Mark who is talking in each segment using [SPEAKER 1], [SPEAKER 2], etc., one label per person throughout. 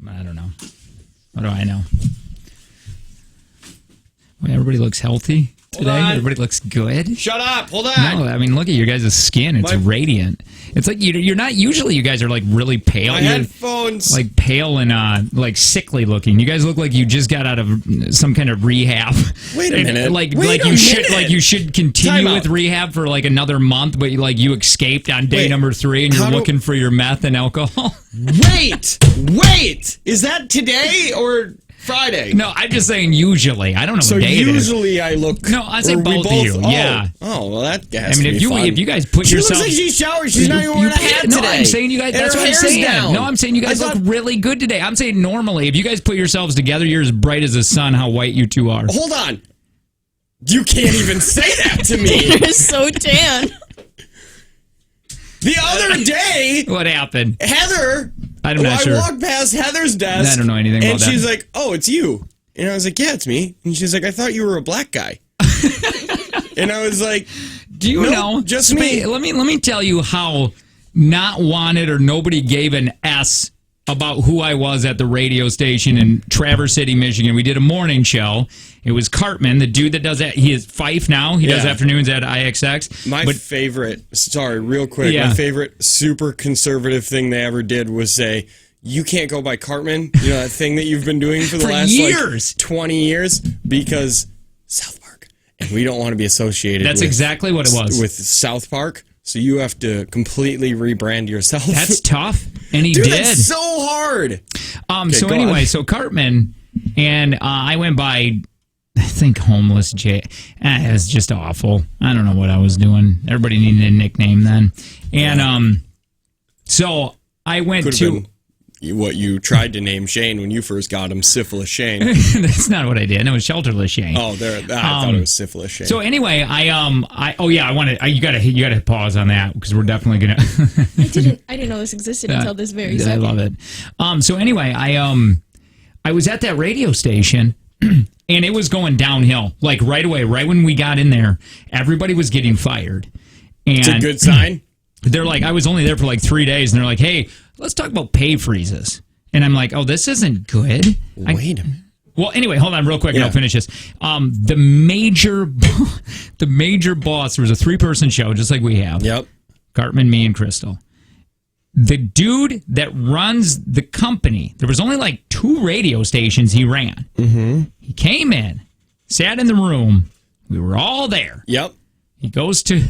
[SPEAKER 1] I don't know. What do I know? Well, everybody looks healthy today. Everybody looks good.
[SPEAKER 2] Shut up. Hold on.
[SPEAKER 1] No, I mean, look at your guys' skin. It's radiant. It's like you're not usually. You guys are like really pale.
[SPEAKER 2] My headphones,
[SPEAKER 1] like pale and like sickly looking. You guys look like you just got out of some kind of rehab.
[SPEAKER 2] Wait a minute.
[SPEAKER 1] You should continue with rehab for like another month, but you escaped on day number 3 and you're looking for your meth and alcohol.
[SPEAKER 2] Wait. Is that today or Friday?
[SPEAKER 1] No, I'm just saying usually. I don't know
[SPEAKER 2] so
[SPEAKER 1] what day it is.
[SPEAKER 2] Usually I look...
[SPEAKER 1] No, I say both of you. Yeah.
[SPEAKER 2] Oh, well, that
[SPEAKER 1] has to be fun. If you guys put yourself...
[SPEAKER 2] She looks like she showered. She's not even wearing a hat today.
[SPEAKER 1] No, I'm saying you guys... That's what I'm saying. Down. No, I'm saying you guys look really good today. I'm saying normally, if you guys put yourselves together, you're as bright as the sun, how white you two are.
[SPEAKER 2] Hold on. You can't even say that to me.
[SPEAKER 3] You're so tan.
[SPEAKER 2] The other day...
[SPEAKER 1] What happened?
[SPEAKER 2] Heather...
[SPEAKER 1] I'm not sure.
[SPEAKER 2] I walked past Heather's desk.
[SPEAKER 1] I don't know anything about that.
[SPEAKER 2] And she's like, oh, it's you. And I was like, yeah, it's me. And she's like, I thought you were a black guy. And I was like,
[SPEAKER 1] do you know?
[SPEAKER 2] Just me.
[SPEAKER 1] Let me tell you how not wanted or nobody gave an S about who I was at the radio station in Traverse City, Michigan. We did a morning show. It was Cartman, the dude that does that. He is Fife now. He does afternoons at IXX.
[SPEAKER 2] My favorite super conservative thing they ever did was say, you can't go by Cartman. You know that thing that you've been doing for the last
[SPEAKER 1] years.
[SPEAKER 2] 20 years? Because South Park. And we don't want to be associated
[SPEAKER 1] That's exactly what it was.
[SPEAKER 2] With South Park. So you have to completely rebrand yourself.
[SPEAKER 1] That's tough. And he did.
[SPEAKER 2] That's so hard.
[SPEAKER 1] So Cartman, and I went by, I think, Homeless Jay. It was just awful. I don't know what I was doing. Everybody needed a nickname then. And so I went to...
[SPEAKER 2] what you tried to name Shane when you first got him, Syphilis Shane.
[SPEAKER 1] That's not what I did. It was Shelterless Shane.
[SPEAKER 2] Oh, I thought it was Syphilis Shane.
[SPEAKER 1] So anyway, you gotta pause on that because we're definitely gonna.
[SPEAKER 3] I didn't know this existed until this very second.
[SPEAKER 1] I love it. So anyway, I was at that radio station. And it was going downhill, like right away. Right when we got in there, everybody was getting fired. And
[SPEAKER 2] it's a good sign.
[SPEAKER 1] They're like, I was only there for like 3 days, and they're like, hey, let's talk about pay freezes. And I'm like, oh, this isn't good.
[SPEAKER 2] Wait a minute.
[SPEAKER 1] Well, anyway, hold on real quick, and I'll finish this. The major boss, there was a 3-person show, just like we have.
[SPEAKER 2] Yep.
[SPEAKER 1] Cartman, me, and Crystal. The dude that runs the company, there was only like 2 radio stations he ran.
[SPEAKER 2] Mm-hmm.
[SPEAKER 1] He came in, sat in the room. We were all there.
[SPEAKER 2] Yep.
[SPEAKER 1] He goes to...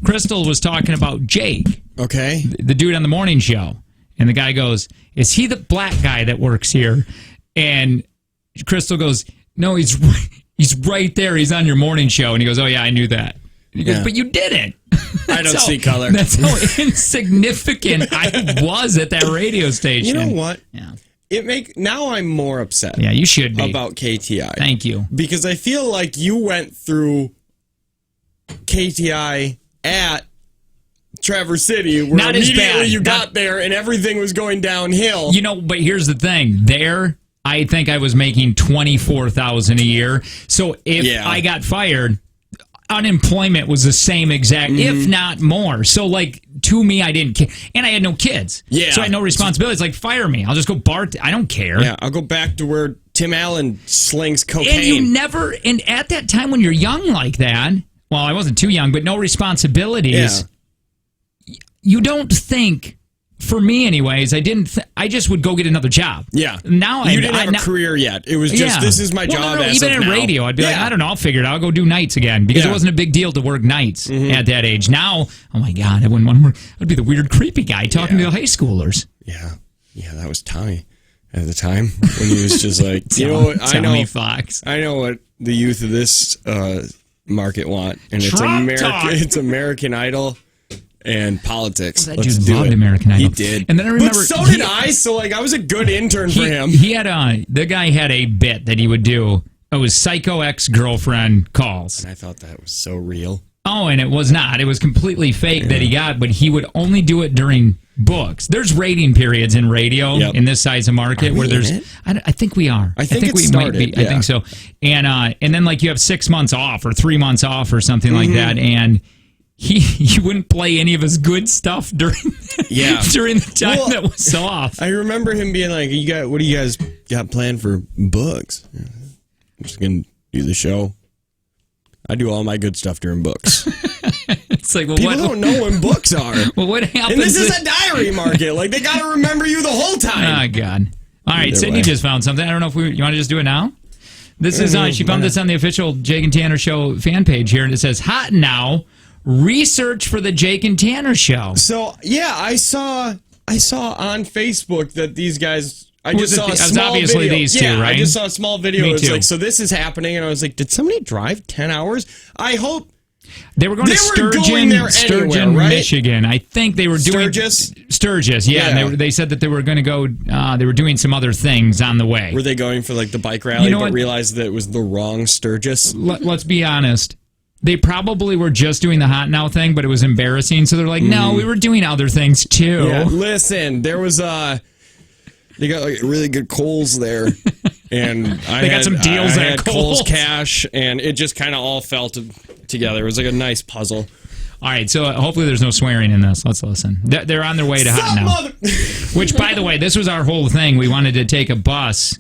[SPEAKER 1] Crystal was talking about Jake.
[SPEAKER 2] Okay.
[SPEAKER 1] The dude on the morning show. And the guy goes, is he the black guy that works here? And Crystal goes, no, he's right there. He's on your morning show. And he goes, oh, yeah, I knew that. And he goes, but you didn't.
[SPEAKER 2] I don't see color.
[SPEAKER 1] That's how insignificant I was at that radio station.
[SPEAKER 2] You know what?
[SPEAKER 1] Yeah.
[SPEAKER 2] Now I'm more upset.
[SPEAKER 1] Yeah, you should be.
[SPEAKER 2] About KTI.
[SPEAKER 1] Thank you.
[SPEAKER 2] Because I feel like you went through KTI at Traverse City, where
[SPEAKER 1] not
[SPEAKER 2] immediately you got there and everything was going downhill.
[SPEAKER 1] You know, but here's the thing. There, I think I was making $24,000 a year. So if I got fired, unemployment was the same exact, if not more. So, like, to me, I didn't care. And I had no kids. Yeah. So I had no responsibilities. Like, fire me. I'll just go I don't care.
[SPEAKER 2] Yeah, I'll go back to where Tim Allen slings cocaine.
[SPEAKER 1] And at that time when you're young like that, well, I wasn't too young, but no responsibilities. Yeah. You don't think, for me anyways, I just would go get another job.
[SPEAKER 2] Yeah.
[SPEAKER 1] Now
[SPEAKER 2] you didn't have a career yet. It was just, this is my job.
[SPEAKER 1] Even in radio, I'd be like, I don't know, I'll figure it out. I'll go do nights again. Because it wasn't a big deal to work nights at that age. Now, oh my God, I wouldn't want to work. I'd be the weird, creepy guy talking to high schoolers.
[SPEAKER 2] Yeah. Yeah, that was Tommy at the time. When he was just like, you know what,
[SPEAKER 1] Tommy Fox.
[SPEAKER 2] I know what the youth of this market want, and it's American Idol and politics.
[SPEAKER 1] That dude loved American Idol.
[SPEAKER 2] He did.
[SPEAKER 1] And then I remember,
[SPEAKER 2] but so did I. So like, I was a good intern for him.
[SPEAKER 1] He had the guy had a bit that he would do. It was Psycho Ex-Girlfriend Calls.
[SPEAKER 2] And I thought that was so real.
[SPEAKER 1] Oh, and it was not. It was completely fake that he got, but he would only do it during books. There's rating periods in radio in this size of market where there's. I think we are.
[SPEAKER 2] I think we
[SPEAKER 1] might be. I think so. And then like you have 6 months off or 3 months off or something like that, and he wouldn't play any of his good stuff during the time that was off.
[SPEAKER 2] I remember him being like, what do you guys got planned for books? I'm just going to do the show. I do all my good stuff during books.
[SPEAKER 1] It's like, well,
[SPEAKER 2] people don't know when books are.
[SPEAKER 1] Well, what happens?
[SPEAKER 2] And this is a diary market. Like, they got to remember you the whole time.
[SPEAKER 1] Oh, God. All right, Sydney just found something. I don't know if you want to just do it now? This is she found this on the official Jake and Tanner Show fan page here, and it says, hot now, research for the Jake and Tanner Show.
[SPEAKER 2] So, yeah, I saw on Facebook that these guys... I just saw a small
[SPEAKER 1] obviously
[SPEAKER 2] video.
[SPEAKER 1] These two, right?
[SPEAKER 2] I just saw a small video.
[SPEAKER 1] Me
[SPEAKER 2] It was
[SPEAKER 1] too.
[SPEAKER 2] like, so this is happening, and I was like, did somebody drive 10 hours? I hope...
[SPEAKER 1] They were going to Sturgeon,
[SPEAKER 2] right?
[SPEAKER 1] Michigan. I think they were doing Sturgis, yeah. And they said that they were going to go. They were doing some other things on the way.
[SPEAKER 2] Were they going for like the bike rally, but realized that it was the wrong Sturgis?
[SPEAKER 1] Let's be honest. They probably were just doing the hot now thing, but it was embarrassing. So they're like, no, we were doing other things too.
[SPEAKER 2] Yeah. Listen, there was they got like really good Kohl's there. And
[SPEAKER 1] they got some deals at
[SPEAKER 2] Kohl's Cash, and it just kind of all fell together. It was like a nice puzzle.
[SPEAKER 1] All right, so hopefully there's no swearing in this. Let's listen. They're on their way to Hot Now. Which, by the way, this was our whole thing. We wanted to take a bus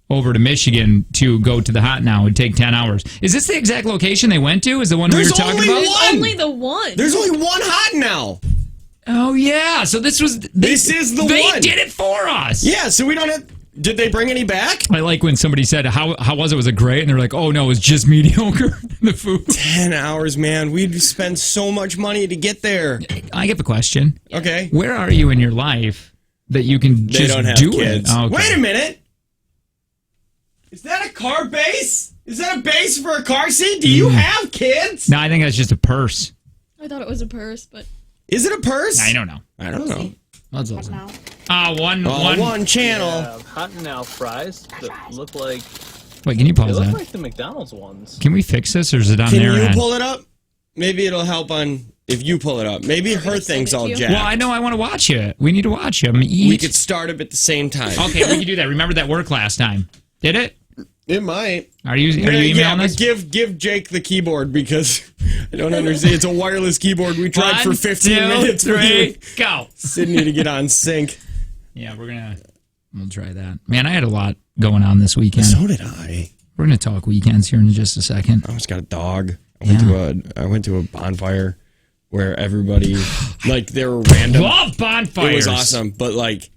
[SPEAKER 1] over to Michigan to go to the Hot Now. It would take 10 hours. Is this the exact location they went to? Is the one we were talking about?
[SPEAKER 3] There's only the one.
[SPEAKER 2] There's only one Hot Now.
[SPEAKER 1] Oh, yeah. So this is the one. They did it for us.
[SPEAKER 2] Yeah, so we don't have... Did they bring any back?
[SPEAKER 1] I like when somebody said, how was it? Was it great? And they're like, oh, no, it was just mediocre, the food.
[SPEAKER 2] 10 hours, man. We'd spend so much money to get there.
[SPEAKER 1] I have a question.
[SPEAKER 2] Okay.
[SPEAKER 1] Where are you in your life that you can just
[SPEAKER 2] they don't have
[SPEAKER 1] do
[SPEAKER 2] kids.
[SPEAKER 1] it? Okay.
[SPEAKER 2] Wait a minute. Is that a car base? Is that a base for a car seat? Do you have kids?
[SPEAKER 1] No, I think that's just a purse.
[SPEAKER 3] I thought it was a purse, but...
[SPEAKER 2] Is it a purse?
[SPEAKER 1] I don't know.
[SPEAKER 2] I don't know.
[SPEAKER 1] Let's listen.
[SPEAKER 2] One channel.
[SPEAKER 4] Hot Now fries that look like...
[SPEAKER 1] Wait, can you pause
[SPEAKER 4] They
[SPEAKER 1] that?
[SPEAKER 4] look like the McDonald's ones.
[SPEAKER 1] Can we fix this, or is it on
[SPEAKER 2] Can
[SPEAKER 1] their
[SPEAKER 2] you
[SPEAKER 1] end?
[SPEAKER 2] pull it up? Maybe it'll help on if you pull it up. Maybe her thing's all jacked.
[SPEAKER 1] Well, I know I want to watch it. We need to watch them eat.
[SPEAKER 2] We could start them at the same time.
[SPEAKER 1] Okay, we can do that. Remember that work last time? Did it?
[SPEAKER 2] It might.
[SPEAKER 1] Are you emailing
[SPEAKER 2] but
[SPEAKER 1] us?
[SPEAKER 2] give Jake the keyboard because I don't understand. It's a wireless keyboard. We tried for 15 minutes for you,
[SPEAKER 1] go.
[SPEAKER 2] Sydney, to get on sync.
[SPEAKER 1] Yeah, we'll try that. Man, I had a lot going on this weekend.
[SPEAKER 2] So did I.
[SPEAKER 1] We're going to talk weekends here in just a second.
[SPEAKER 2] I almost got a dog. I went to a bonfire where everybody, like, there were random.
[SPEAKER 1] Love bonfires.
[SPEAKER 2] It was awesome, but like,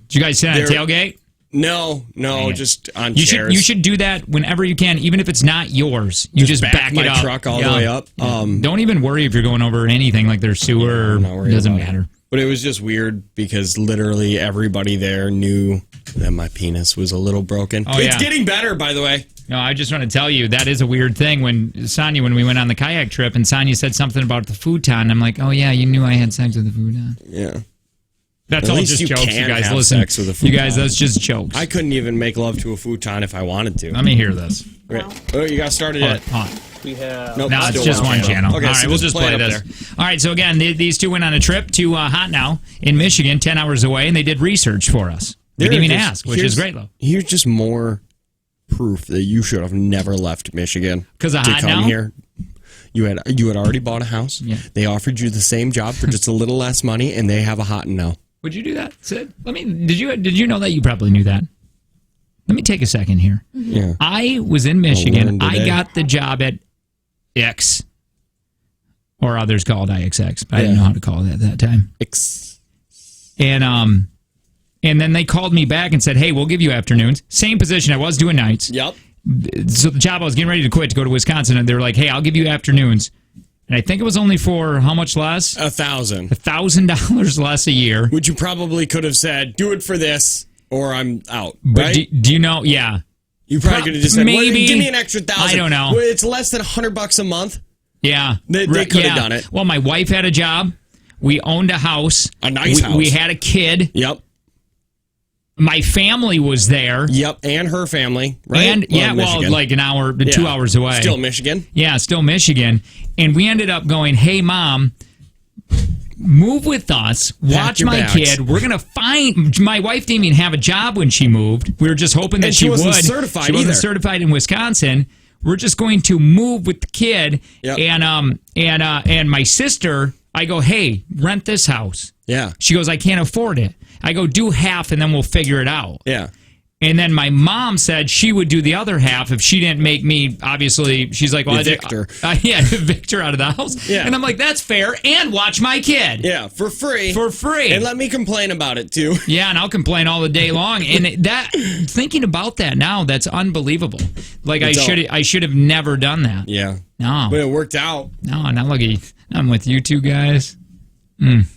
[SPEAKER 1] did you guys sit on a tailgate?
[SPEAKER 2] No, just on
[SPEAKER 1] chairs. You should do that whenever you can, even if it's not yours. You just back it up.
[SPEAKER 2] My truck all the way up.
[SPEAKER 1] Don't even worry if you're going over anything like there's sewer. It doesn't matter.
[SPEAKER 2] But it was just weird because literally everybody there knew that my penis was a little broken.
[SPEAKER 1] Oh,
[SPEAKER 2] it's getting better, by the way.
[SPEAKER 1] No, I just want to tell you, that is a weird thing. When we went on the kayak trip and Sonia said something about the futon, I'm like, oh yeah, you knew I had sex with the futon.
[SPEAKER 2] Yeah.
[SPEAKER 1] That's all just jokes, you guys. Listen,
[SPEAKER 2] sex with a futon.
[SPEAKER 1] You guys, that's just jokes.
[SPEAKER 2] I couldn't even make love to a futon if I wanted to.
[SPEAKER 1] Let me hear this.
[SPEAKER 2] Right. Oh, you got started yet?
[SPEAKER 4] We have...
[SPEAKER 2] Nope,
[SPEAKER 1] no, it's just one channel.
[SPEAKER 2] Okay,
[SPEAKER 1] all right,
[SPEAKER 2] so
[SPEAKER 1] we'll just play this. All right, so again, these two went on a trip to Hot Now in Michigan, 10 hours away, and they did research for us. We didn't even ask, which is great, though.
[SPEAKER 2] Here's just more proof that you should have never left Michigan
[SPEAKER 1] because of Hot
[SPEAKER 2] come
[SPEAKER 1] Now?
[SPEAKER 2] Here. You had already bought a house.
[SPEAKER 1] Yeah.
[SPEAKER 2] They offered you the same job for just a little less money, and they have a Hot Now.
[SPEAKER 1] Would you do that, Sid? Did you know that? You probably knew that. Let me take a second here.
[SPEAKER 2] Yeah.
[SPEAKER 1] I was in Michigan. I got the job at X, or others called IXX, but I didn't know how to call it at that time.
[SPEAKER 2] X.
[SPEAKER 1] And then they called me back and said, hey, we'll give you afternoons. Same position. I was doing nights.
[SPEAKER 2] Yep.
[SPEAKER 1] So the job I was getting ready to quit to go to Wisconsin, and they were like, hey, I'll give you afternoons. And I think it was only for how much less?
[SPEAKER 2] $1,000.
[SPEAKER 1] $1,000 less a year.
[SPEAKER 2] Which you probably could have said, do it for this, or I'm out.
[SPEAKER 1] But
[SPEAKER 2] right?
[SPEAKER 1] do you know? Yeah.
[SPEAKER 2] You probably could have just said,
[SPEAKER 1] maybe,
[SPEAKER 2] give me an extra $1,000.
[SPEAKER 1] I don't know.
[SPEAKER 2] Well, it's less than $100 a month.
[SPEAKER 1] Yeah.
[SPEAKER 2] They could have done it.
[SPEAKER 1] Well, my wife had a job. We owned a house.
[SPEAKER 2] A nice house.
[SPEAKER 1] We had a kid.
[SPEAKER 2] Yep.
[SPEAKER 1] My family was there.
[SPEAKER 2] Yep, and her family, right?
[SPEAKER 1] And like an hour, 2 hours away.
[SPEAKER 2] Still Michigan.
[SPEAKER 1] Yeah, still Michigan. And we ended up going, hey, Mom, move with us. Watch my kid. We're going to find... My wife didn't even have a job when she moved. We were just hoping that she would.
[SPEAKER 2] She wasn't certified
[SPEAKER 1] She wasn't certified in Wisconsin. we're just going to move with the kid
[SPEAKER 2] Yep.
[SPEAKER 1] and my sister. I go, hey, rent this house.
[SPEAKER 2] Yeah.
[SPEAKER 1] She goes, I can't afford it. I go, do half and then we'll figure it out.
[SPEAKER 2] Yeah.
[SPEAKER 1] And then my mom said she would do the other half if she didn't make me, obviously, she's like, well,
[SPEAKER 2] Evict her.
[SPEAKER 1] evict her out of the house.
[SPEAKER 2] Yeah.
[SPEAKER 1] And I'm like, that's fair. And watch my kid.
[SPEAKER 2] Yeah, for free.
[SPEAKER 1] For free.
[SPEAKER 2] And let me complain about it, too.
[SPEAKER 1] Yeah, and I'll complain all the day long. And that, thinking about that now, that's unbelievable. Like, I should have never done that.
[SPEAKER 2] Yeah.
[SPEAKER 1] No.
[SPEAKER 2] But it worked out.
[SPEAKER 1] No, not lucky. I'm with you two guys.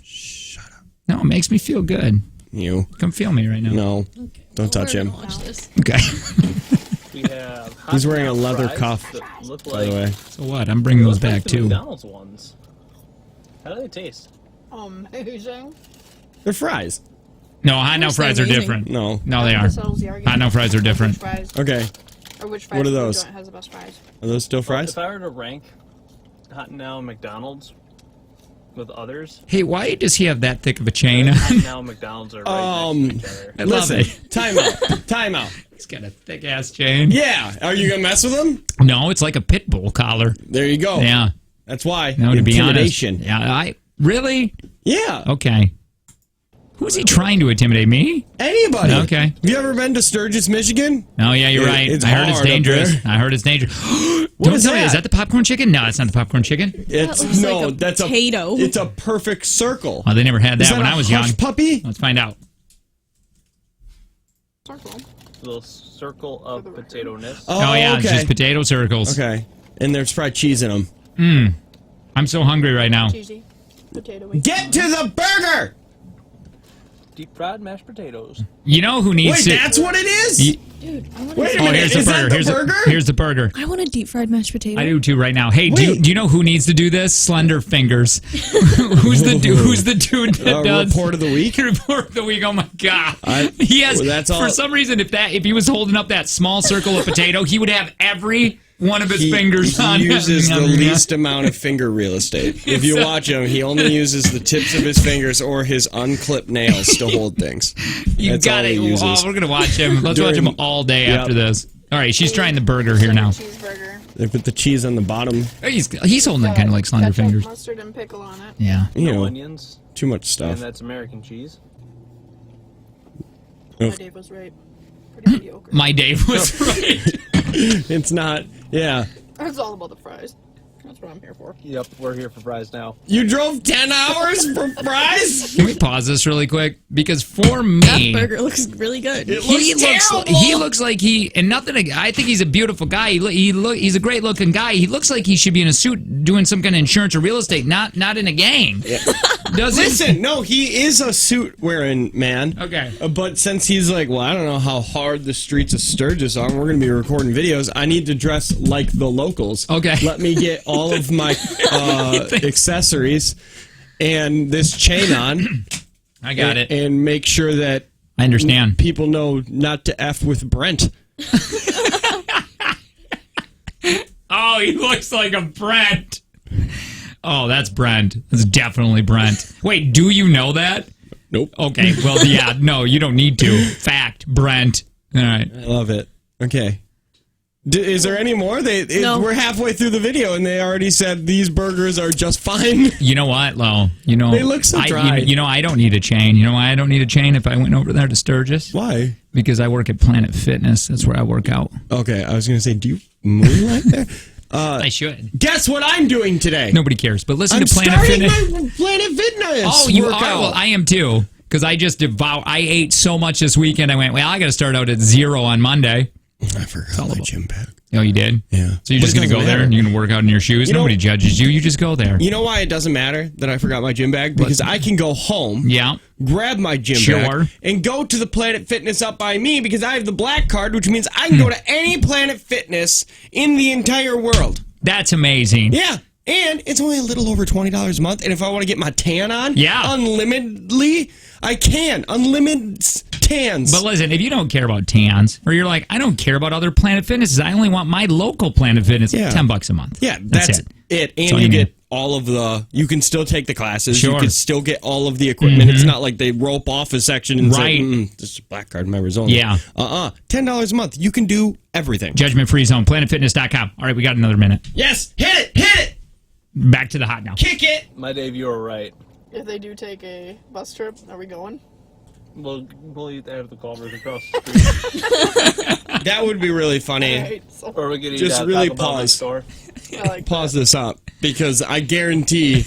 [SPEAKER 1] Shut up. No, it makes me feel good.
[SPEAKER 2] You.
[SPEAKER 1] Come feel me right now.
[SPEAKER 2] No. Don't touch
[SPEAKER 3] We're
[SPEAKER 2] him.
[SPEAKER 3] gonna watch this.
[SPEAKER 1] Okay.
[SPEAKER 4] We have hot
[SPEAKER 2] He's wearing a
[SPEAKER 4] now
[SPEAKER 2] leather
[SPEAKER 4] fries
[SPEAKER 2] cuff,
[SPEAKER 4] that look
[SPEAKER 2] by
[SPEAKER 4] like,
[SPEAKER 2] the way.
[SPEAKER 1] So what? I'm bringing those
[SPEAKER 4] look like
[SPEAKER 1] back
[SPEAKER 4] the
[SPEAKER 1] too.
[SPEAKER 4] McDonald's ones. How do they taste?
[SPEAKER 5] Amazing.
[SPEAKER 2] They're fries.
[SPEAKER 1] No, hot now
[SPEAKER 3] course they're
[SPEAKER 1] fries are
[SPEAKER 3] amazing.
[SPEAKER 1] different.
[SPEAKER 2] No.
[SPEAKER 1] No, they are.
[SPEAKER 5] This settles the argument.
[SPEAKER 1] Hot now fries are different.
[SPEAKER 5] Which fries,
[SPEAKER 2] Okay.
[SPEAKER 5] or which fries
[SPEAKER 2] What are
[SPEAKER 5] food
[SPEAKER 2] those?
[SPEAKER 5] joint has the best fries?
[SPEAKER 2] Are those still fries?
[SPEAKER 4] If I were to rank Hot Now and McDonald's with others,
[SPEAKER 1] Hey, why does he have that thick of a chain on?
[SPEAKER 4] Hot Now and McDonald's are right next to each other.
[SPEAKER 1] I love
[SPEAKER 2] Listen,
[SPEAKER 1] it.
[SPEAKER 2] time out. Time out.
[SPEAKER 1] He's got a thick ass chain.
[SPEAKER 2] Yeah. Are you going to mess with him?
[SPEAKER 1] No, it's like a pit bull collar.
[SPEAKER 2] There you go.
[SPEAKER 1] Yeah.
[SPEAKER 2] That's why.
[SPEAKER 1] No, to be honest.
[SPEAKER 2] Intimidation.
[SPEAKER 1] Yeah, really?
[SPEAKER 2] Yeah.
[SPEAKER 1] Okay. Who's he trying to intimidate? Me?
[SPEAKER 2] Anybody.
[SPEAKER 1] Okay.
[SPEAKER 2] Have you ever been to Sturgis, Michigan?
[SPEAKER 1] Oh, yeah, you're right.
[SPEAKER 2] It's
[SPEAKER 1] I heard it's
[SPEAKER 2] hard up
[SPEAKER 1] dangerous.
[SPEAKER 2] there.
[SPEAKER 1] I heard it's dangerous.
[SPEAKER 2] What
[SPEAKER 1] Don't
[SPEAKER 2] is
[SPEAKER 1] tell me,
[SPEAKER 2] that?
[SPEAKER 1] is that the popcorn chicken? No, it's not the popcorn chicken.
[SPEAKER 2] It's
[SPEAKER 3] looks
[SPEAKER 2] no,
[SPEAKER 3] like a
[SPEAKER 2] that's
[SPEAKER 3] potato.
[SPEAKER 2] It's a perfect circle.
[SPEAKER 1] Oh, they never had
[SPEAKER 2] Is
[SPEAKER 1] that when
[SPEAKER 2] a
[SPEAKER 1] I was
[SPEAKER 2] hush
[SPEAKER 1] young.
[SPEAKER 2] puppy?
[SPEAKER 1] Let's find out.
[SPEAKER 5] Circle.
[SPEAKER 4] Little circle of potato-ness.
[SPEAKER 1] Oh, yeah,
[SPEAKER 2] okay.
[SPEAKER 1] it's just potato circles.
[SPEAKER 2] Okay. And there's fried cheese in them.
[SPEAKER 1] I'm so hungry right now.
[SPEAKER 5] Cheesy. Potato.
[SPEAKER 2] Get to the burger!
[SPEAKER 4] Deep fried mashed potatoes.
[SPEAKER 1] You know who needs
[SPEAKER 2] Wait,
[SPEAKER 1] to...
[SPEAKER 2] that's what it is?
[SPEAKER 3] Dude, I want
[SPEAKER 2] Wait a
[SPEAKER 3] to.
[SPEAKER 1] Oh,
[SPEAKER 2] minute,
[SPEAKER 1] here's the
[SPEAKER 2] is that
[SPEAKER 1] burger.
[SPEAKER 2] the
[SPEAKER 1] Here's
[SPEAKER 2] burger?
[SPEAKER 1] here's the burger.
[SPEAKER 3] I want a deep fried mashed potato.
[SPEAKER 1] I do too right now. Hey,
[SPEAKER 2] Wait.
[SPEAKER 1] do you know who needs to do this? Slender Fingers. Who's the dude that does
[SPEAKER 2] report of the week?
[SPEAKER 1] Report of the week. Oh my god.
[SPEAKER 2] I-
[SPEAKER 1] He has
[SPEAKER 2] well, that's all-
[SPEAKER 1] for some reason if he was holding up that small circle of potato, he would have every one of his fingers on.
[SPEAKER 2] He uses the least amount of finger real estate. If you watch him, he only uses the tips of his fingers or his unclipped nails to hold things.
[SPEAKER 1] You
[SPEAKER 2] That's
[SPEAKER 1] got
[SPEAKER 2] all
[SPEAKER 1] it.
[SPEAKER 2] he uses.
[SPEAKER 1] Oh, we're gonna watch him. Let's watch him all day
[SPEAKER 2] Yep.
[SPEAKER 1] after this. All right, she's trying the burger here now.
[SPEAKER 5] Cheeseburger.
[SPEAKER 2] They put the cheese on the bottom.
[SPEAKER 1] He's holding that kind of like Slender
[SPEAKER 5] Ketchup,
[SPEAKER 1] Fingers.
[SPEAKER 5] Mustard and pickle on it.
[SPEAKER 1] Yeah.
[SPEAKER 2] You
[SPEAKER 4] No
[SPEAKER 2] know,
[SPEAKER 4] onions.
[SPEAKER 2] too much
[SPEAKER 4] And
[SPEAKER 2] stuff.
[SPEAKER 4] that's American cheese.
[SPEAKER 5] My Dave was right. Pretty mediocre.
[SPEAKER 1] My Dave was right.
[SPEAKER 2] It's not. Yeah.
[SPEAKER 5] It's all about the fries. That's what I'm here for.
[SPEAKER 4] Yep, we're here for fries now.
[SPEAKER 2] You drove 10 hours for fries?
[SPEAKER 1] Can we pause this really quick? Because for
[SPEAKER 3] That
[SPEAKER 1] me,
[SPEAKER 3] burger looks really good.
[SPEAKER 1] he looks like and nothing. I think he's a beautiful guy. He's a great looking guy. He looks like he should be in a suit doing some kind of insurance or real estate, not in a gang. Does he?
[SPEAKER 2] Listen, no, he is a suit wearing man.
[SPEAKER 1] Okay.
[SPEAKER 2] But since he's like, well, I don't know how hard the streets of Sturgis are, and we're going to be recording videos, I need to dress like the locals.
[SPEAKER 1] Okay.
[SPEAKER 2] Let me get all of my accessories and this chain on.
[SPEAKER 1] I got it.
[SPEAKER 2] And make sure that
[SPEAKER 1] I understand.
[SPEAKER 2] people know not to F with Brent.
[SPEAKER 1] Oh, he looks like a Brent. Oh, that's Brent. That's definitely Brent. Wait, do you know that?
[SPEAKER 2] Nope.
[SPEAKER 1] Okay, well, yeah, no, you don't need to. Fact, Brent. All right.
[SPEAKER 2] I love it. Okay. Is there any more?
[SPEAKER 3] No.
[SPEAKER 2] We're halfway through the video, and they already said these burgers are just fine.
[SPEAKER 1] You know what, Lo? You know
[SPEAKER 2] They look so dry.
[SPEAKER 1] You know, I don't need a chain. You know why I don't need a chain if I went over there to Sturgis?
[SPEAKER 2] Why?
[SPEAKER 1] Because I work at Planet Fitness. That's where I work out.
[SPEAKER 2] Okay, I was going to say, do you moonlight there?
[SPEAKER 1] I should.
[SPEAKER 2] Guess what I'm doing today?
[SPEAKER 1] Nobody cares. But listen
[SPEAKER 2] I'm
[SPEAKER 1] to Planet
[SPEAKER 2] starting
[SPEAKER 1] Fitness.
[SPEAKER 2] my Planet Fitness.
[SPEAKER 1] Oh, you
[SPEAKER 2] workout.
[SPEAKER 1] are? Well, I am too. Because I just I ate so much this weekend. I went, well, I got to start out at 0 on Monday.
[SPEAKER 2] I forgot my gym bag.
[SPEAKER 1] Oh, you did?
[SPEAKER 2] Yeah.
[SPEAKER 1] So you're just
[SPEAKER 2] But
[SPEAKER 1] going
[SPEAKER 2] it
[SPEAKER 1] to go
[SPEAKER 2] doesn't
[SPEAKER 1] there
[SPEAKER 2] matter.
[SPEAKER 1] and you're going to work out in your shoes?
[SPEAKER 2] You know-
[SPEAKER 1] Nobody judges you. You just go there.
[SPEAKER 2] You know why it doesn't matter that I forgot my gym bag? Because I can go home,
[SPEAKER 1] Yeah.
[SPEAKER 2] grab my gym
[SPEAKER 1] Sure.
[SPEAKER 2] bag, and go to the Planet Fitness up by me because I have the black card, which means I can go to any Planet Fitness in the entire world.
[SPEAKER 1] That's amazing.
[SPEAKER 2] Yeah. And it's only a little over $20 a month. And if I want to get my tan on,
[SPEAKER 1] Yeah.
[SPEAKER 2] unlimitedly, I can. Unlimited tans.
[SPEAKER 1] But listen, if you don't care about tans, or you're like, I don't care about other Planet Fitnesses, I only want my local Planet Fitness,
[SPEAKER 2] Yeah.
[SPEAKER 1] $10 a month.
[SPEAKER 2] yeah, that's
[SPEAKER 1] it.
[SPEAKER 2] it.
[SPEAKER 1] That's
[SPEAKER 2] And
[SPEAKER 1] all
[SPEAKER 2] you
[SPEAKER 1] you
[SPEAKER 2] get all of the. You can still take the classes.
[SPEAKER 1] Sure.
[SPEAKER 2] You can still get all of the equipment. It's not like they rope off a section and
[SPEAKER 1] Right.
[SPEAKER 2] say, "This is black card members only."
[SPEAKER 1] Yeah.
[SPEAKER 2] $10 a month. You can do everything.
[SPEAKER 1] Judgment Free Zone, planetfitness.com. All right, we got another minute.
[SPEAKER 2] Yes, hit it,
[SPEAKER 1] Back to the hot now.
[SPEAKER 2] kick it.
[SPEAKER 4] My Dave, you were right.
[SPEAKER 5] If they do take a bus trip, are we going?
[SPEAKER 4] We'll eat out of the Culver's across the street.
[SPEAKER 2] That would be really funny.
[SPEAKER 5] Right, so
[SPEAKER 4] Or we could eat
[SPEAKER 2] Just
[SPEAKER 4] at
[SPEAKER 2] really
[SPEAKER 4] Taco Bell next
[SPEAKER 2] pause.
[SPEAKER 4] door.
[SPEAKER 5] I like
[SPEAKER 2] Pause this up because I guarantee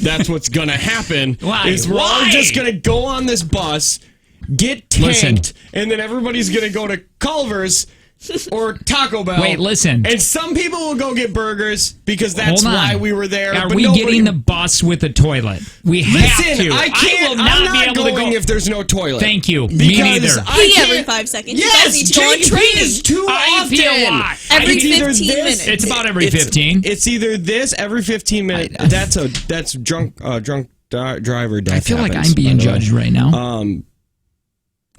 [SPEAKER 2] that's what's gonna happen.
[SPEAKER 1] Why?
[SPEAKER 2] Is we're all
[SPEAKER 1] Why?
[SPEAKER 2] just gonna go on this bus, get
[SPEAKER 1] Listen.
[SPEAKER 2] tanked, and then everybody's gonna go to Culver's or Taco Bell.
[SPEAKER 1] Wait, listen.
[SPEAKER 2] And some people will go get burgers because that's
[SPEAKER 1] Hold on.
[SPEAKER 2] why we were there.
[SPEAKER 1] Are
[SPEAKER 2] but
[SPEAKER 1] we
[SPEAKER 2] nobody-
[SPEAKER 1] getting the bus with a toilet? We have
[SPEAKER 2] Listen,
[SPEAKER 1] to.
[SPEAKER 2] I can't.
[SPEAKER 1] will not
[SPEAKER 2] I'm not
[SPEAKER 1] be able to
[SPEAKER 2] going
[SPEAKER 1] go.
[SPEAKER 2] if there's no toilet.
[SPEAKER 1] Thank you. Me
[SPEAKER 2] Because
[SPEAKER 1] neither.
[SPEAKER 2] I
[SPEAKER 3] Pee every
[SPEAKER 2] can't-
[SPEAKER 3] 5 seconds. You
[SPEAKER 2] Yes,
[SPEAKER 3] guys need to go on
[SPEAKER 2] JP
[SPEAKER 3] training.
[SPEAKER 2] is too
[SPEAKER 1] I
[SPEAKER 2] often.
[SPEAKER 1] pee a lot.
[SPEAKER 3] Every
[SPEAKER 2] It's either
[SPEAKER 3] 15
[SPEAKER 2] this-
[SPEAKER 3] minutes.
[SPEAKER 1] It's about every
[SPEAKER 2] It's-
[SPEAKER 1] 15.
[SPEAKER 2] It's either this every 15 minutes. That's drunk driver death.
[SPEAKER 1] I feel like
[SPEAKER 2] happens,
[SPEAKER 1] I'm being
[SPEAKER 2] by the way.
[SPEAKER 1] judged right now.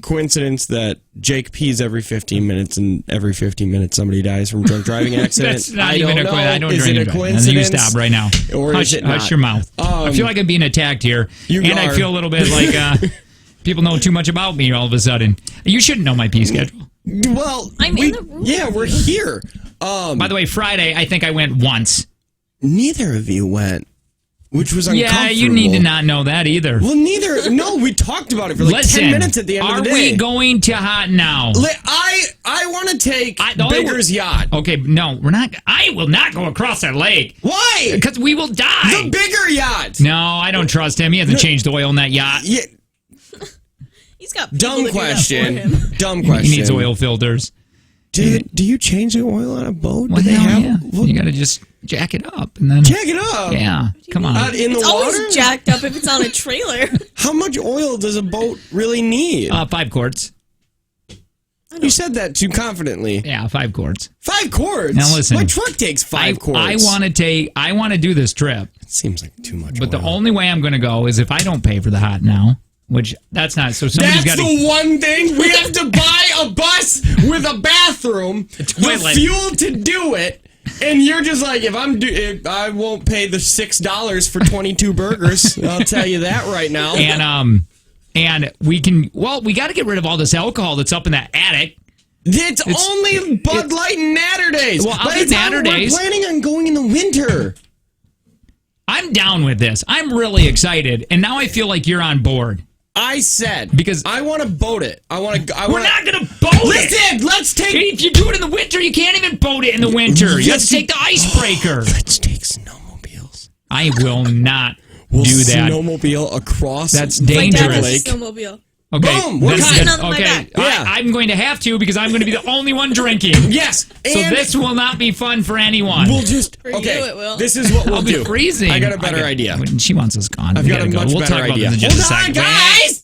[SPEAKER 2] Coincidence that Jake pees every 15 minutes, and every 15 minutes somebody dies from drunk driving accident.
[SPEAKER 1] That's not
[SPEAKER 2] I
[SPEAKER 1] even
[SPEAKER 2] don't
[SPEAKER 1] a
[SPEAKER 2] know.
[SPEAKER 1] coincidence. I don't
[SPEAKER 2] Is
[SPEAKER 1] drink
[SPEAKER 2] it
[SPEAKER 1] and
[SPEAKER 2] a
[SPEAKER 1] drive.
[SPEAKER 2] coincidence?
[SPEAKER 1] You stop right now.
[SPEAKER 2] Or
[SPEAKER 1] hush,
[SPEAKER 2] is it
[SPEAKER 1] hush
[SPEAKER 2] not?
[SPEAKER 1] your mouth. I feel like I'm being attacked here,
[SPEAKER 2] You
[SPEAKER 1] and I
[SPEAKER 2] are.
[SPEAKER 1] feel a little bit like people know too much about me all of a sudden. You shouldn't know my pee schedule.
[SPEAKER 2] Well,
[SPEAKER 3] I'm in the room.
[SPEAKER 2] Yeah, we're here.
[SPEAKER 1] By the way, Friday I think I went once.
[SPEAKER 2] Neither of you went, which was uncomfortable.
[SPEAKER 1] Yeah, you need to not know that either.
[SPEAKER 2] Well, neither. No, we talked about it for like
[SPEAKER 1] Listen,
[SPEAKER 2] 10 minutes at the end of the day.
[SPEAKER 1] Are we going to hot now?
[SPEAKER 2] I want to take
[SPEAKER 1] the only
[SPEAKER 2] Bigger's yacht.
[SPEAKER 1] Okay, no, we're not. I will not go across that lake
[SPEAKER 2] Why?
[SPEAKER 1] because we will die.
[SPEAKER 2] The bigger yacht.
[SPEAKER 1] No, I don't trust him. He hasn't changed the oil in that yacht.
[SPEAKER 2] Yeah,
[SPEAKER 3] He's got people
[SPEAKER 2] dumb
[SPEAKER 3] to do that for
[SPEAKER 2] question.
[SPEAKER 3] him.
[SPEAKER 2] Dumb question.
[SPEAKER 1] He needs oil filters.
[SPEAKER 2] Do you change the oil on a boat?
[SPEAKER 1] Well,
[SPEAKER 2] Do they
[SPEAKER 1] hell
[SPEAKER 2] have?
[SPEAKER 1] yeah.
[SPEAKER 2] Well,
[SPEAKER 1] You got to just jack it up and then
[SPEAKER 2] jack it up.
[SPEAKER 1] Yeah, come on.
[SPEAKER 2] In the
[SPEAKER 3] It's
[SPEAKER 2] water.
[SPEAKER 3] always jacked up if it's on a trailer.
[SPEAKER 2] How much oil does a boat really need?
[SPEAKER 1] 5 quarts.
[SPEAKER 2] You said that too confidently.
[SPEAKER 1] Yeah, 5 quarts.
[SPEAKER 2] 5 quarts.
[SPEAKER 1] Now listen,
[SPEAKER 2] my truck takes 5 quarts.
[SPEAKER 1] I want to do this trip,
[SPEAKER 2] It seems like too much.
[SPEAKER 1] but the
[SPEAKER 2] oil.
[SPEAKER 1] only way I'm going to go is if I don't pay for the hot now, which that's not. So somebody's
[SPEAKER 2] That's
[SPEAKER 1] got to.
[SPEAKER 2] the one thing we have to buy a bus with a bathroom, the
[SPEAKER 1] toilet.
[SPEAKER 2] fuel to do it, and you're just like, if I won't pay the $6 for 22 burgers. I'll tell you that right now.
[SPEAKER 1] And we got to get rid of all this alcohol that's up in that attic.
[SPEAKER 2] It's only Bud Light and Natter Days.
[SPEAKER 1] Well, I'll
[SPEAKER 2] By
[SPEAKER 1] do
[SPEAKER 2] the time
[SPEAKER 1] Natter Days.
[SPEAKER 2] We're planning on going in the winter.
[SPEAKER 1] I'm down with this. I'm really excited, and now I feel like you're on board.
[SPEAKER 2] I said
[SPEAKER 1] Because
[SPEAKER 2] I want to boat it.
[SPEAKER 1] We're not going to boat it.
[SPEAKER 2] Listen, let's take.
[SPEAKER 1] If you do it in the winter, you can't even boat it in the winter. You have to take the icebreaker.
[SPEAKER 2] Let's take snowmobiles.
[SPEAKER 1] I will not
[SPEAKER 2] We'll
[SPEAKER 1] do that.
[SPEAKER 2] snowmobile across.
[SPEAKER 1] That's
[SPEAKER 3] My dad
[SPEAKER 1] dangerous.
[SPEAKER 3] has a
[SPEAKER 2] Lake.
[SPEAKER 3] snowmobile.
[SPEAKER 1] Okay,
[SPEAKER 2] Boom, we're
[SPEAKER 3] sitting
[SPEAKER 1] then-
[SPEAKER 3] on my
[SPEAKER 1] okay.
[SPEAKER 3] back.
[SPEAKER 2] Yeah.
[SPEAKER 1] I'm going to have to because I'm going to be the only one drinking.
[SPEAKER 2] Yes.
[SPEAKER 1] So
[SPEAKER 2] and
[SPEAKER 1] this will not be fun for anyone.
[SPEAKER 2] we'll just
[SPEAKER 3] For you,
[SPEAKER 2] okay.
[SPEAKER 3] it will.
[SPEAKER 2] This is what we'll
[SPEAKER 1] I'll be
[SPEAKER 2] do.
[SPEAKER 1] freezing.
[SPEAKER 2] I got a better idea.
[SPEAKER 1] When she wants us gone.
[SPEAKER 2] I've
[SPEAKER 1] We
[SPEAKER 2] got
[SPEAKER 1] gotta
[SPEAKER 2] a
[SPEAKER 1] go.
[SPEAKER 2] much
[SPEAKER 1] We'll
[SPEAKER 2] better
[SPEAKER 1] talk about
[SPEAKER 2] idea.
[SPEAKER 1] this in just a
[SPEAKER 2] Hold on,
[SPEAKER 1] second.
[SPEAKER 2] guys.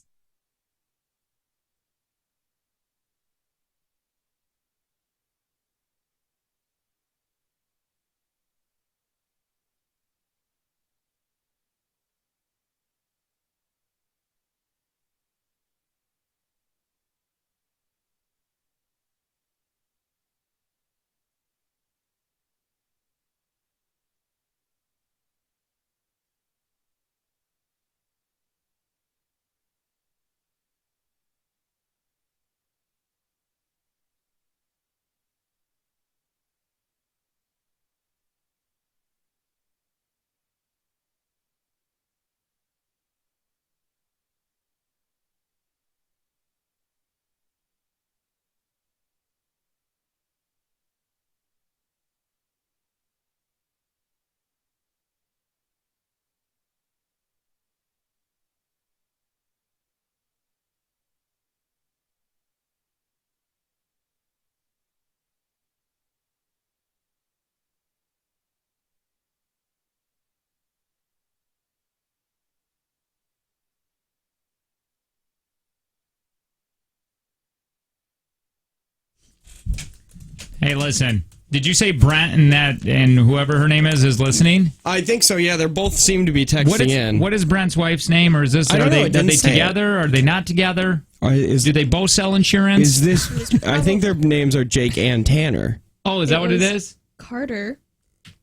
[SPEAKER 1] Hey, listen. Did you say Brent and whoever her name is listening?
[SPEAKER 2] I think so. Yeah, they both seem to be texting in.
[SPEAKER 1] What is Brent's wife's name, or is this?
[SPEAKER 2] I don't know, it
[SPEAKER 1] Are
[SPEAKER 2] didn't
[SPEAKER 1] they
[SPEAKER 2] say
[SPEAKER 1] together? Are they not together? Do they both sell insurance?
[SPEAKER 2] Is this? I think their names are Jake and Tanner.
[SPEAKER 1] Oh, is that what it
[SPEAKER 3] was
[SPEAKER 1] is?
[SPEAKER 3] Carter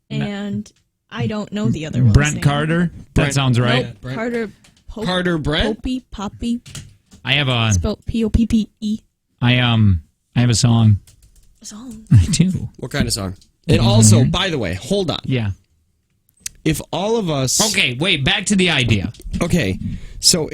[SPEAKER 3] and I don't know the other one.
[SPEAKER 1] Brent Carter. That
[SPEAKER 2] Brent-
[SPEAKER 1] sounds right.
[SPEAKER 3] Nope.
[SPEAKER 2] Brent-
[SPEAKER 3] Carter.
[SPEAKER 2] Carter Brent?
[SPEAKER 3] Poppy.
[SPEAKER 1] I have a
[SPEAKER 3] Spelled Poppe.
[SPEAKER 1] I have a song.
[SPEAKER 3] Song.
[SPEAKER 1] I do.
[SPEAKER 2] What kind of song? And also, by the way, hold on.
[SPEAKER 1] Yeah.
[SPEAKER 2] If all of us...
[SPEAKER 1] Okay, wait, back to the idea.
[SPEAKER 2] Okay, so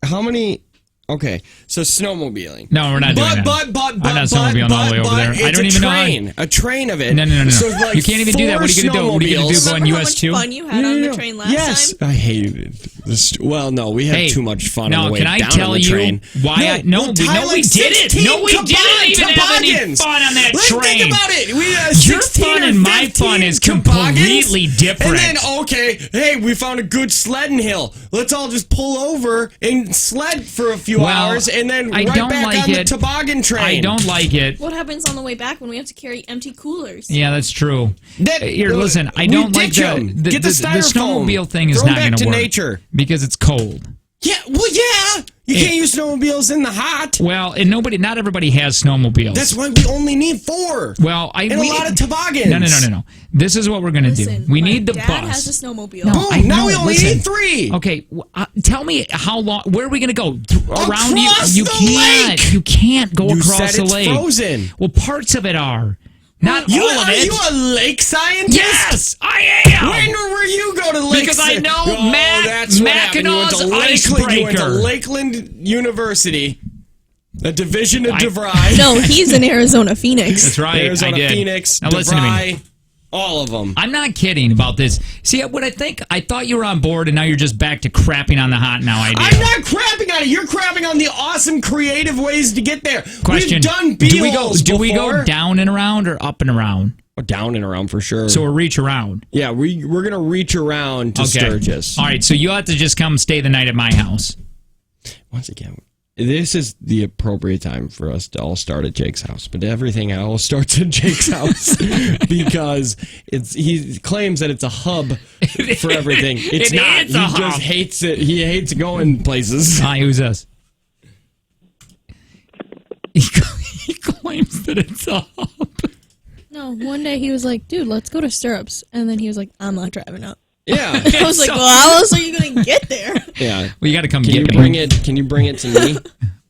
[SPEAKER 2] how many... Okay, so snowmobiling.
[SPEAKER 1] No, we're not doing that.
[SPEAKER 2] But,
[SPEAKER 1] I'm not snowmobiling all the way over there. I don't even know
[SPEAKER 2] a train of it.
[SPEAKER 1] No.
[SPEAKER 2] So like
[SPEAKER 1] you can't even do that. What are you going to do? What are you going to do? Go on
[SPEAKER 3] Remember how
[SPEAKER 1] US
[SPEAKER 3] much
[SPEAKER 1] 2?
[SPEAKER 3] fun you had on the train last
[SPEAKER 2] yes,
[SPEAKER 3] time?
[SPEAKER 2] I hated it. Well, no, we had too much fun on the way
[SPEAKER 1] can I
[SPEAKER 2] down
[SPEAKER 1] tell
[SPEAKER 2] on the
[SPEAKER 1] you
[SPEAKER 2] train.
[SPEAKER 1] why we didn't. No, we didn't even have any fun on that
[SPEAKER 2] Let's
[SPEAKER 1] train.
[SPEAKER 2] think about it. We had
[SPEAKER 1] Your
[SPEAKER 2] 16
[SPEAKER 1] fun
[SPEAKER 2] or
[SPEAKER 1] and my
[SPEAKER 2] 15
[SPEAKER 1] fun is
[SPEAKER 2] toboggans,
[SPEAKER 1] completely different.
[SPEAKER 2] And then, okay, hey, we found a good sledding hill. Let's all just pull over and sled for a few hours and then
[SPEAKER 1] I
[SPEAKER 2] right
[SPEAKER 1] don't
[SPEAKER 2] back
[SPEAKER 1] like
[SPEAKER 2] on
[SPEAKER 1] it.
[SPEAKER 2] the toboggan train.
[SPEAKER 1] I don't like it.
[SPEAKER 3] What happens on the way back when we have to carry empty coolers?
[SPEAKER 1] Yeah, that's true. Here, listen, I
[SPEAKER 2] we
[SPEAKER 1] don't like
[SPEAKER 2] ditch 'em.
[SPEAKER 1] the
[SPEAKER 2] Get the styrofoam.
[SPEAKER 1] snowmobile thing is
[SPEAKER 2] Throw 'em
[SPEAKER 1] not
[SPEAKER 2] back
[SPEAKER 1] going to
[SPEAKER 2] to
[SPEAKER 1] work
[SPEAKER 2] nature.
[SPEAKER 1] because it's cold.
[SPEAKER 2] Yeah, well, yeah. You can't use snowmobiles in the hot.
[SPEAKER 1] Well, and not everybody has snowmobiles.
[SPEAKER 2] That's why we only need 4.
[SPEAKER 1] Well,
[SPEAKER 2] and a lot of toboggans.
[SPEAKER 1] No. This is what we're going to do.
[SPEAKER 3] Listen,
[SPEAKER 1] We
[SPEAKER 3] my
[SPEAKER 1] need the
[SPEAKER 3] dad
[SPEAKER 1] bus.
[SPEAKER 3] has a snowmobile.
[SPEAKER 1] No,
[SPEAKER 2] Boom, now
[SPEAKER 1] know,
[SPEAKER 2] we only
[SPEAKER 1] listen.
[SPEAKER 2] need 3.
[SPEAKER 1] Okay, tell me how long. Where are we going to go? Around you?
[SPEAKER 2] Across
[SPEAKER 1] You
[SPEAKER 2] the
[SPEAKER 1] can't.
[SPEAKER 2] lake!
[SPEAKER 1] You can't go
[SPEAKER 2] You
[SPEAKER 1] across
[SPEAKER 2] said
[SPEAKER 1] the
[SPEAKER 2] it's
[SPEAKER 1] lake.
[SPEAKER 2] frozen.
[SPEAKER 1] Well, parts of it are. Not all of
[SPEAKER 2] Are
[SPEAKER 1] it.
[SPEAKER 2] you a lake scientist?
[SPEAKER 1] Yes, I am.
[SPEAKER 2] When were you go to lake?
[SPEAKER 1] Because I know
[SPEAKER 2] that's what happened. You went to
[SPEAKER 1] Mackinaw's
[SPEAKER 2] Lakeland. You went to
[SPEAKER 1] icebreaker.
[SPEAKER 2] Lakeland University, a division of DeVry.
[SPEAKER 3] No, he's in Arizona, Phoenix.
[SPEAKER 1] That's right.
[SPEAKER 2] Arizona,
[SPEAKER 1] I did.
[SPEAKER 2] Phoenix,
[SPEAKER 1] Now listen to me.
[SPEAKER 2] DeVry, all of them.
[SPEAKER 1] I'm not kidding about this. See, what I thought you were on board, and now you're just back to crapping on the hot now idea.
[SPEAKER 2] I'm not crapping on it. You're crapping on the awesome, creative ways to get there.
[SPEAKER 1] Question:
[SPEAKER 2] We've done
[SPEAKER 1] do we go
[SPEAKER 2] before.
[SPEAKER 1] down and around or up and around?
[SPEAKER 2] Down and around for sure.
[SPEAKER 1] So we'll reach around.
[SPEAKER 2] Yeah, we're gonna reach around to Sturgis.
[SPEAKER 1] All right, so you have to just come stay the night at my house.
[SPEAKER 2] Once again, this is the appropriate time for us to all start at Jake's house, but everything else starts at Jake's house because he claims that it's a hub for everything. It's not.
[SPEAKER 1] It's a hub.
[SPEAKER 2] Just hates it. He hates going places.
[SPEAKER 1] Hi, who's this? He claims that it's a hub.
[SPEAKER 3] No, one day he was like, dude, let's go to Stirrups. And then he was like, I'm not driving up.
[SPEAKER 2] Yeah.
[SPEAKER 3] I was like, well, how else are you going to get there?
[SPEAKER 2] Yeah.
[SPEAKER 1] Well, you got to come
[SPEAKER 2] Can
[SPEAKER 1] get
[SPEAKER 2] you
[SPEAKER 1] me.
[SPEAKER 2] bring it? Can you bring it to me?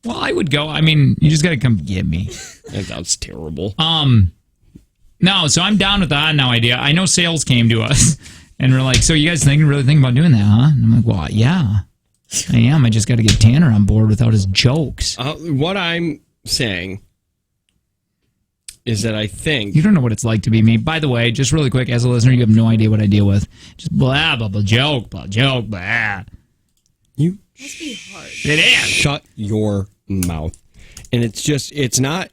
[SPEAKER 1] Well, I would go. I mean, you just got to come get me.
[SPEAKER 2] That sounds terrible.
[SPEAKER 1] No, so I'm down with the hot now idea. I know sales came to us and we're like, so you guys really think about doing that, huh? And I'm like, well, yeah, I am. I just got to get Tanner on board without his jokes.
[SPEAKER 2] What I'm saying is that I think
[SPEAKER 1] You don't know what it's like to be me. By the way, just really quick, as a listener, you have no idea what I deal with. Just blah, blah, blah, joke, blah.
[SPEAKER 2] you
[SPEAKER 3] Must be hard.
[SPEAKER 1] It is.
[SPEAKER 2] shut your mouth. And it's not.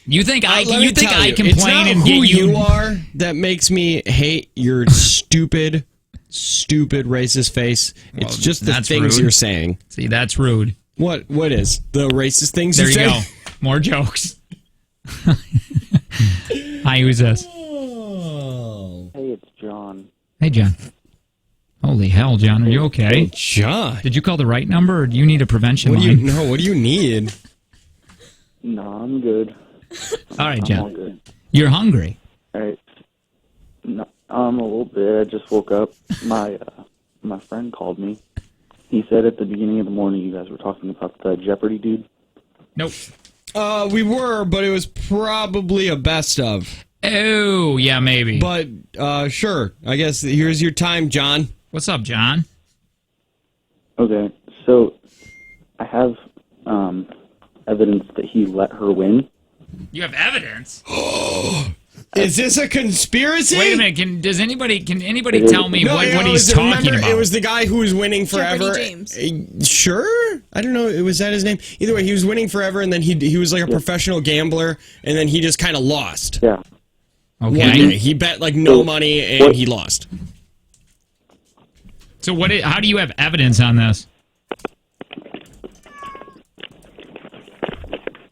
[SPEAKER 1] You think I
[SPEAKER 2] Let me tell you,
[SPEAKER 1] complain
[SPEAKER 2] it's not
[SPEAKER 1] and
[SPEAKER 2] who
[SPEAKER 1] get you?
[SPEAKER 2] you are that makes me hate your stupid racist face. It's just the
[SPEAKER 1] that's
[SPEAKER 2] things
[SPEAKER 1] rude.
[SPEAKER 2] you're saying.
[SPEAKER 1] See, that's rude.
[SPEAKER 2] What is the racist things
[SPEAKER 1] There
[SPEAKER 2] you
[SPEAKER 1] you
[SPEAKER 2] say?
[SPEAKER 1] go. More jokes. Hi, who's this?
[SPEAKER 6] Hey, it's John.
[SPEAKER 1] Hey, John. Holy hell, John, are you okay?
[SPEAKER 2] John.
[SPEAKER 1] Did you call the right number, or do you need a prevention
[SPEAKER 2] What do
[SPEAKER 1] line?
[SPEAKER 2] you know? What do you need?
[SPEAKER 6] No, I'm good.
[SPEAKER 1] All right,
[SPEAKER 6] I'm all
[SPEAKER 1] John.
[SPEAKER 6] good.
[SPEAKER 1] You're hungry.
[SPEAKER 6] All right. No, I'm a little bit. I just woke up. My friend called me. He said at the beginning of the morning you guys were talking about the Jeopardy dude.
[SPEAKER 1] Nope.
[SPEAKER 2] We were, but it was probably a best of.
[SPEAKER 1] Oh, yeah, maybe.
[SPEAKER 2] But sure. I guess here's your time, John.
[SPEAKER 1] What's up, John?
[SPEAKER 6] Okay, so I have evidence that he let her win.
[SPEAKER 1] You have evidence?
[SPEAKER 2] Is this a conspiracy?
[SPEAKER 1] Wait a minute. Can anybody
[SPEAKER 6] It
[SPEAKER 1] tell me
[SPEAKER 6] is.
[SPEAKER 1] what
[SPEAKER 2] it
[SPEAKER 1] he's
[SPEAKER 2] was-
[SPEAKER 1] talking
[SPEAKER 2] remember,
[SPEAKER 1] about?
[SPEAKER 2] It was the guy who was winning forever.
[SPEAKER 3] Jeopardy James.
[SPEAKER 2] Sure? I don't know. Was that his name? Either way, he was winning forever, and then he was like a professional gambler, and then he just kind of lost.
[SPEAKER 6] Yeah.
[SPEAKER 2] One
[SPEAKER 1] Okay.
[SPEAKER 2] day. He bet like no money, and he lost.
[SPEAKER 1] So how do you have evidence on this?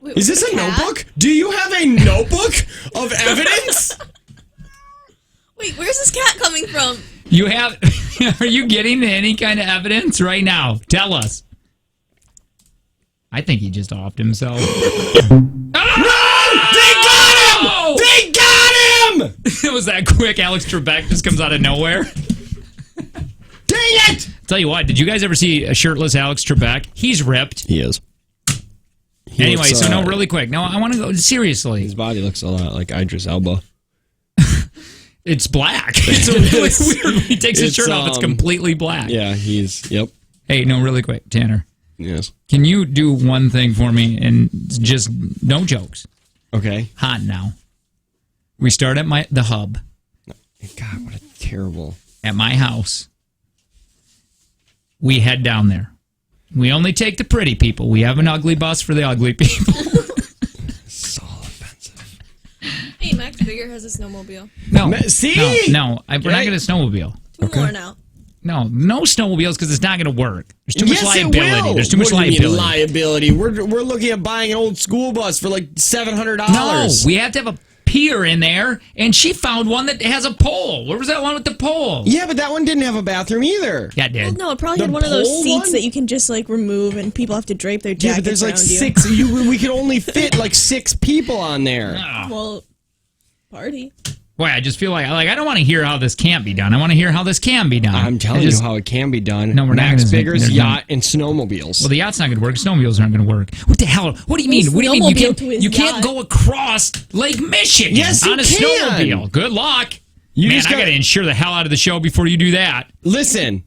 [SPEAKER 3] Wait,
[SPEAKER 2] Is this a
[SPEAKER 3] cat?
[SPEAKER 2] notebook? Do you have a notebook of evidence?
[SPEAKER 3] Wait, where's this cat coming from?
[SPEAKER 1] You have... Are you getting any kind of evidence right now? Tell us. I think he just offed himself.
[SPEAKER 2] They got him! They got him!
[SPEAKER 1] was that quick. Alex Trebek just comes out of nowhere.
[SPEAKER 2] Dang it!
[SPEAKER 1] Tell you what, did you guys ever see a shirtless Alex Trebek? He's ripped.
[SPEAKER 2] He is. He
[SPEAKER 1] Anyway,
[SPEAKER 2] looks,
[SPEAKER 1] so no, really quick. No, I want to go seriously.
[SPEAKER 2] His body looks a lot like Idris Elba.
[SPEAKER 1] It's black. It's really weird. When he takes his shirt off, it's completely black.
[SPEAKER 2] Yeah, yep.
[SPEAKER 1] Hey, no, really quick, Tanner.
[SPEAKER 2] Yes.
[SPEAKER 1] Can you do one thing for me and just no jokes?
[SPEAKER 2] Okay.
[SPEAKER 1] Hot now. We start at the hub.
[SPEAKER 2] God, what a terrible.
[SPEAKER 1] At my house. We head down there. We only take the pretty people. We have an ugly bus for the ugly people.
[SPEAKER 2] So offensive.
[SPEAKER 3] Hey, Max Bigger has a snowmobile.
[SPEAKER 1] No.
[SPEAKER 2] See?
[SPEAKER 1] No. We're not going to snowmobile.
[SPEAKER 3] Two more now.
[SPEAKER 1] No snowmobiles because it's not going to work. There's too much
[SPEAKER 2] Yes,
[SPEAKER 1] liability.
[SPEAKER 2] it will.
[SPEAKER 1] There's too much
[SPEAKER 2] What do you mean
[SPEAKER 1] liability.
[SPEAKER 2] liability. We're looking at buying an old school bus for like $700.
[SPEAKER 1] No, we have to have a pier in there, and she found one that has a pole. Where was that one with the pole?
[SPEAKER 2] Yeah, but that one didn't have a bathroom either.
[SPEAKER 1] Yeah, it did.
[SPEAKER 3] Well, no, it probably
[SPEAKER 2] The
[SPEAKER 3] had one of those
[SPEAKER 2] pole
[SPEAKER 3] seats
[SPEAKER 2] one?
[SPEAKER 3] that you can just like remove, and people have to drape their
[SPEAKER 2] Yeah,
[SPEAKER 3] jackets
[SPEAKER 2] but there's like
[SPEAKER 3] around you.
[SPEAKER 2] we could only fit like 6 people on there.
[SPEAKER 3] Well, party.
[SPEAKER 1] Boy, I just feel like I don't want to hear how this can't be done. I want to hear how this can be done.
[SPEAKER 2] I'm telling you how it can be done.
[SPEAKER 1] No, we're not
[SPEAKER 2] Max
[SPEAKER 1] gonna-
[SPEAKER 2] Bigger's
[SPEAKER 1] there's
[SPEAKER 2] yacht and snowmobiles.
[SPEAKER 1] Well, the yacht's not going to work. Snowmobiles aren't going to work. What the hell? What do you mean? What do you mean?
[SPEAKER 3] Snowmobile to his
[SPEAKER 1] You can't
[SPEAKER 3] yacht.
[SPEAKER 1] go across Lake Michigan
[SPEAKER 2] Yes, you
[SPEAKER 1] on a
[SPEAKER 2] can.
[SPEAKER 1] snowmobile. Good luck.
[SPEAKER 2] You
[SPEAKER 1] Man,
[SPEAKER 2] just
[SPEAKER 1] I got to insure the hell out of the show before you do that.
[SPEAKER 2] Listen,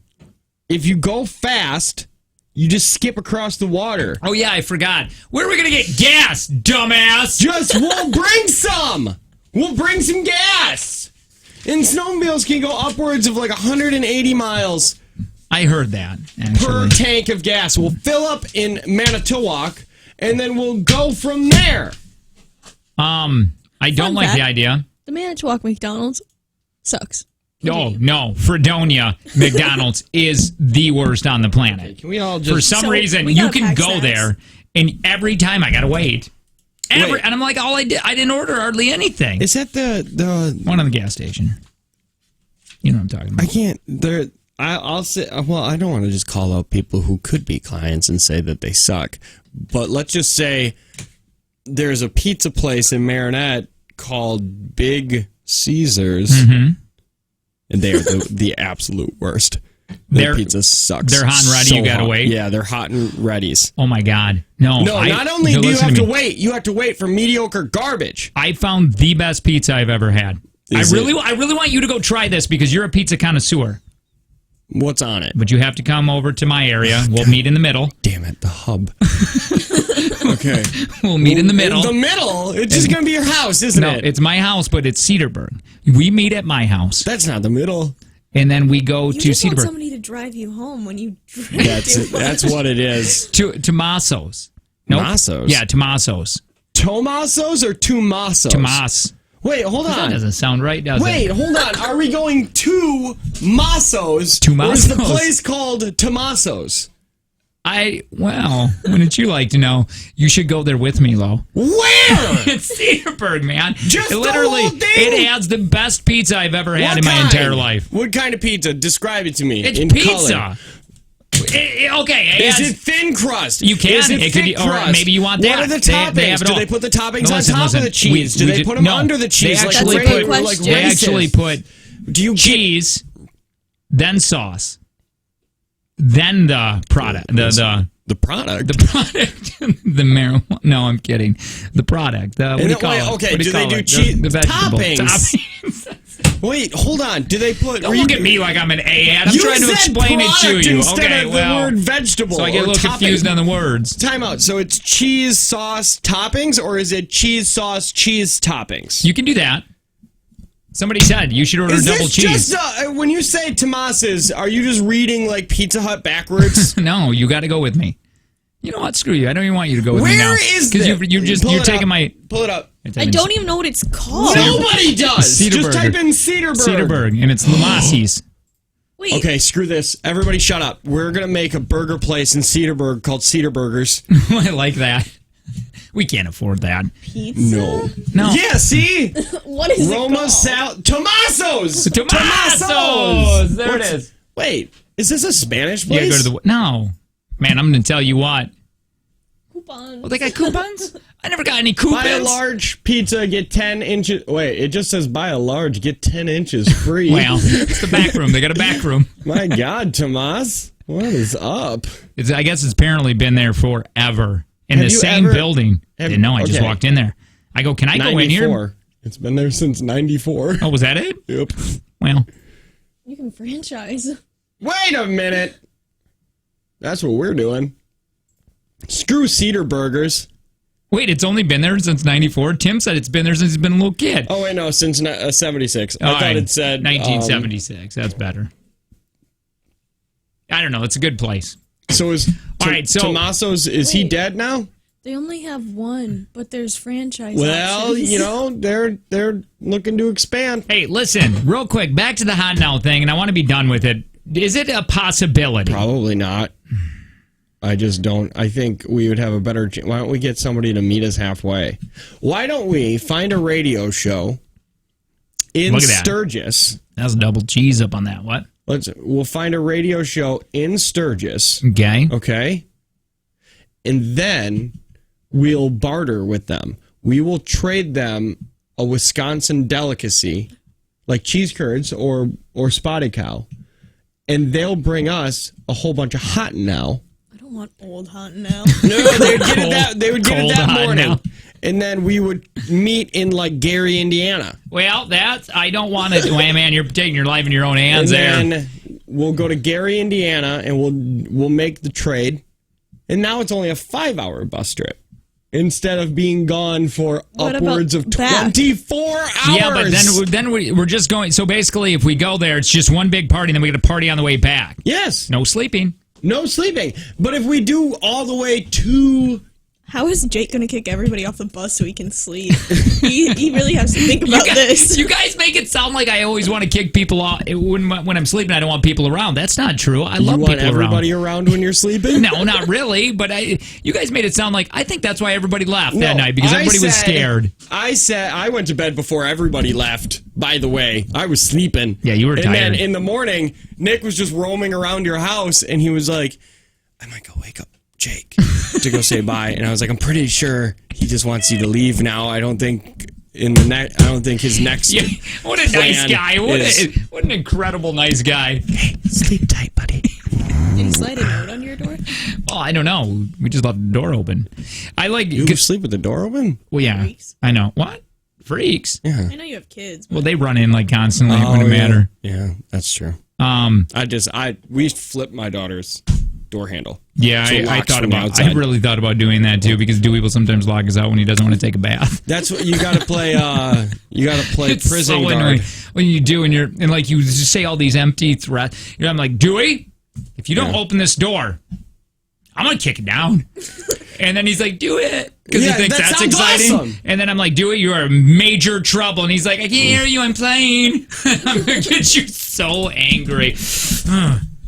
[SPEAKER 2] if you go fast, you just skip across the water.
[SPEAKER 1] Oh, yeah, I forgot. Where are we going to get gas, dumbass?
[SPEAKER 2] We'll bring some. We'll bring some gas. And snowmobiles can go upwards of like 180 miles
[SPEAKER 1] I heard that,
[SPEAKER 2] per
[SPEAKER 1] actually.
[SPEAKER 2] tank of gas. We'll fill up in Manitowoc, and then we'll go from there.
[SPEAKER 1] I don't
[SPEAKER 3] Fun
[SPEAKER 1] like
[SPEAKER 3] fact.
[SPEAKER 1] the idea.
[SPEAKER 3] The Manitowoc McDonald's sucks.
[SPEAKER 1] No, Fredonia McDonald's is the worst on the planet.
[SPEAKER 2] Can we all just...
[SPEAKER 1] For some
[SPEAKER 3] So,
[SPEAKER 1] reason,
[SPEAKER 3] we
[SPEAKER 1] you
[SPEAKER 3] gotta
[SPEAKER 1] can
[SPEAKER 3] pack
[SPEAKER 1] go
[SPEAKER 3] snacks.
[SPEAKER 1] there, and every time I gotta wait.
[SPEAKER 2] Wait.
[SPEAKER 1] And I'm like, I didn't order hardly anything.
[SPEAKER 2] Is that the...
[SPEAKER 1] One on the gas station. You know what I'm talking about.
[SPEAKER 2] I can't... I'll say... Well, I don't want to just call out people who could be clients and say that they suck. But let's just say there's a pizza place in Marinette called Big Caesars.
[SPEAKER 1] Mm-hmm.
[SPEAKER 2] And they are the absolute worst. Their pizza sucks.
[SPEAKER 1] They're hot and ready, you gotta
[SPEAKER 2] hot.
[SPEAKER 1] wait?
[SPEAKER 2] Yeah, they're hot and readies.
[SPEAKER 1] Oh my God. No,
[SPEAKER 2] Not only do you
[SPEAKER 1] listen
[SPEAKER 2] have to
[SPEAKER 1] me.
[SPEAKER 2] wait, you have to wait for mediocre garbage.
[SPEAKER 1] I found the best pizza I've ever had. I really want you to go try this because you're a pizza connoisseur.
[SPEAKER 2] What's on it?
[SPEAKER 1] But you have to come over to my area. We'll meet in the middle.
[SPEAKER 2] Damn it, the hub. Okay.
[SPEAKER 1] We'll meet in the middle.
[SPEAKER 2] The middle? It's just going to be your house, isn't
[SPEAKER 1] No,
[SPEAKER 2] it?
[SPEAKER 1] it's my house, but it's Cedarburg. We meet at my house,
[SPEAKER 2] That's not the middle.
[SPEAKER 1] and then we go
[SPEAKER 3] You
[SPEAKER 1] to
[SPEAKER 3] just want
[SPEAKER 1] Cedarburg
[SPEAKER 3] somebody to drive you home when you drive.
[SPEAKER 2] That's what it is.
[SPEAKER 1] to Tomaso's. Nope.
[SPEAKER 2] Tommaso's?
[SPEAKER 1] Yeah, Tomaso's.
[SPEAKER 2] Tomaso's or Tomaso's?
[SPEAKER 1] Tomas.
[SPEAKER 2] Wait, hold
[SPEAKER 1] That
[SPEAKER 2] on.
[SPEAKER 1] doesn't sound right, does
[SPEAKER 2] Wait,
[SPEAKER 1] it?
[SPEAKER 2] hold on. Are we going to Masso's?
[SPEAKER 1] To
[SPEAKER 2] Or is the
[SPEAKER 1] Masso's.
[SPEAKER 2] place called Tomaso's?
[SPEAKER 1] Wouldn't you like to know? You should go there with me, Lo.
[SPEAKER 2] Where?
[SPEAKER 1] It's Cedarburg, man.
[SPEAKER 2] Just the
[SPEAKER 1] literally,
[SPEAKER 2] whole thing?
[SPEAKER 1] it has the best pizza I've ever had
[SPEAKER 2] What
[SPEAKER 1] in my
[SPEAKER 2] kind?
[SPEAKER 1] entire life.
[SPEAKER 2] What kind of pizza? Describe it to me.
[SPEAKER 1] It's
[SPEAKER 2] in
[SPEAKER 1] pizza.
[SPEAKER 2] color.
[SPEAKER 1] Okay, it
[SPEAKER 2] Is
[SPEAKER 1] has-
[SPEAKER 2] it thin crust?
[SPEAKER 1] You can.
[SPEAKER 2] Is it
[SPEAKER 1] It could
[SPEAKER 2] thick
[SPEAKER 1] be- or
[SPEAKER 2] crust?
[SPEAKER 1] maybe you want that.
[SPEAKER 2] What are the
[SPEAKER 1] They
[SPEAKER 2] toppings?
[SPEAKER 1] have it
[SPEAKER 2] Do
[SPEAKER 1] all.
[SPEAKER 2] they put the toppings
[SPEAKER 1] No,
[SPEAKER 2] on top of the
[SPEAKER 1] listen,
[SPEAKER 2] cheese? Do
[SPEAKER 1] we
[SPEAKER 2] they
[SPEAKER 1] did-
[SPEAKER 2] put them
[SPEAKER 1] no,
[SPEAKER 2] under the cheese?
[SPEAKER 1] They
[SPEAKER 2] like
[SPEAKER 1] actually
[SPEAKER 2] regular-
[SPEAKER 1] put.
[SPEAKER 2] like
[SPEAKER 1] They
[SPEAKER 2] races?
[SPEAKER 1] actually put
[SPEAKER 2] Do you
[SPEAKER 1] cheese, then sauce, then the product.
[SPEAKER 2] the product?
[SPEAKER 1] The product, the marijuana. No, I'm kidding. The product. What do you call it?
[SPEAKER 2] Okay,
[SPEAKER 1] What
[SPEAKER 2] do they
[SPEAKER 1] call
[SPEAKER 2] do
[SPEAKER 1] it?
[SPEAKER 2] cheese
[SPEAKER 1] The vegetable.
[SPEAKER 2] toppings? Wait, hold on. Do they put?
[SPEAKER 1] Don't look at me like I'm an A-ad. I'm
[SPEAKER 2] You
[SPEAKER 1] trying to
[SPEAKER 2] said
[SPEAKER 1] explain it to
[SPEAKER 2] product
[SPEAKER 1] you.
[SPEAKER 2] instead
[SPEAKER 1] Okay,
[SPEAKER 2] of
[SPEAKER 1] well,
[SPEAKER 2] the word vegetable.
[SPEAKER 1] so I get a
[SPEAKER 2] or
[SPEAKER 1] little confused on the words.
[SPEAKER 2] Time out. So it's cheese sauce toppings, or is it cheese sauce cheese toppings?
[SPEAKER 1] You can do that. Somebody said you should order
[SPEAKER 2] Is
[SPEAKER 1] double
[SPEAKER 2] this
[SPEAKER 1] cheese.
[SPEAKER 2] just when you say Tomas's? Are you just reading like Pizza Hut backwards?
[SPEAKER 1] No, you got to go with me. You know what? Screw you. I don't even want you to go with me now.
[SPEAKER 2] Where is
[SPEAKER 1] Because
[SPEAKER 2] this?
[SPEAKER 1] you're taking my.
[SPEAKER 2] Pull it up.
[SPEAKER 3] I don't even know what it's called.
[SPEAKER 2] Nobody does. Just
[SPEAKER 1] Cedarburg.
[SPEAKER 2] type in Cedarburg.
[SPEAKER 1] Cedarburg, and it's Lamasi's.
[SPEAKER 3] Wait,
[SPEAKER 2] Okay, screw this. Everybody shut up. We're going to make a burger place in Cedarburg called Cedar Burgers.
[SPEAKER 1] I like that. We can't afford that.
[SPEAKER 3] pizza?
[SPEAKER 2] No.
[SPEAKER 1] No.
[SPEAKER 2] Yeah, see?
[SPEAKER 3] What is
[SPEAKER 2] Roma
[SPEAKER 3] it called?
[SPEAKER 2] Sal... Tomaso's!
[SPEAKER 1] Tomaso's! There it is.
[SPEAKER 2] Wait, is this a Spanish
[SPEAKER 1] Yeah,
[SPEAKER 2] place?
[SPEAKER 1] go to the. No. Man, I'm going to tell you what.
[SPEAKER 3] Who coupons.
[SPEAKER 1] Oh, they got coupons? I never got any coupons.
[SPEAKER 2] Buy a large pizza, get 10 inches. Wait, it just says buy a large, get 10 inches free.
[SPEAKER 1] Well, it's the back room. They got a back room.
[SPEAKER 2] My God, Tomas, what is up?
[SPEAKER 1] I guess it's apparently been there forever. In
[SPEAKER 2] Have
[SPEAKER 1] the
[SPEAKER 2] you
[SPEAKER 1] same
[SPEAKER 2] ever-
[SPEAKER 1] building. Didn't know. I just
[SPEAKER 2] okay.
[SPEAKER 1] walked in there. I go, can I go in here?
[SPEAKER 2] 94. It's been there since 94.
[SPEAKER 1] Oh, was that it?
[SPEAKER 2] Yep.
[SPEAKER 1] Well,
[SPEAKER 3] You can franchise.
[SPEAKER 2] Wait a minute. That's what we're doing. Screw Cedar Burgers.
[SPEAKER 1] wait, it's only been there since 94? Tim said it's been there since he's been a little kid.
[SPEAKER 2] Oh, wait, no, since 76. I
[SPEAKER 1] All
[SPEAKER 2] thought
[SPEAKER 1] right,
[SPEAKER 2] it said
[SPEAKER 1] 1976. That's better. I don't know. It's a good place.
[SPEAKER 2] So is
[SPEAKER 1] All right, so-
[SPEAKER 2] Tomaso's, is he
[SPEAKER 3] Wait.
[SPEAKER 2] dead now?
[SPEAKER 3] They only have one, but there's franchise
[SPEAKER 2] Well,
[SPEAKER 3] options.
[SPEAKER 2] you know, they're looking to expand.
[SPEAKER 1] Hey, listen, real quick, back to the hot now thing, and I want to be done with it. Is it a possibility?
[SPEAKER 2] Probably not. I just don't. I think we would have a better. Why don't we get somebody to meet us halfway? Why don't we find a radio show in
[SPEAKER 1] Look at that.
[SPEAKER 2] Sturgis?
[SPEAKER 1] That's double cheese up on that. What?
[SPEAKER 2] We'll find a radio show in Sturgis,
[SPEAKER 1] Okay.
[SPEAKER 2] okay? And then we'll barter with them. We will trade them a Wisconsin delicacy like cheese curds or spotted cow, and they'll bring us a whole bunch of hot now.
[SPEAKER 3] I don't want old hot now.
[SPEAKER 2] No, they would get it that
[SPEAKER 1] Cold hot
[SPEAKER 2] morning.
[SPEAKER 1] now.
[SPEAKER 2] And then we would meet in like Gary, Indiana.
[SPEAKER 1] Well, I don't want to. Well, man, you're taking your life in your own hands
[SPEAKER 2] And
[SPEAKER 1] there.
[SPEAKER 2] then we'll go to Gary, Indiana, and we'll make the trade. And now it's only a 5-hour bus trip instead of being gone for
[SPEAKER 3] What
[SPEAKER 2] upwards
[SPEAKER 3] about
[SPEAKER 2] of
[SPEAKER 3] back?
[SPEAKER 2] 24 hours.
[SPEAKER 1] Yeah, but then we're just going. So basically, if we go there, it's just one big party, and then we get a party on the way back.
[SPEAKER 2] Yes,
[SPEAKER 1] No sleeping.
[SPEAKER 2] no sleeping. But if we do all the way to
[SPEAKER 3] How is Jake going to kick everybody off the bus so he can sleep? he really has to think about this.
[SPEAKER 1] You guys make it sound like I always want to kick people off when I'm sleeping. I don't want people around. That's not true. I love
[SPEAKER 2] you want
[SPEAKER 1] people
[SPEAKER 2] everybody
[SPEAKER 1] around.
[SPEAKER 2] around when you're sleeping?
[SPEAKER 1] No, not really. But you guys made it sound like I think that's why everybody laughed that
[SPEAKER 2] No,
[SPEAKER 1] night because
[SPEAKER 2] I
[SPEAKER 1] everybody was
[SPEAKER 2] said-
[SPEAKER 1] scared.
[SPEAKER 2] I said I went to bed before everybody left. By the way, I was sleeping.
[SPEAKER 1] Yeah, you were
[SPEAKER 2] and
[SPEAKER 1] tired.
[SPEAKER 2] then in the morning, Nick was just roaming around your house, and he was like, "I might go wake up Jake to go say bye." And I was like, "I'm pretty sure he just wants you to leave now. I don't think I don't think his next
[SPEAKER 1] Yeah, what a nice
[SPEAKER 2] plan
[SPEAKER 1] guy! What an incredible nice guy!
[SPEAKER 2] Hey, sleep tight, buddy."
[SPEAKER 3] Did he slide a note on your door?
[SPEAKER 1] Well, I don't know. We just left the door open. I like.
[SPEAKER 2] You sleep with the door open?
[SPEAKER 1] Well, yeah,
[SPEAKER 3] Freaks.
[SPEAKER 1] I know. What freaks?
[SPEAKER 2] Yeah.
[SPEAKER 3] I know you have kids. But
[SPEAKER 1] Well, they run in like constantly when it
[SPEAKER 2] yeah.
[SPEAKER 1] matter.
[SPEAKER 2] Yeah, that's true. We flipped my daughter's door handle.
[SPEAKER 1] Yeah,
[SPEAKER 2] So it
[SPEAKER 1] I
[SPEAKER 2] locks
[SPEAKER 1] thought
[SPEAKER 2] from the
[SPEAKER 1] about. I
[SPEAKER 2] outside.
[SPEAKER 1] really thought about doing that too because Dewey will sometimes lock us out when he doesn't want to take a bath.
[SPEAKER 2] That's what you got to play. You got to play
[SPEAKER 1] It's
[SPEAKER 2] prison
[SPEAKER 1] so
[SPEAKER 2] guard.
[SPEAKER 1] annoying when you do and like you just say all these empty threats. I'm like, Dewey, if you don't open this door, I'm gonna kick it down. And then he's like, do it because
[SPEAKER 2] Yeah,
[SPEAKER 1] he thinks
[SPEAKER 2] that
[SPEAKER 1] that's
[SPEAKER 2] sounds
[SPEAKER 1] exciting.
[SPEAKER 2] awesome.
[SPEAKER 1] And then I'm like, Dewey, you are in major trouble. And he's like, I can't hear you. I'm playing. I'm gonna get you so angry.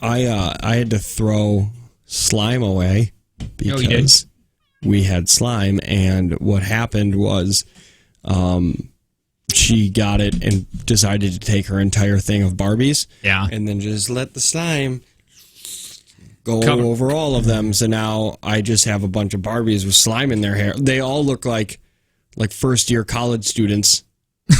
[SPEAKER 2] I had to throw slime away
[SPEAKER 1] Oh, you did?
[SPEAKER 2] because we had slime, and what happened was, she got it and decided to take her entire thing of Barbies,
[SPEAKER 1] Yeah.
[SPEAKER 2] and then just let the slime go
[SPEAKER 1] Cover-
[SPEAKER 2] over all of them. So now I just have a bunch of Barbies with slime in their hair. They all look like first year college students.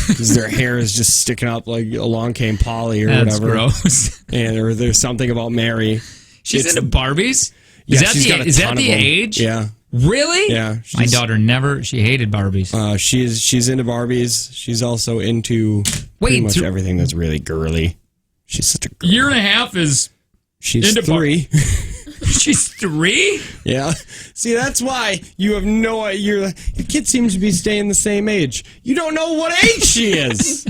[SPEAKER 2] Because their hair is just sticking up like along came Polly or
[SPEAKER 1] That's
[SPEAKER 2] whatever.
[SPEAKER 1] gross.
[SPEAKER 2] And or there's something about Mary.
[SPEAKER 1] She's
[SPEAKER 2] It's-
[SPEAKER 1] into Barbies.
[SPEAKER 2] Yeah,
[SPEAKER 1] Is
[SPEAKER 2] she's got a
[SPEAKER 1] that
[SPEAKER 2] ton
[SPEAKER 1] the
[SPEAKER 2] of them.
[SPEAKER 1] age?
[SPEAKER 2] Yeah,
[SPEAKER 1] Really?
[SPEAKER 2] yeah.
[SPEAKER 1] My daughter she hated Barbies.
[SPEAKER 2] She's into Barbies. She's also into pretty
[SPEAKER 1] Wait,
[SPEAKER 2] much
[SPEAKER 1] so-
[SPEAKER 2] everything that's really girly. She's such a girl.
[SPEAKER 1] Year and a half is
[SPEAKER 2] She's
[SPEAKER 1] into
[SPEAKER 2] 3.
[SPEAKER 1] she's 3?
[SPEAKER 2] Yeah. See, that's why you have no idea. Your kid seems to be staying the same age. You don't know what age she is.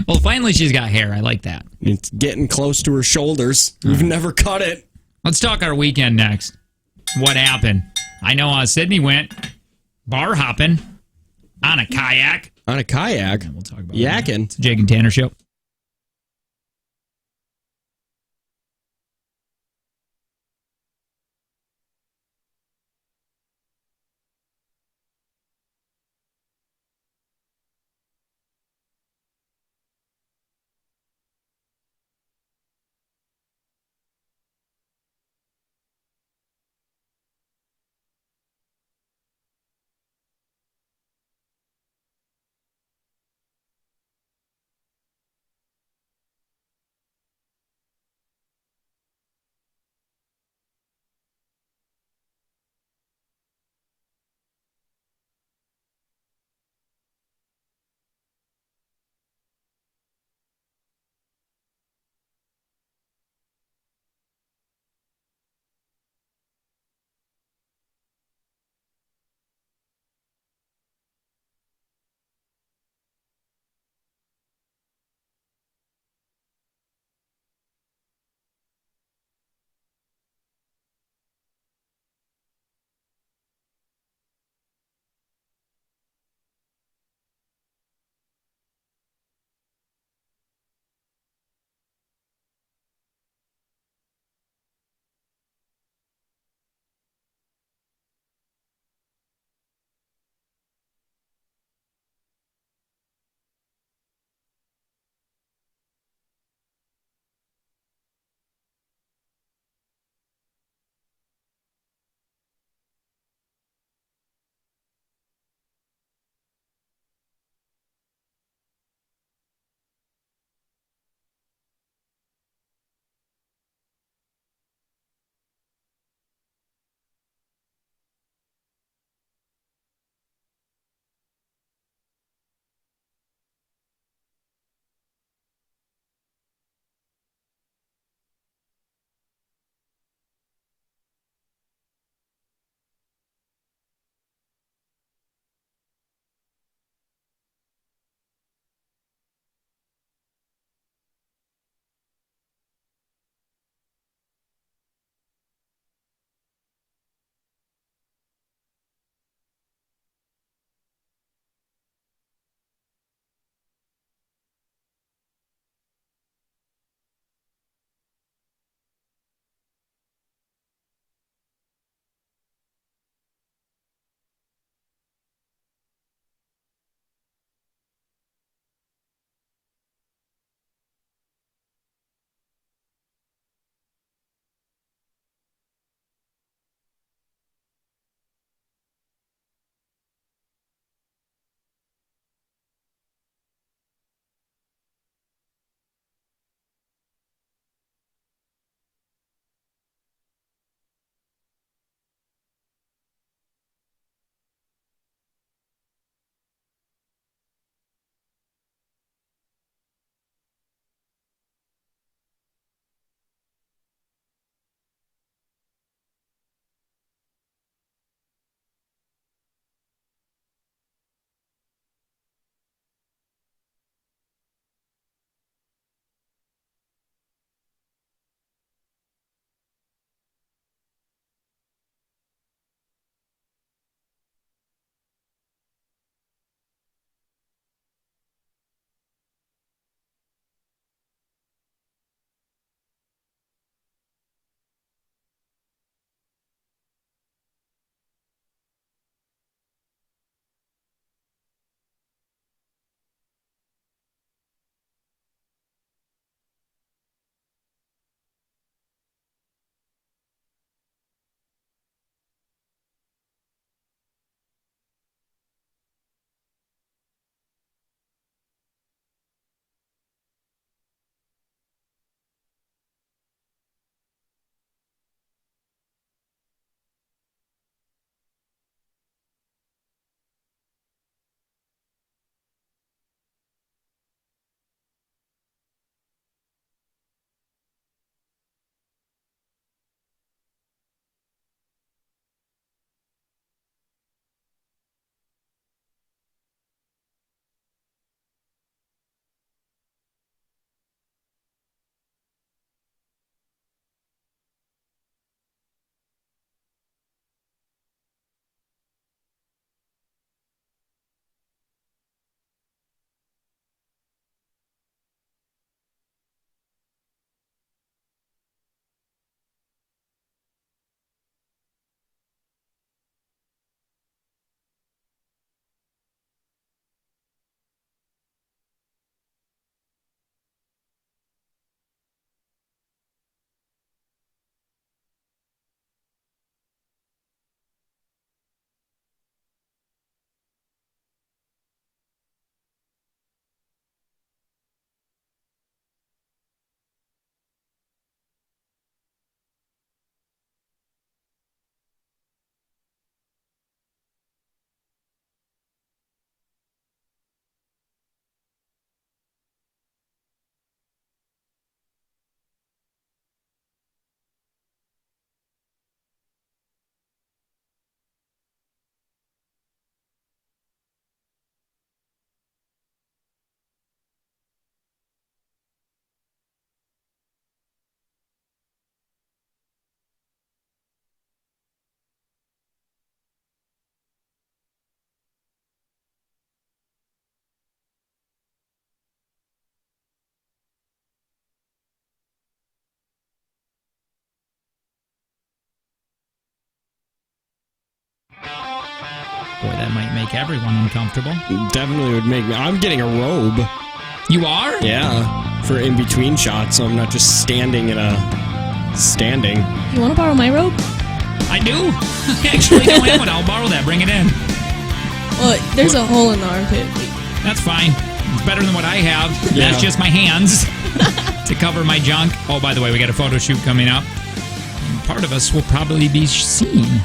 [SPEAKER 1] Well, finally she's got hair. I like that.
[SPEAKER 2] It's getting close to her shoulders. We've never cut it.
[SPEAKER 1] Let's talk our weekend next. What happened? I know Sydney went bar hopping on a kayak.
[SPEAKER 2] On a kayak.
[SPEAKER 1] We'll talk about
[SPEAKER 2] Yakking.
[SPEAKER 1] It's the Jake and Tanner Show. Boy, that might make everyone uncomfortable.
[SPEAKER 2] Definitely would make me. I'm getting a robe.
[SPEAKER 1] You are?
[SPEAKER 2] Yeah, for in between shots, so I'm not just standing in a standing.
[SPEAKER 3] You want to borrow my robe?
[SPEAKER 1] I do. I actually don't have one. I'll borrow that. Bring it in.
[SPEAKER 3] Well, there's a hole in the armpit.
[SPEAKER 1] That's fine. It's better than what I have.
[SPEAKER 2] Yeah.
[SPEAKER 1] That's just my hands to cover my junk. Oh, by the way, we got a photo shoot coming up. And part of us will probably be seen.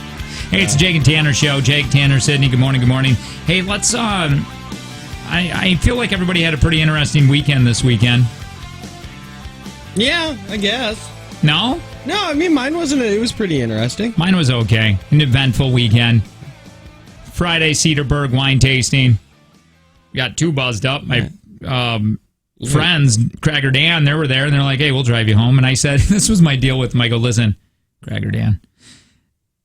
[SPEAKER 1] Hey, it's Jake and Tanner show. Jake, Tanner, Sydney. Good morning. Good morning. Hey, let's. I feel like everybody had a pretty interesting weekend this weekend.
[SPEAKER 2] Yeah, I guess.
[SPEAKER 1] No?
[SPEAKER 2] No, I mean mine wasn't. It was pretty interesting.
[SPEAKER 1] Mine was okay. An eventful weekend. Friday, Cedarburg wine tasting. Got too buzzed up. My friends, Cracker Dan, they were there, and they're like, hey, we'll drive you home. And I said, this was my deal with them. I go, listen, Cracker Dan,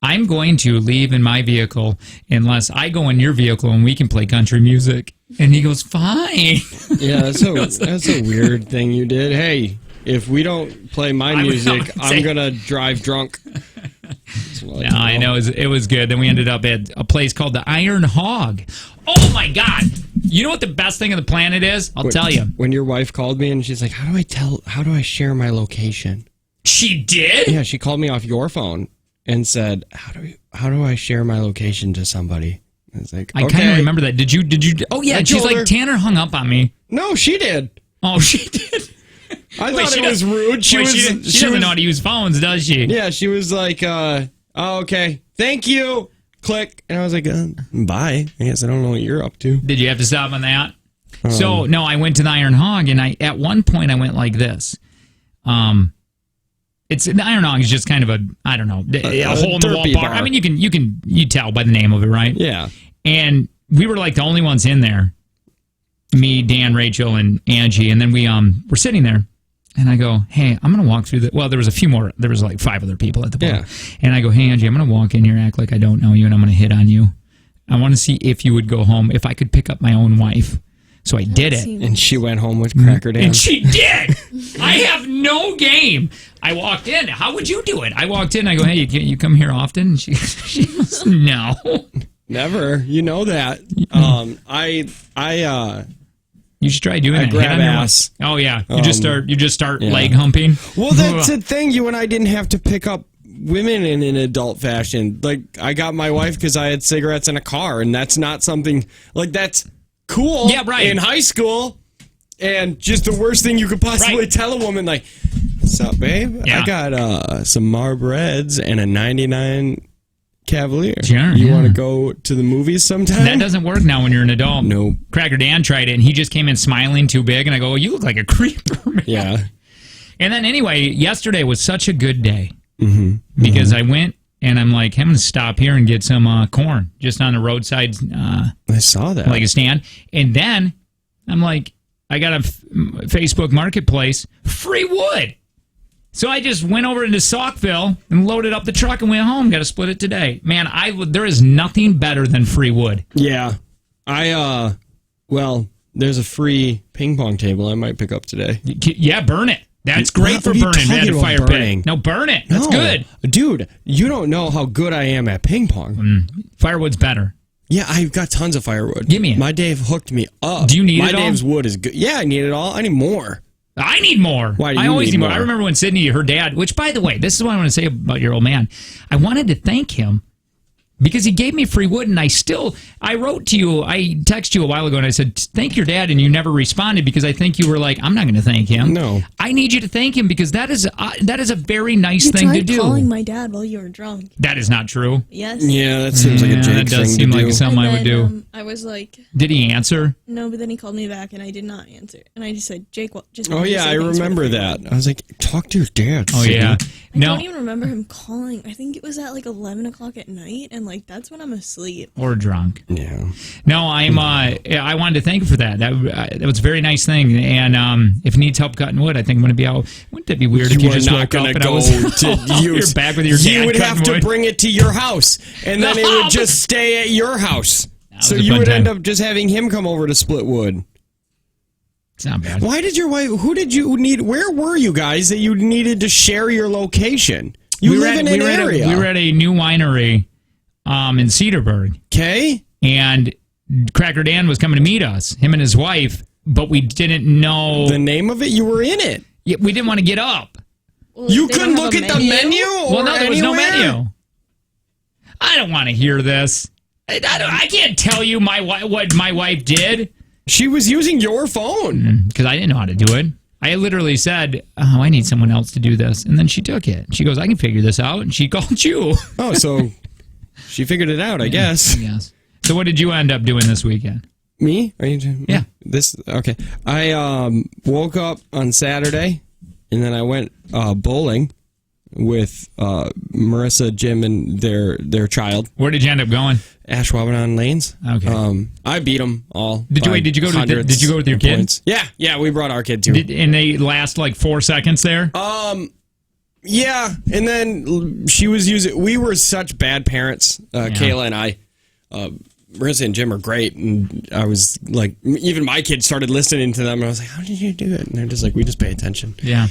[SPEAKER 1] I'm going to leave in my vehicle unless I go in your vehicle and we can play country music. And he goes, fine.
[SPEAKER 2] Yeah, that's a weird thing you did. Hey, if we don't play my music, I'm going to drive drunk.
[SPEAKER 1] No, I know. It was good. Then we ended up at a place called the Iron Hog. Oh, my God. You know what the best thing on the planet is? I'll tell you.
[SPEAKER 2] When your wife called me and she's like, how do I share my location?
[SPEAKER 1] She did?
[SPEAKER 2] Yeah, she called me off your phone and said, how do I share my location to somebody? I was like,
[SPEAKER 1] I kind of remember that. Did you? Oh, yeah. She's like, Tanner hung up on me.
[SPEAKER 2] No, she did.
[SPEAKER 1] Oh, she did.
[SPEAKER 2] I thought it was rude. She
[SPEAKER 1] doesn't know how to use phones, does she?
[SPEAKER 2] Yeah, she was like, oh, okay, thank you. Click. And I was like, bye. I guess I don't know what you're up to.
[SPEAKER 1] Did you have to stop on that? So, no, I went to the Iron Hog, and at one point I went like this. It's the Iron Hog is just kind of a hole in the wall bar. I mean, you tell by the name of it, right?
[SPEAKER 2] Yeah.
[SPEAKER 1] And we were like the only ones in there. Me, Dan, Rachel, and Angie, and then we were sitting there. And I go, hey, I'm going to walk through well, there was a few more. There was like 5 other people at the bar. Yeah. And I go, hey, Angie, I'm going to walk in here, act like I don't know you, and I'm going to hit on you. I want to see if you would go home, if I could pick up my own wife. So I did it.
[SPEAKER 2] And she went home with Cracker Dan.
[SPEAKER 1] And she did. I have no game. I walked in. How would you do it? I walked in. I go, hey, you come here often? And she goes, no.
[SPEAKER 2] Never. You know that.
[SPEAKER 1] You should try doing it.
[SPEAKER 2] I grab ass.
[SPEAKER 1] Oh yeah, you just start leg humping.
[SPEAKER 2] Well, that's the thing. You and I didn't have to pick up women in an adult fashion. Like I got my wife because I had cigarettes in a car, and that's not something like that's cool.
[SPEAKER 1] Yeah, right.
[SPEAKER 2] In high school, and just the worst thing you could possibly tell a woman, like, "What's up, babe?
[SPEAKER 1] Yeah.
[SPEAKER 2] I got some Marb Reds and a '99." Cavalier.
[SPEAKER 1] Sure,
[SPEAKER 2] you want to go to the movies sometime?
[SPEAKER 1] That doesn't work now when you're an adult.
[SPEAKER 2] No.
[SPEAKER 1] Cracker Dan tried it, and he just came in smiling too big, and I go, you look like a creeper, man.
[SPEAKER 2] Yeah.
[SPEAKER 1] And then anyway, yesterday was such a good day because I went, and I'm like, I'm going to stop here and get some corn just on the roadside.
[SPEAKER 2] I saw that.
[SPEAKER 1] Like a stand. And then I'm like, I got a Facebook Marketplace, free wood. So I just went over into Saukville and loaded up the truck and went home. Got to split it today. Man, there is nothing better than free wood.
[SPEAKER 2] Yeah. Well, there's a free ping pong table I might pick up today.
[SPEAKER 1] Yeah, burn it. That's great for burning. At a fire pit. No, burn it. That's good.
[SPEAKER 2] Dude, you don't know how good I am at ping pong.
[SPEAKER 1] Firewood's better.
[SPEAKER 2] Yeah, I've got tons of firewood.
[SPEAKER 1] Give me it.
[SPEAKER 2] My Dave hooked me up.
[SPEAKER 1] Do you need it all?
[SPEAKER 2] My Dave's wood is good. Yeah, I need it all. I need more.
[SPEAKER 1] I need more.
[SPEAKER 2] Why do you
[SPEAKER 1] I always need more.
[SPEAKER 2] more?
[SPEAKER 1] I remember when Sydney, her dad, which, by the way, this is what I want to say about your old man. I wanted to thank him because he gave me free wood, and I wrote to you, I texted you a while ago, and I said, thank your dad, and you never responded because I think you were like, I'm not going to thank him.
[SPEAKER 2] No.
[SPEAKER 1] I need you to thank him because that is a very nice thing to do.
[SPEAKER 3] You tried calling my dad while you were drunk.
[SPEAKER 1] That is not true.
[SPEAKER 3] Yes.
[SPEAKER 2] Yeah, that seems like a Jake thing to do.
[SPEAKER 1] That does seem like something I would do.
[SPEAKER 3] I was like...
[SPEAKER 1] Did he answer?
[SPEAKER 3] No, but then he called me back, and I did not answer. And I just said, Jake, just...
[SPEAKER 2] Oh, yeah, I remember that. I was like, talk to your dad.
[SPEAKER 1] Oh, yeah.
[SPEAKER 3] I don't even remember him calling. I think it was at like 11 o'clock at night, and like that's when I'm asleep.
[SPEAKER 1] Or drunk.
[SPEAKER 2] Yeah.
[SPEAKER 1] No, I wanted to thank you for that. That was a very nice thing. And if he needs help cutting wood, I think I'm going to be out. Wouldn't that be weird if you just woke up and I was you're back with your dad?
[SPEAKER 2] You would have to
[SPEAKER 1] wood?
[SPEAKER 2] Bring it to your house, and then it would just stay at your house. So you would end up just having him come over to split wood.
[SPEAKER 1] It's not bad.
[SPEAKER 2] Why did your wife? Who did you need? Where were you guys that you needed to share your location? You live in an area.
[SPEAKER 1] We were at a new winery in Cedarburg.
[SPEAKER 2] Okay.
[SPEAKER 1] and Cracker Dan was coming to meet us, him and his wife, but we didn't know
[SPEAKER 2] the name of it. You were in it.
[SPEAKER 1] Yeah, we didn't want to get up.
[SPEAKER 3] Well,
[SPEAKER 2] You
[SPEAKER 3] they
[SPEAKER 2] couldn't
[SPEAKER 3] don't have
[SPEAKER 2] look
[SPEAKER 3] a
[SPEAKER 2] at the menu.
[SPEAKER 1] Well, no, there was no
[SPEAKER 2] anywhere?
[SPEAKER 1] menu. I don't want to hear this. I can't tell you what my wife did
[SPEAKER 2] She was using your phone.
[SPEAKER 1] because I didn't know how to do it. I literally said, "Oh, I need someone else to do this," and then she took it. She goes, "I can figure this out," and she called you.
[SPEAKER 2] Oh, so she figured it out, I guess.
[SPEAKER 1] Yes. So, what did you end up doing this weekend?
[SPEAKER 2] Me? Are you?
[SPEAKER 1] Yeah.
[SPEAKER 2] This okay. I woke up on Saturday, and then I went bowling with Marissa, Jim, and their child.
[SPEAKER 1] Where did you end up going?
[SPEAKER 2] Ashwaubenon Lanes.
[SPEAKER 1] Okay.
[SPEAKER 2] I beat them all.
[SPEAKER 1] Did you
[SPEAKER 2] by
[SPEAKER 1] go to?
[SPEAKER 2] hundreds
[SPEAKER 1] Did you go with your
[SPEAKER 2] of
[SPEAKER 1] kid?
[SPEAKER 2] points. Yeah. We brought our kid too.
[SPEAKER 1] And they last like 4 seconds there.
[SPEAKER 2] Yeah, and then she was using. We were such bad parents, Kayla and I. Marissa and Jim are great, and I was like, even my kids started listening to them, and I was like, "How did you do it?" And they're just like, "We just pay attention."
[SPEAKER 1] Yeah.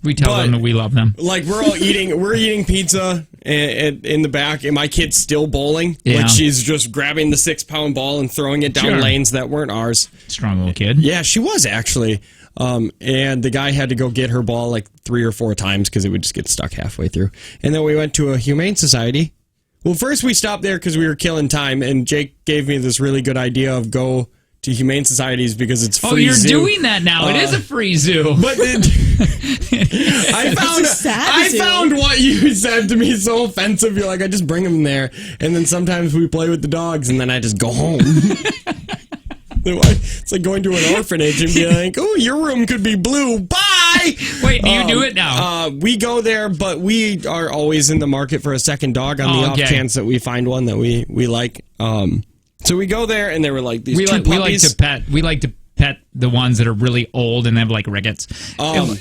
[SPEAKER 1] We tell them that we love them.
[SPEAKER 2] Like we're eating pizza in the back, and my kid's still bowling.
[SPEAKER 1] Yeah.
[SPEAKER 2] Like she's just grabbing the 6-pound ball and throwing it down
[SPEAKER 1] Sure.
[SPEAKER 2] lanes that weren't ours.
[SPEAKER 1] Strong little kid.
[SPEAKER 2] Yeah, she was actually. And the guy had to go get her ball like 3 or 4 times because it would just get stuck halfway through. And then we went to a Humane Society. Well, first we stopped there because we were killing time, and Jake gave me this really good idea of go to Humane Societies because it's free.
[SPEAKER 1] Oh, you're
[SPEAKER 2] zoo.
[SPEAKER 1] doing that now. It is a free zoo.
[SPEAKER 2] But I found what you said to me so offensive. You're like, I just bring them there, and then sometimes we play with the dogs, and then I just go home. It's like going to an orphanage and be like, oh, your room could be blue. Bye!
[SPEAKER 1] Wait, do you do it now?
[SPEAKER 2] We go there, but we are always in the market for a second dog on the off chance that we find one that we like. So we go there, and they were like these two puppies.
[SPEAKER 1] We like to pet the ones that are really old and have like rickets. And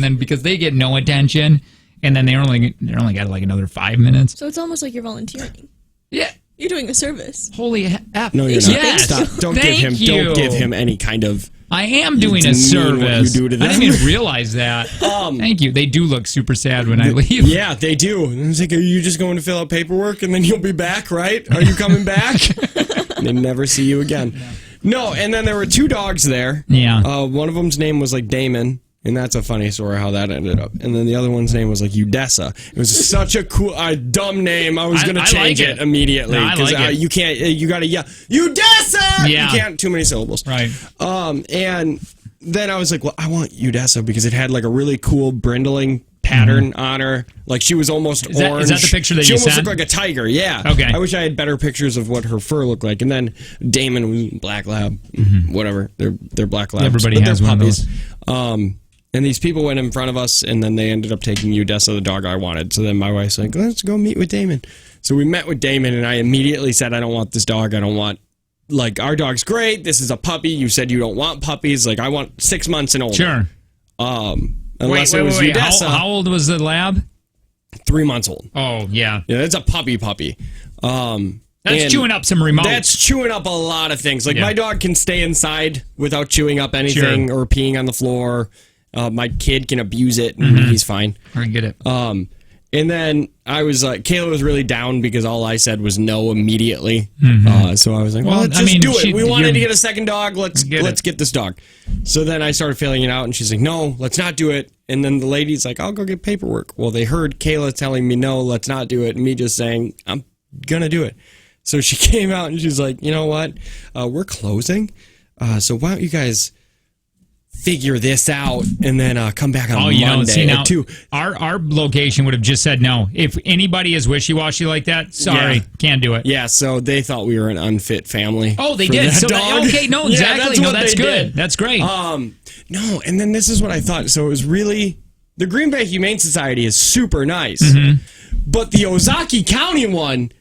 [SPEAKER 1] then because they get no attention, and then they only got like another 5 minutes.
[SPEAKER 3] So it's almost like you're volunteering.
[SPEAKER 1] Yeah.
[SPEAKER 3] You're doing a service.
[SPEAKER 1] Holy F.
[SPEAKER 2] No, you're not.
[SPEAKER 1] Yes.
[SPEAKER 2] Stop. Don't give him any kind of.
[SPEAKER 1] I am doing a service. I didn't even realize that. Thank you. They do look super sad when I leave.
[SPEAKER 2] Yeah, they do. And it's like, are you just going to fill out paperwork and then you'll be back, right? Are you coming back? They never see you again. No, and then there were 2 dogs there.
[SPEAKER 1] Yeah.
[SPEAKER 2] One of them's name was like Damon. And that's a funny story how that ended up. And then the other one's name was like Udessa. It was such a cool, dumb name. I was going to change it immediately.
[SPEAKER 1] No, I like it.
[SPEAKER 2] You can't, you got to yell, Udessa!
[SPEAKER 1] Yeah.
[SPEAKER 2] You can't, too many syllables.
[SPEAKER 1] Right.
[SPEAKER 2] And then I was like, well, I want Udessa because it had like a really cool brindling pattern on her. Like she was almost orange.
[SPEAKER 1] Is that the picture that
[SPEAKER 2] she
[SPEAKER 1] you
[SPEAKER 2] almost
[SPEAKER 1] sent?
[SPEAKER 2] looked like a tiger, yeah.
[SPEAKER 1] Okay.
[SPEAKER 2] I wish I had better pictures of what her fur looked like. And then Damon was black lab, whatever. They're black labs.
[SPEAKER 1] Everybody has one of those.
[SPEAKER 2] And these people went in front of us, and then they ended up taking Udessa, the dog I wanted. So then my wife's like, let's go meet with Damon. So we met with Damon, and I immediately said, I don't want this dog. I don't want, like, our dog's great. This is a puppy. You said you don't want puppies. Like, I want 6 months and older.
[SPEAKER 1] Sure.
[SPEAKER 2] Unless it was Udessa.
[SPEAKER 1] How old was the lab?
[SPEAKER 2] 3 months old.
[SPEAKER 1] Oh, yeah.
[SPEAKER 2] Yeah, that's a puppy.
[SPEAKER 1] That's chewing up some remote.
[SPEAKER 2] That's chewing up a lot of things. Like,
[SPEAKER 1] Yeah.
[SPEAKER 2] my dog can stay inside without chewing up anything or peeing on the floor. My kid can abuse it, and he's fine.
[SPEAKER 1] I get it.
[SPEAKER 2] And then I was like, Kayla was really down because all I said was no immediately. So I was like, well, let's just do it. We wanted to get a second dog. Let's get this dog. So then I started filling it out, and she's like, no, let's not do it. And then the lady's like, I'll go get paperwork. Well, they heard Kayla telling me, no, let's not do it, and me just saying, I'm going to do it. So she came out, and she's like, you know what? We're closing. So why don't you guys figure this out and then come back on Monday at 2.
[SPEAKER 1] Our location would have just said no. If anybody is wishy-washy like that, sorry, can't do it.
[SPEAKER 2] Yeah, so they thought we were an unfit family.
[SPEAKER 1] Oh, they did. So okay, no, exactly.
[SPEAKER 2] Yeah,
[SPEAKER 1] that's good. Did. That's great.
[SPEAKER 2] No, and then this is what I thought. So it was really the Green Bay Humane Society is super nice, but the Ozaki County one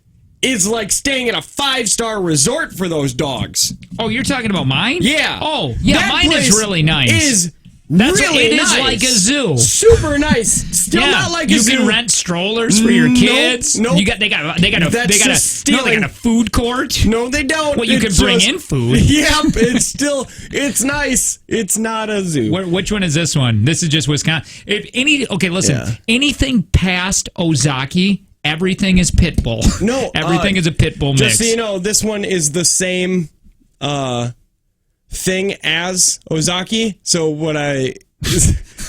[SPEAKER 2] is like staying in a 5-star resort for those dogs.
[SPEAKER 1] Oh, you're talking about mine?
[SPEAKER 2] Yeah.
[SPEAKER 1] Oh, yeah,
[SPEAKER 2] that
[SPEAKER 1] mine is really nice.
[SPEAKER 2] Really
[SPEAKER 1] it
[SPEAKER 2] nice.
[SPEAKER 1] is like a zoo.
[SPEAKER 2] Super nice. Still not like a zoo.
[SPEAKER 1] You can rent strollers for your kids.
[SPEAKER 2] Nope.
[SPEAKER 1] They got a food court.
[SPEAKER 2] No, they don't.
[SPEAKER 1] Well, you can bring in food.
[SPEAKER 2] Yep, it's nice. It's not a zoo.
[SPEAKER 1] Which one is this one? This is just Wisconsin. Listen.
[SPEAKER 2] Yeah.
[SPEAKER 1] Anything past Ozaki everything is pit bull.
[SPEAKER 2] No,
[SPEAKER 1] everything is a pit bull mix.
[SPEAKER 2] Just so you know, this one is the same thing as Ozaki. So what I...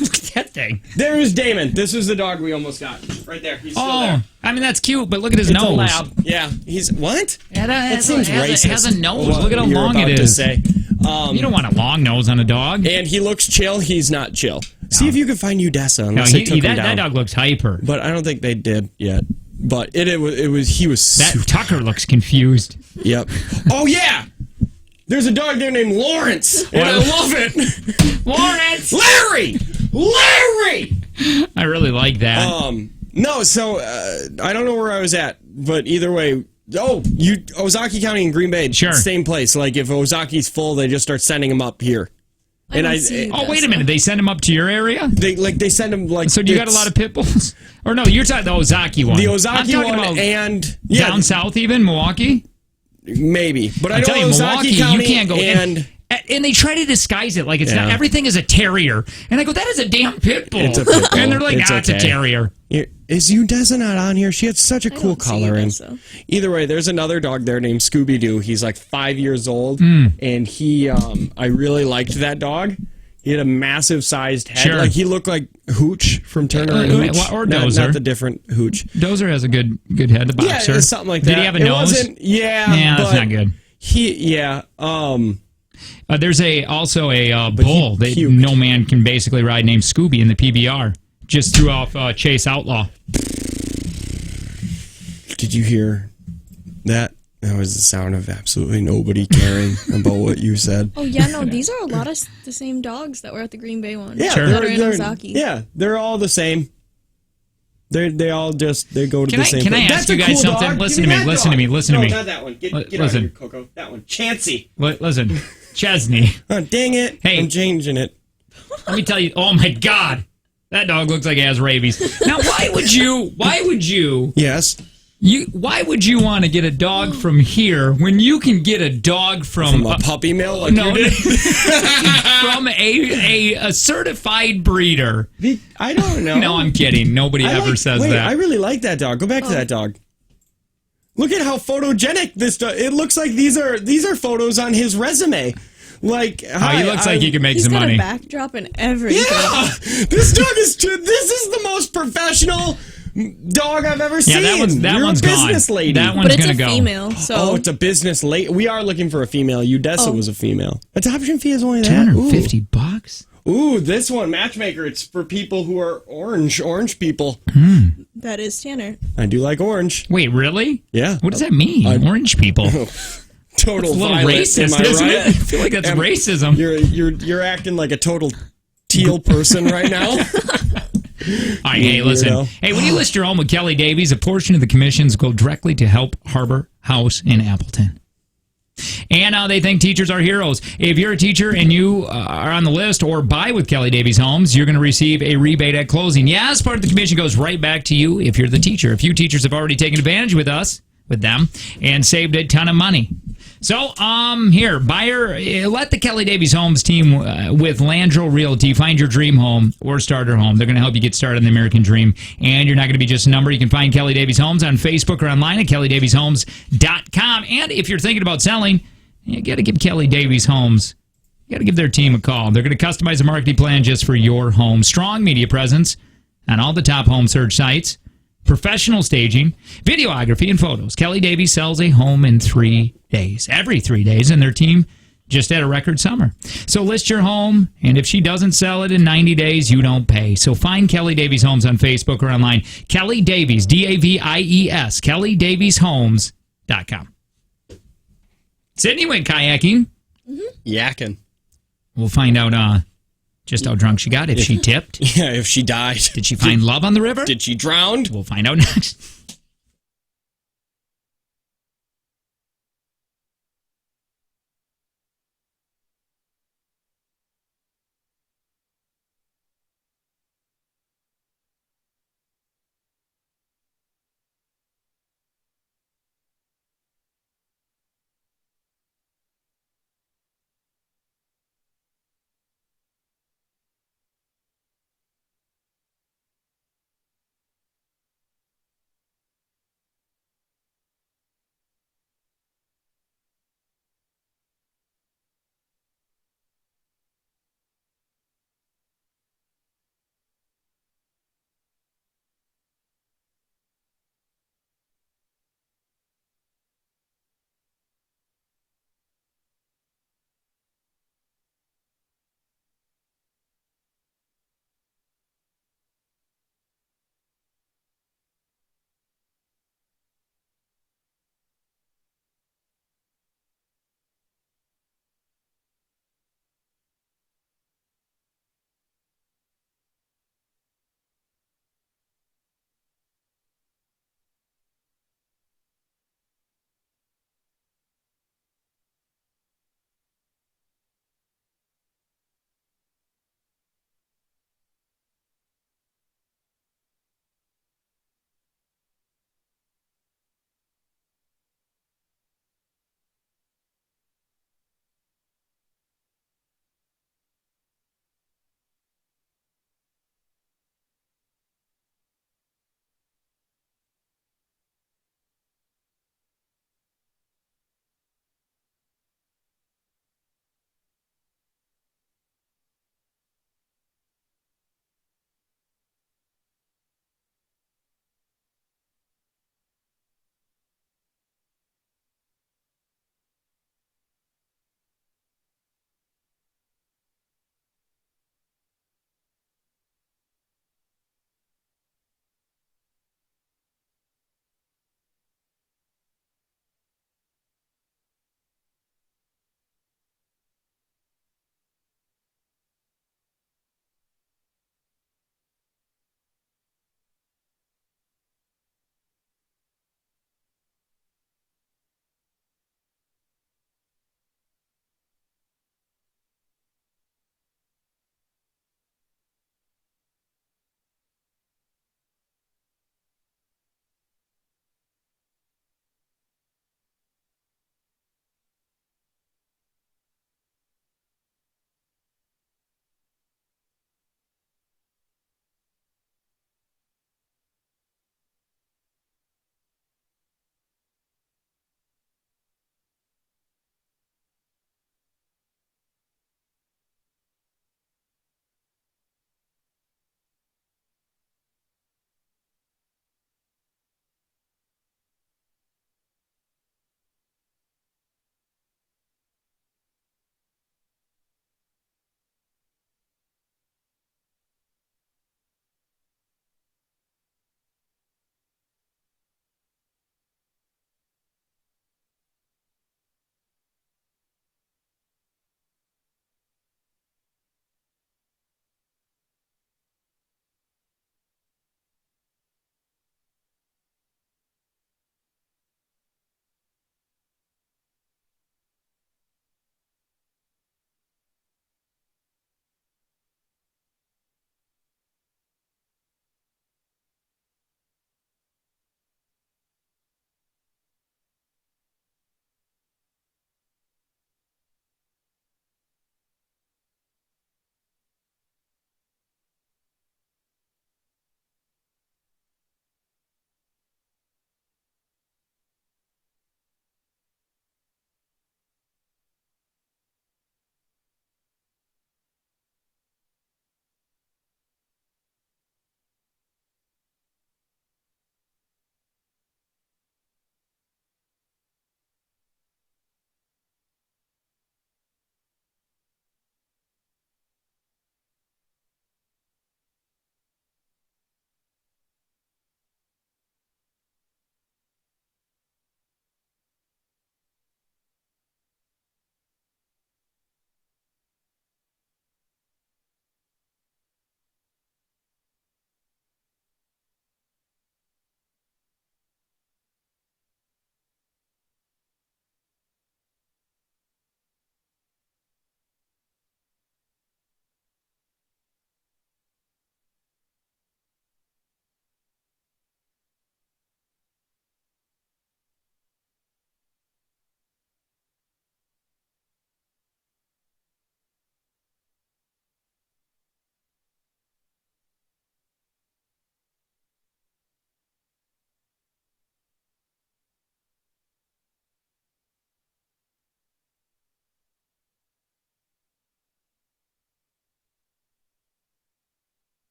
[SPEAKER 1] Look at that thing.
[SPEAKER 2] There's Damon. This is the dog we almost got. Right there. He's still there.
[SPEAKER 1] I mean, that's cute, but look at his
[SPEAKER 2] It's
[SPEAKER 1] nose.
[SPEAKER 2] a lab. Yeah, he's... What?
[SPEAKER 1] That
[SPEAKER 2] seems racist.
[SPEAKER 1] It has a nose.
[SPEAKER 2] What
[SPEAKER 1] Look at how
[SPEAKER 2] you're
[SPEAKER 1] long
[SPEAKER 2] about
[SPEAKER 1] it
[SPEAKER 2] to
[SPEAKER 1] is.
[SPEAKER 2] say.
[SPEAKER 1] You don't want a long nose on a dog.
[SPEAKER 2] And he looks chill. He's not chill. See if you can find Udessa unless they took him
[SPEAKER 1] that
[SPEAKER 2] down.
[SPEAKER 1] dog looks hyper.
[SPEAKER 2] But I don't think they did yet. But he was
[SPEAKER 1] That Tucker looks confused.
[SPEAKER 2] Yep. Oh yeah. There's a dog there named Lawrence, and I love it.
[SPEAKER 1] Lawrence,
[SPEAKER 2] Larry.
[SPEAKER 1] I really like that.
[SPEAKER 2] No. So I don't know where I was at, but either way. Oh, Ozaki County and Green Bay,
[SPEAKER 1] Sure.
[SPEAKER 2] same place. Like if Ozaki's full, they just start sending him up here.
[SPEAKER 3] Don't see
[SPEAKER 1] Oh, wait a minute. They send him up to your area?
[SPEAKER 2] They send him like.
[SPEAKER 1] So do you got a lot of pit bulls? Or no, you're talking the Ozaki one.
[SPEAKER 2] The
[SPEAKER 1] I'm
[SPEAKER 2] Ozaki
[SPEAKER 1] talking
[SPEAKER 2] one
[SPEAKER 1] about
[SPEAKER 2] and
[SPEAKER 1] down south even, Milwaukee?
[SPEAKER 2] maybe, but I
[SPEAKER 1] I
[SPEAKER 2] know
[SPEAKER 1] tell you,
[SPEAKER 2] Ozaki
[SPEAKER 1] Milwaukee,
[SPEAKER 2] County
[SPEAKER 1] you can't go
[SPEAKER 2] and
[SPEAKER 1] and they try to disguise it like it's not.
[SPEAKER 2] Yeah.
[SPEAKER 1] Everything is a terrier. And I go, that is a damn pit bull.
[SPEAKER 2] It's a pit bull.
[SPEAKER 1] And they're like,
[SPEAKER 2] It's
[SPEAKER 1] it's a
[SPEAKER 2] okay.
[SPEAKER 1] terrier.
[SPEAKER 2] Is Udessa not on here? She had such a cool
[SPEAKER 3] don't see
[SPEAKER 2] coloring.
[SPEAKER 3] Udessa.
[SPEAKER 2] Either way, there's another dog there named Scooby Doo. He's like 5 years old,
[SPEAKER 1] Hmm.
[SPEAKER 2] and he, I really liked that dog. He had a massive sized head.
[SPEAKER 1] Sure.
[SPEAKER 2] Like he looked like Hooch from Turner and Hooch,
[SPEAKER 1] or
[SPEAKER 2] not
[SPEAKER 1] Dozer.
[SPEAKER 2] the different Hooch.
[SPEAKER 1] Dozer has a good head, the
[SPEAKER 2] Yeah,
[SPEAKER 1] boxer.
[SPEAKER 2] it's something like that.
[SPEAKER 1] Did he have a
[SPEAKER 2] It
[SPEAKER 1] nose?
[SPEAKER 2] wasn't- yeah,
[SPEAKER 1] Yeah, that's
[SPEAKER 2] but
[SPEAKER 1] not good. There's also a bull that
[SPEAKER 2] puked.
[SPEAKER 1] no man can basically ride named Scooby in the PBR. Just threw off Chase Outlaw.
[SPEAKER 2] Did you hear that? That was the sound of absolutely nobody caring about what you said.
[SPEAKER 3] Oh yeah, no, these are a lot of the same dogs that were at the Green Bay one.
[SPEAKER 2] Yeah,
[SPEAKER 1] Sure.
[SPEAKER 3] That are in Ozaki.
[SPEAKER 2] yeah, they're all the same. They all just they go to
[SPEAKER 1] Can
[SPEAKER 2] the
[SPEAKER 1] I-
[SPEAKER 2] same.
[SPEAKER 1] can I
[SPEAKER 2] place.
[SPEAKER 1] ask
[SPEAKER 2] That's
[SPEAKER 1] you
[SPEAKER 2] a
[SPEAKER 1] guys
[SPEAKER 2] cool
[SPEAKER 1] something?
[SPEAKER 2] dog.
[SPEAKER 1] Listen
[SPEAKER 2] Give
[SPEAKER 1] to me,
[SPEAKER 2] that
[SPEAKER 1] listen to
[SPEAKER 2] dog.
[SPEAKER 1] me, listen to
[SPEAKER 2] No,
[SPEAKER 1] me.
[SPEAKER 2] not that one. Get out
[SPEAKER 1] Listen.
[SPEAKER 2] of here, Coco. That one, Chansey.
[SPEAKER 1] Listen, Chesney,
[SPEAKER 2] Oh, dang it!
[SPEAKER 1] Hey.
[SPEAKER 2] I'm changing it.
[SPEAKER 1] let me tell you. Oh my God, that dog looks like it has rabies. Now, why would you
[SPEAKER 2] Yes.
[SPEAKER 1] why would you want to get a dog from here when you can get a dog from
[SPEAKER 2] A puppy mill like
[SPEAKER 1] no,
[SPEAKER 2] you did.
[SPEAKER 1] from a certified breeder?
[SPEAKER 2] I don't know.
[SPEAKER 1] No, I'm kidding. Nobody
[SPEAKER 2] I
[SPEAKER 1] ever
[SPEAKER 2] like-
[SPEAKER 1] says
[SPEAKER 2] wait,
[SPEAKER 1] that.
[SPEAKER 2] I really like that dog. Go back to that dog. Look at how photogenic this dog. It looks like these are photos on his resume. Like
[SPEAKER 1] He looks like he can make
[SPEAKER 3] He's
[SPEAKER 1] some
[SPEAKER 3] got
[SPEAKER 1] money.
[SPEAKER 3] a backdrop and everything.
[SPEAKER 2] Yeah, this dog is. This is the most professional dog I've ever seen.
[SPEAKER 1] Yeah, that
[SPEAKER 2] You're
[SPEAKER 1] one's
[SPEAKER 2] a business
[SPEAKER 1] gone.
[SPEAKER 2] lady.
[SPEAKER 1] That one's
[SPEAKER 3] But it's
[SPEAKER 1] gonna
[SPEAKER 3] a
[SPEAKER 1] go.
[SPEAKER 3] female, so
[SPEAKER 2] Oh, it's a business lady. We are looking for a female. Udessa was a female. Adoption fee is only that.
[SPEAKER 1] $250.
[SPEAKER 2] Ooh, this one, matchmaker. It's for people who are orange people.
[SPEAKER 3] that is Tanner.
[SPEAKER 2] I do like orange.
[SPEAKER 1] Wait, really?
[SPEAKER 2] Yeah.
[SPEAKER 1] What does that mean? Orange people.
[SPEAKER 2] Total
[SPEAKER 1] It's a little
[SPEAKER 2] violet,
[SPEAKER 1] racist,
[SPEAKER 2] am I
[SPEAKER 1] isn't
[SPEAKER 2] right?
[SPEAKER 1] it? I feel like that's racism.
[SPEAKER 2] You're acting like a total teal person right now.
[SPEAKER 1] All right, hey, listen.
[SPEAKER 2] Weirdo.
[SPEAKER 1] Hey, when you list your home with Kelly Davies, a portion of the commissions go directly to help Harbor House in Appleton. And they think teachers are heroes. If you're a teacher and you are on the list or buy with Kelly Davies Homes, you're going to receive a rebate at closing. Yes, part of the commission goes right back to you if you're the teacher. A few teachers have already taken advantage with them, and saved a ton of money. So, here, buyer, let the Kelly Davies Homes team with Landro Realty find your dream home or starter home. They're going to help you get started in the American dream, and you're not going to be just a number. You can find Kelly Davies Homes on Facebook or online at kellydavieshomes.com. And if you're thinking about selling, you got to give Kelly Davies Homes, you got to give their team a call. They're going to customize a marketing plan just for your home. Strong media presence on all the top home search sites. Professional staging, videography, and photos. Kelly Davies sells a home in 3 days. Every 3 days, and their team just had a record summer. So list your home, and if she doesn't sell it in 90 days, you don't pay. So find Kelly Davies Homes on Facebook or online. Kelly Davies, Davies, kellydavieshomes.com. Sydney went kayaking.
[SPEAKER 2] Yakking.
[SPEAKER 1] We'll find out just how drunk she got, if she tipped.
[SPEAKER 2] Yeah, if she died.
[SPEAKER 1] Did she find love on the river?
[SPEAKER 2] Did she drown?
[SPEAKER 1] We'll find out next.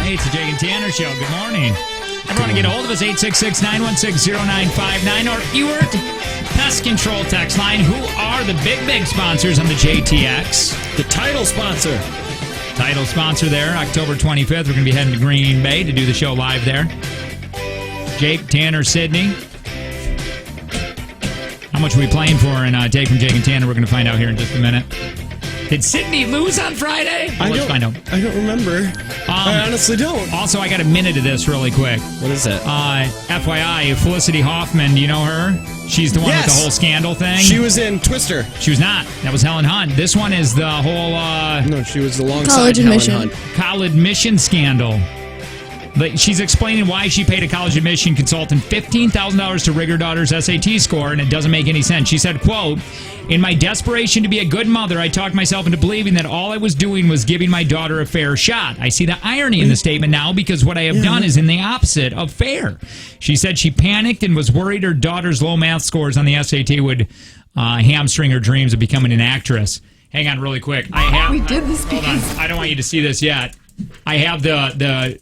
[SPEAKER 1] Hey, it's the Jake and Tanner Show. Good morning. Everyone to get a hold of us, 866-916-0959 or Ewert Pest Control text line. Who are the big sponsors on the JTX?
[SPEAKER 2] The title sponsor.
[SPEAKER 1] Title sponsor there, October 25th. We're going to be heading to Green Bay to do the show live there. Jake, Tanner, Sydney. How much are we playing for in Take from Jake and Tanner? We're going to find out here in just a minute. Did Sydney lose on Friday? Let's find out.
[SPEAKER 2] I don't remember. I honestly don't.
[SPEAKER 1] Also, I got a minute of this really quick.
[SPEAKER 2] What is it?
[SPEAKER 1] FYI, Felicity Huffman, do you know her? She's the one with the whole scandal thing.
[SPEAKER 2] She was in Twister.
[SPEAKER 1] She was not. That was Helen Hunt. This one is the whole...
[SPEAKER 2] no, she was alongside
[SPEAKER 3] college
[SPEAKER 2] Helen
[SPEAKER 3] admission.
[SPEAKER 2] Hunt.
[SPEAKER 1] College admission scandal. But she's explaining why she paid a college admission consultant $15,000 to rig her daughter's SAT score, and it doesn't make any sense. She said, quote, "In my desperation to be a good mother, I talked myself into believing that all I was doing was giving my daughter a fair shot. I see the irony in the statement now because what I have done is in the opposite of fair." She said she panicked and was worried her daughter's low math scores on the SAT would hamstring her dreams of becoming an actress. Hang on really quick.
[SPEAKER 7] We did this because...
[SPEAKER 1] I don't want you to see this yet. I have the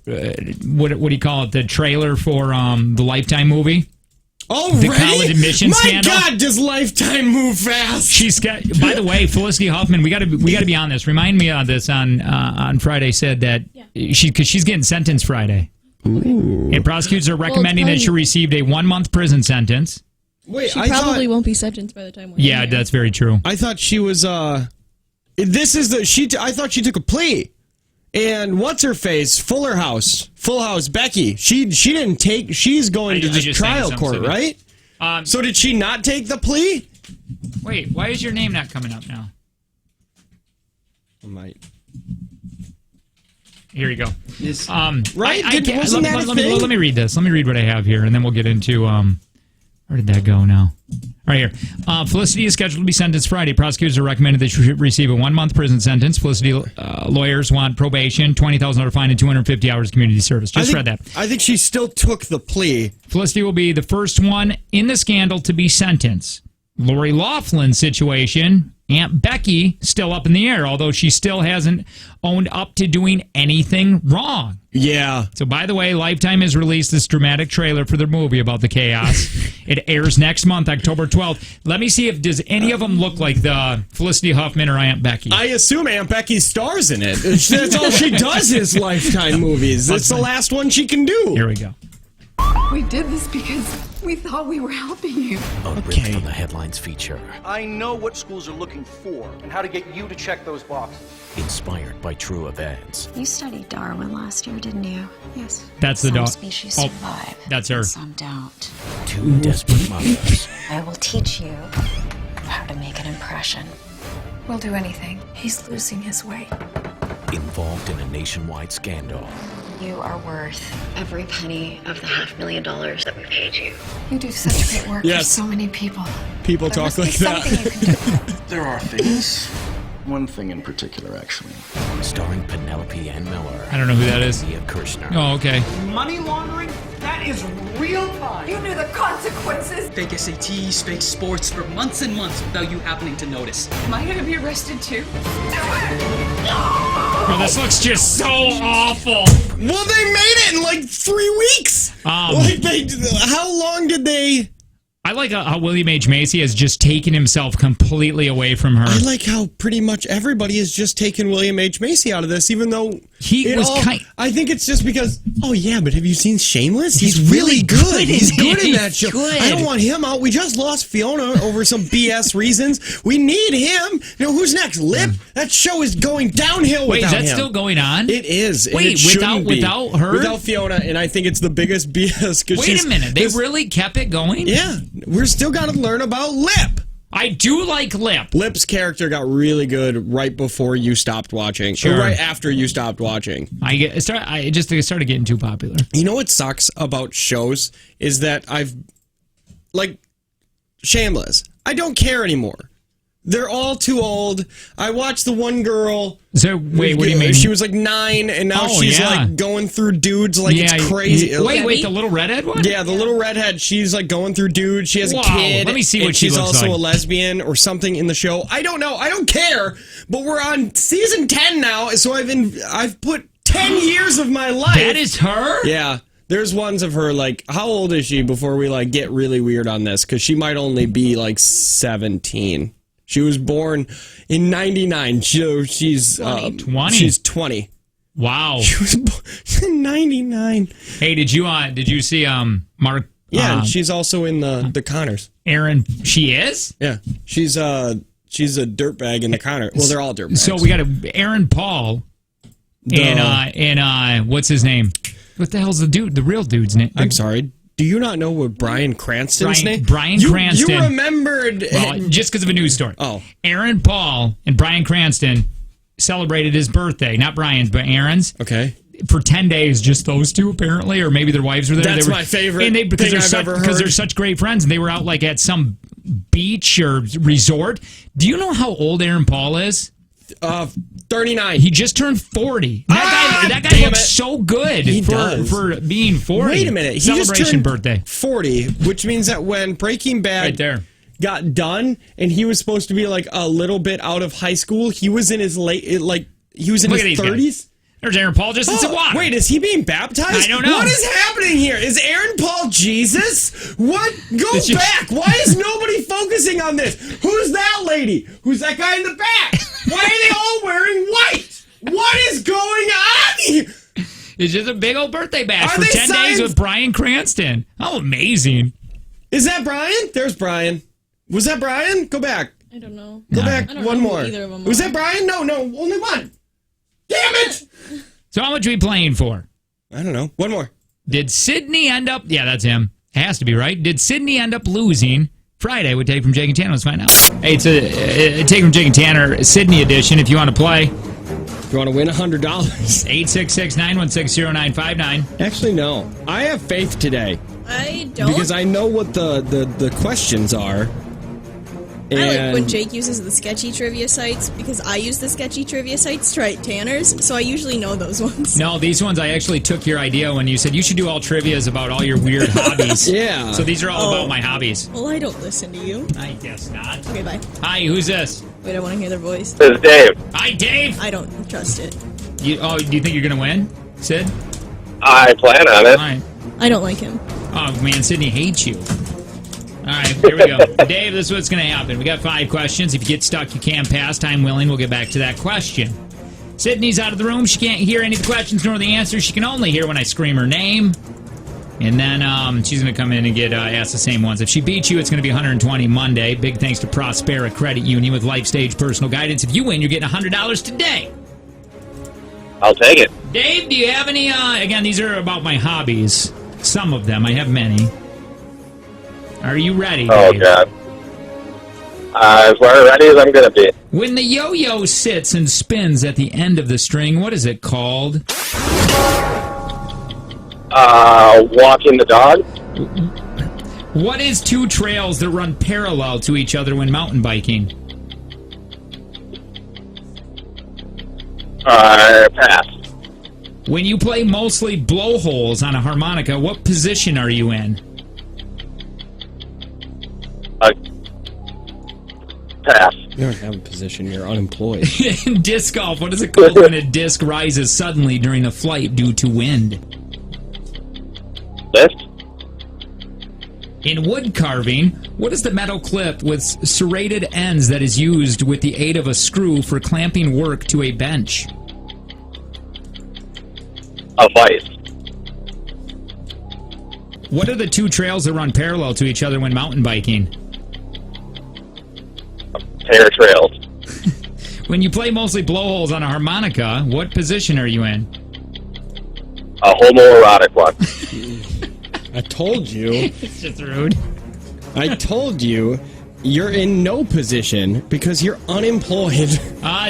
[SPEAKER 1] what do you call it? The trailer for the Lifetime movie.
[SPEAKER 2] Oh,
[SPEAKER 1] the college admission scandal.
[SPEAKER 2] My God, does Lifetime move fast?
[SPEAKER 1] She's got. By the way, Felicity Huffman. We got to be on this. Remind me of this on Friday. Said that she's getting sentenced Friday.
[SPEAKER 2] Ooh.
[SPEAKER 1] And prosecutors are recommending that she received a 1-month prison sentence.
[SPEAKER 2] Wait,
[SPEAKER 3] She probably won't be sentenced by the time we're
[SPEAKER 1] Yeah,
[SPEAKER 3] in there.
[SPEAKER 1] that's very true.
[SPEAKER 2] I thought she was. This is the I thought she took a plea. And what's her face? Full House, Becky. She didn't take. She's going to just trial court, right? So did she not take the plea?
[SPEAKER 1] Wait, why is your name not coming up now?
[SPEAKER 2] I might.
[SPEAKER 1] Here you go.
[SPEAKER 2] Right?
[SPEAKER 1] Let me read this. Let me read what I have here, and then we'll get into where did that go now? Right here. Felicity is scheduled to be sentenced Friday. Prosecutors are recommended that she should receive a 1-month prison sentence. Felicity lawyers want probation, $20,000 fine, and 250 hours community service. Read that.
[SPEAKER 2] I think she still took the plea.
[SPEAKER 1] Felicity will be the first one in the scandal to be sentenced. Lori Loughlin's situation, Aunt Becky, still up in the air, although she still hasn't owned up to doing anything wrong.
[SPEAKER 2] Yeah.
[SPEAKER 1] So, by the way, Lifetime has released this dramatic trailer for their movie about the chaos. It airs next month, October 12th. Let me see does any of them look like the Felicity Huffman or Aunt Becky?
[SPEAKER 2] I assume Aunt Becky stars in it. That's all she does is Lifetime movies. It's the last one she can do.
[SPEAKER 1] Here we go.
[SPEAKER 7] We did this because we thought we were helping you.
[SPEAKER 8] A rip from the headlines feature.
[SPEAKER 9] I know what schools are looking for and how to get you to check those boxes.
[SPEAKER 8] Inspired by true events.
[SPEAKER 10] You studied Darwin last year, didn't you? Yes.
[SPEAKER 1] That's the dog.
[SPEAKER 10] Some species survive.
[SPEAKER 1] That's her.
[SPEAKER 10] Some don't.
[SPEAKER 8] Two desperate mothers.
[SPEAKER 10] I will teach you how to make an impression.
[SPEAKER 7] We'll do anything. He's losing his way.
[SPEAKER 8] Involved in a nationwide scandal.
[SPEAKER 10] You are worth every penny of the $500,000 that we paid you.
[SPEAKER 7] You do such great work
[SPEAKER 2] Yes.
[SPEAKER 7] for so many people.
[SPEAKER 2] People
[SPEAKER 7] There
[SPEAKER 2] talk
[SPEAKER 7] must be
[SPEAKER 2] like
[SPEAKER 7] something
[SPEAKER 2] that.
[SPEAKER 7] you can do.
[SPEAKER 9] There are things. One thing in particular, actually.
[SPEAKER 8] Starring Penelope Ann Miller.
[SPEAKER 1] I don't know who that is.
[SPEAKER 8] Mia Kirshner.
[SPEAKER 1] Oh, okay.
[SPEAKER 9] Money laundering? That is real crime.
[SPEAKER 7] You knew the consequences.
[SPEAKER 11] Fake SATs, fake sports for months and months without you happening to notice.
[SPEAKER 7] Am I going to be arrested too?
[SPEAKER 1] Oh, this looks just so awful.
[SPEAKER 2] Well, they made it in like 3 weeks. How long did they?
[SPEAKER 1] I like how William H. Macy has just taken himself completely away from her.
[SPEAKER 2] I like how pretty much everybody has just taken William H. Macy out of this, even though I think it's just because. Oh yeah, but have you seen Shameless? He's really good. He's good in that show. I don't want him out. We just lost Fiona over some BS reasons. We need him. You know who's next? Lip. That show is going downhill.
[SPEAKER 1] Wait,
[SPEAKER 2] without
[SPEAKER 1] is that
[SPEAKER 2] him.
[SPEAKER 1] still going on?
[SPEAKER 2] It is. and
[SPEAKER 1] Wait,
[SPEAKER 2] it shouldn't be.
[SPEAKER 1] without her?
[SPEAKER 2] Without Fiona, and I think it's the biggest BS.
[SPEAKER 1] Wait a minute, they really kept it going?
[SPEAKER 2] Yeah, we're still got to learn about Lip.
[SPEAKER 1] I do like Lip.
[SPEAKER 2] Lip's character got really good right before you stopped watching.
[SPEAKER 1] Sure.
[SPEAKER 2] Or right after you stopped watching.
[SPEAKER 1] It started getting too popular.
[SPEAKER 2] You know what sucks about shows is that like Shameless. I don't care anymore. They're all too old. I watched the one girl.
[SPEAKER 1] So wait, what do you mean?
[SPEAKER 2] She was like 9, and now she's like going through dudes like it's crazy.
[SPEAKER 1] Wait, the little redhead one?
[SPEAKER 2] Yeah, the little redhead. She's like going through dudes. She has a kid.
[SPEAKER 1] Let me see what she
[SPEAKER 2] she's
[SPEAKER 1] looks
[SPEAKER 2] also
[SPEAKER 1] like.
[SPEAKER 2] a lesbian or something in the show. I don't know. I don't care. But we're on season 10 now, so I've put 10 years of my life.
[SPEAKER 1] That is her?
[SPEAKER 2] Yeah. There's ones of her, like, how old is she before we, like, get really weird on this? Because she might only be, like, 17. She was born in 99. She's
[SPEAKER 1] 20.
[SPEAKER 2] She's 20.
[SPEAKER 1] Wow.
[SPEAKER 2] She was born in 99.
[SPEAKER 1] Hey, did you see Mark?
[SPEAKER 2] Yeah, and she's also in the Connors.
[SPEAKER 1] Aaron, she is?
[SPEAKER 2] Yeah. She's a dirtbag in the Connors. Well, they're all dirtbags.
[SPEAKER 1] So we got Aaron Paul and what's his name? What the hell's the real dude's name?
[SPEAKER 2] I'm sorry. Do you not know what Bryan Cranston's name?
[SPEAKER 1] Bryan Cranston.
[SPEAKER 2] You remembered.
[SPEAKER 1] Well, just because of a news story.
[SPEAKER 2] Oh.
[SPEAKER 1] Aaron Paul and Bryan Cranston celebrated his birthday. Not Bryan's, but Aaron's.
[SPEAKER 2] Okay.
[SPEAKER 1] For 10 days, just those two apparently, or maybe their wives were there.
[SPEAKER 2] That's my favorite thing I've ever heard.
[SPEAKER 1] Because they're such great friends, and they were out like at some beach or resort. Do you know how old Aaron Paul is?
[SPEAKER 2] 39.
[SPEAKER 1] He just turned 40. That guy looks so good for being 40.
[SPEAKER 2] Wait a minute. He
[SPEAKER 1] Celebration
[SPEAKER 2] just turned
[SPEAKER 1] birthday.
[SPEAKER 2] 40, which means that when Breaking Bad
[SPEAKER 1] right there
[SPEAKER 2] got done and he was supposed to be like a little bit out of high school, he was in his late, like, he was in his 30s.
[SPEAKER 1] There's Aaron Paul just in some water.
[SPEAKER 2] Wait, is he being baptized?
[SPEAKER 1] I don't know.
[SPEAKER 2] What is happening here? Is Aaron Paul Jesus? What? Go back. Why is nobody focusing on this? Who's that lady? Who's that guy in the back? Why are they all wearing white? What is going on here?
[SPEAKER 1] It's just a big old birthday bash
[SPEAKER 2] Are
[SPEAKER 1] for
[SPEAKER 2] they
[SPEAKER 1] 10 days with Bryan Cranston. How amazing.
[SPEAKER 2] Is that Bryan? There's Bryan. Was that Bryan? Go back.
[SPEAKER 3] I don't know.
[SPEAKER 2] Go back.
[SPEAKER 3] I don't
[SPEAKER 2] One
[SPEAKER 3] know who
[SPEAKER 2] more.
[SPEAKER 3] either of them
[SPEAKER 2] Was
[SPEAKER 3] are.
[SPEAKER 2] that Bryan? No, only one. Damn it!
[SPEAKER 1] So how much are we playing for?
[SPEAKER 2] I don't know. One more.
[SPEAKER 1] Did Sydney end up... Yeah, that's him. Has to be, right? Did Sydney end up losing? Friday with Take from Jake and Tanner. Let's find out. Hey, it's a Take from Jake and Tanner Sydney edition if you want to play.
[SPEAKER 2] If you want to win $100.
[SPEAKER 1] 866-916-0959.
[SPEAKER 2] Actually, no. I have faith today.
[SPEAKER 3] I don't.
[SPEAKER 2] Because I know what the questions are.
[SPEAKER 3] I like when Jake uses the sketchy trivia sites because I use the sketchy trivia sites to write Tanner's, so I usually know those ones.
[SPEAKER 1] No, these ones I actually took your idea when you said you should do all trivias about all your weird hobbies.
[SPEAKER 2] Yeah.
[SPEAKER 1] So these are all about my hobbies.
[SPEAKER 3] Well, I don't listen to you.
[SPEAKER 1] I guess not.
[SPEAKER 3] Okay, bye.
[SPEAKER 1] Hi, who's this?
[SPEAKER 3] Wait, I want to hear their voice.
[SPEAKER 9] This is Dave.
[SPEAKER 1] Hi, Dave.
[SPEAKER 3] I don't trust it.
[SPEAKER 1] Do you think you're going to win, Sid?
[SPEAKER 9] I plan on it.
[SPEAKER 1] All right.
[SPEAKER 3] I don't like him.
[SPEAKER 1] Oh, man, Sydney hates you. All right, here we go. Dave, this is what's going to happen. We got 5 questions. If you get stuck, you can pass. Time willing, we'll get back to that question. Sydney's out of the room. She can't hear any of the questions nor the answers. She can only hear when I scream her name. And then she's going to come in and get asked the same ones. If she beats you, it's going to be 120 Monday. Big thanks to Prospera Credit Union with Life Stage Personal Guidance. If you win, you're getting $100 today.
[SPEAKER 9] I'll take it.
[SPEAKER 1] Dave, do you have any... again, these are about my hobbies. Some of them. I have many. Are you ready, Dave?
[SPEAKER 9] Oh, God. As ready as I'm going to be.
[SPEAKER 1] When the yo-yo sits and spins at the end of the string, what is it called?
[SPEAKER 9] Walking the dog.
[SPEAKER 1] What is 2 trails that run parallel to each other when mountain biking?
[SPEAKER 9] Pass.
[SPEAKER 1] When you play mostly blowholes on a harmonica, what position are you in?
[SPEAKER 9] Pass.
[SPEAKER 2] You don't have a position. You're unemployed.
[SPEAKER 1] In disc golf, what is it called when a disc rises suddenly during a flight due to wind?
[SPEAKER 9] Lift.
[SPEAKER 1] In wood carving, what is the metal clip with serrated ends that is used with the aid of a screw for clamping work to a bench?
[SPEAKER 9] A vice.
[SPEAKER 1] What are the 2 trails that run parallel to each other when mountain biking?
[SPEAKER 9] Pair trails.
[SPEAKER 1] When you play mostly blowholes on a harmonica, what position are you in?
[SPEAKER 9] A homoerotic one.
[SPEAKER 2] I told you.
[SPEAKER 1] It's just rude.
[SPEAKER 2] I told you you're in no position because you're unemployed.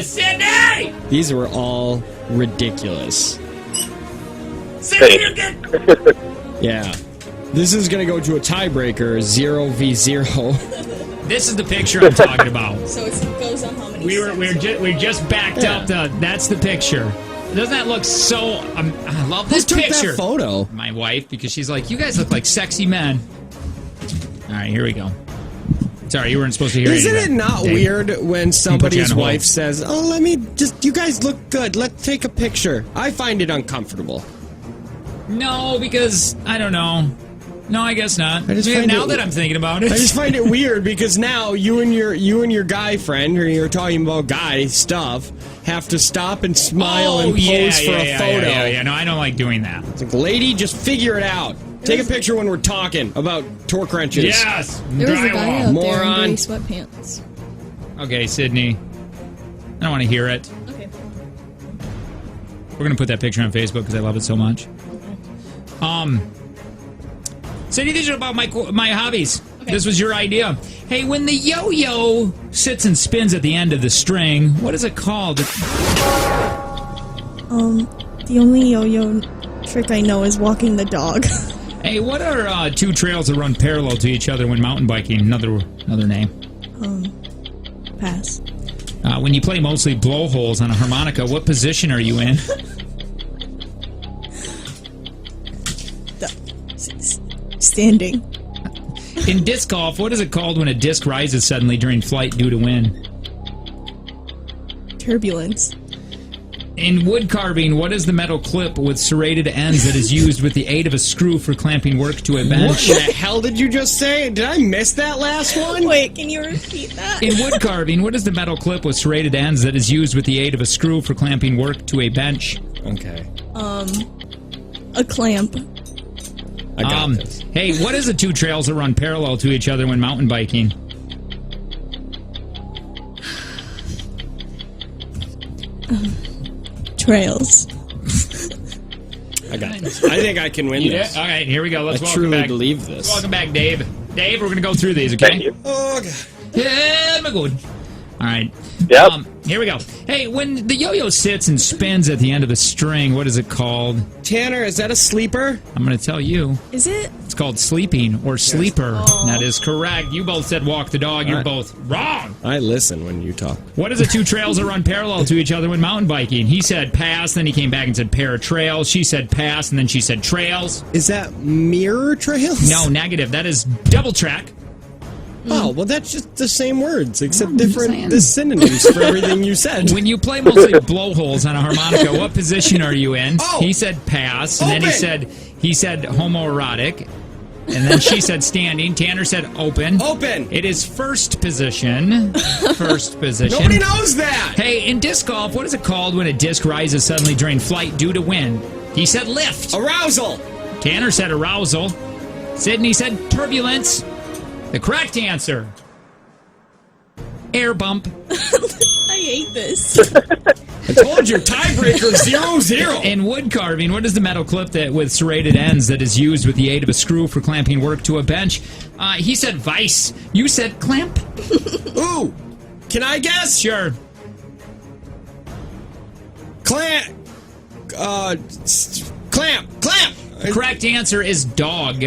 [SPEAKER 1] Sydney!
[SPEAKER 2] These were all ridiculous.
[SPEAKER 1] Sydney, you're good.
[SPEAKER 2] Yeah. This is going to go to a tiebreaker, 0v0.
[SPEAKER 1] This is the picture I'm talking about.
[SPEAKER 3] So it goes on how many
[SPEAKER 1] We're just backed up. That's the picture. Doesn't that look so... I love this
[SPEAKER 2] Who took
[SPEAKER 1] picture.
[SPEAKER 2] that photo?
[SPEAKER 1] My wife, because she's like, you guys look like sexy men. All right, here we go. Sorry, you weren't supposed to hear
[SPEAKER 2] Isn't
[SPEAKER 1] anything.
[SPEAKER 2] it not
[SPEAKER 1] Dave.
[SPEAKER 2] weird when
[SPEAKER 1] Put
[SPEAKER 2] somebody's
[SPEAKER 1] you on
[SPEAKER 2] wife
[SPEAKER 1] hold.
[SPEAKER 2] says, "Oh, let me just, you guys look good. Let's take a picture." I find it uncomfortable.
[SPEAKER 1] No, because I don't know. No, I guess not.
[SPEAKER 2] I just
[SPEAKER 1] Yeah,
[SPEAKER 2] find
[SPEAKER 1] now
[SPEAKER 2] it-
[SPEAKER 1] that I'm thinking about it,
[SPEAKER 2] I just find it weird because now you and your guy friend, or you're talking about guy stuff, have to stop and smile and pose for a photo.
[SPEAKER 1] Yeah, no, I don't like doing that.
[SPEAKER 2] It's like, lady, just figure it out. Take a picture when we're talking about torque wrenches.
[SPEAKER 1] Yes!
[SPEAKER 3] There was a guy out there in
[SPEAKER 2] Moron.
[SPEAKER 3] gray sweatpants.
[SPEAKER 1] Okay, Sydney. I don't want to hear it.
[SPEAKER 3] Okay.
[SPEAKER 1] We're going to put that picture on Facebook because I love it so much. Sydney, these are about my hobbies. Okay. This was your idea. Hey, when the yo-yo sits and spins at the end of the string, what is it called?
[SPEAKER 3] The only yo-yo trick I know is walking the dog.
[SPEAKER 1] Hey, what are two trails that run parallel to each other when mountain biking? Another name.
[SPEAKER 3] Pass.
[SPEAKER 1] When you play mostly blowholes on a harmonica, what position are you in?
[SPEAKER 3] Standing.
[SPEAKER 1] In disc golf, what is it called when a disc rises suddenly during flight due to wind?
[SPEAKER 3] Turbulence.
[SPEAKER 1] In wood carving, what is the metal clip with serrated ends that is used with the aid of a screw for clamping work to a bench?
[SPEAKER 2] What the hell did you just say? Did I miss that last one?
[SPEAKER 3] Wait, can you repeat that?
[SPEAKER 1] In wood carving, what is the metal clip with serrated ends that is used with the aid of a screw for clamping work to a bench?
[SPEAKER 2] Okay.
[SPEAKER 3] A clamp.
[SPEAKER 2] I got this.
[SPEAKER 1] Hey, what is the two trails that run parallel to each other when mountain biking?
[SPEAKER 3] Trails.
[SPEAKER 2] I got this. I think I can win this.
[SPEAKER 1] All right, here we go. Let's
[SPEAKER 2] I
[SPEAKER 1] welcome
[SPEAKER 2] truly
[SPEAKER 1] back.
[SPEAKER 2] believe this.
[SPEAKER 1] Welcome back, Dave. Dave, we're going to go through these, okay?
[SPEAKER 12] Thank you.
[SPEAKER 2] Oh, God.
[SPEAKER 1] Yeah, my good. All right.
[SPEAKER 12] Yep.
[SPEAKER 1] Here we go. Hey, when the yo-yo sits and spins at the end of a string, what is it called?
[SPEAKER 2] Tanner, is that a sleeper?
[SPEAKER 1] I'm going to tell you.
[SPEAKER 3] Is it?
[SPEAKER 1] It's called sleeping or sleeper.
[SPEAKER 3] Oh.
[SPEAKER 1] That is correct. You both said walk the dog. You're
[SPEAKER 2] Right.
[SPEAKER 1] both wrong.
[SPEAKER 2] I listen when you talk.
[SPEAKER 1] What is the two trails that run parallel to each other when mountain biking? He said pass, then he came back and said pair of trails. She said pass, and then she said trails.
[SPEAKER 2] Is that mirror trails?
[SPEAKER 1] No, negative. That is double track.
[SPEAKER 2] Oh, well, that's just the same words, except
[SPEAKER 1] I'm just
[SPEAKER 2] different
[SPEAKER 1] saying.
[SPEAKER 2] the synonyms for everything you said.
[SPEAKER 1] When you play mostly blowholes on a harmonica, what position are you in?
[SPEAKER 2] Oh.
[SPEAKER 1] He said pass, and then he said homoerotic, and then she said standing. Tanner said open.
[SPEAKER 2] Open.
[SPEAKER 1] It is first position. First position.
[SPEAKER 2] Nobody knows that.
[SPEAKER 1] Hey, in disc golf, what is it called when a disc rises suddenly during flight due to wind? He said lift.
[SPEAKER 2] Arousal.
[SPEAKER 1] Tanner said arousal. Sydney said turbulence. The correct answer, air bump.
[SPEAKER 3] I hate this.
[SPEAKER 2] I told you, tiebreaker 0-0.
[SPEAKER 1] In wood carving, what is the metal clip that with serrated ends that is used with the aid of a screw for clamping work to a bench? He said vise. You said clamp.
[SPEAKER 2] Ooh, can I guess?
[SPEAKER 1] Sure.
[SPEAKER 2] Clamp. Clamp.
[SPEAKER 1] The correct answer is dog.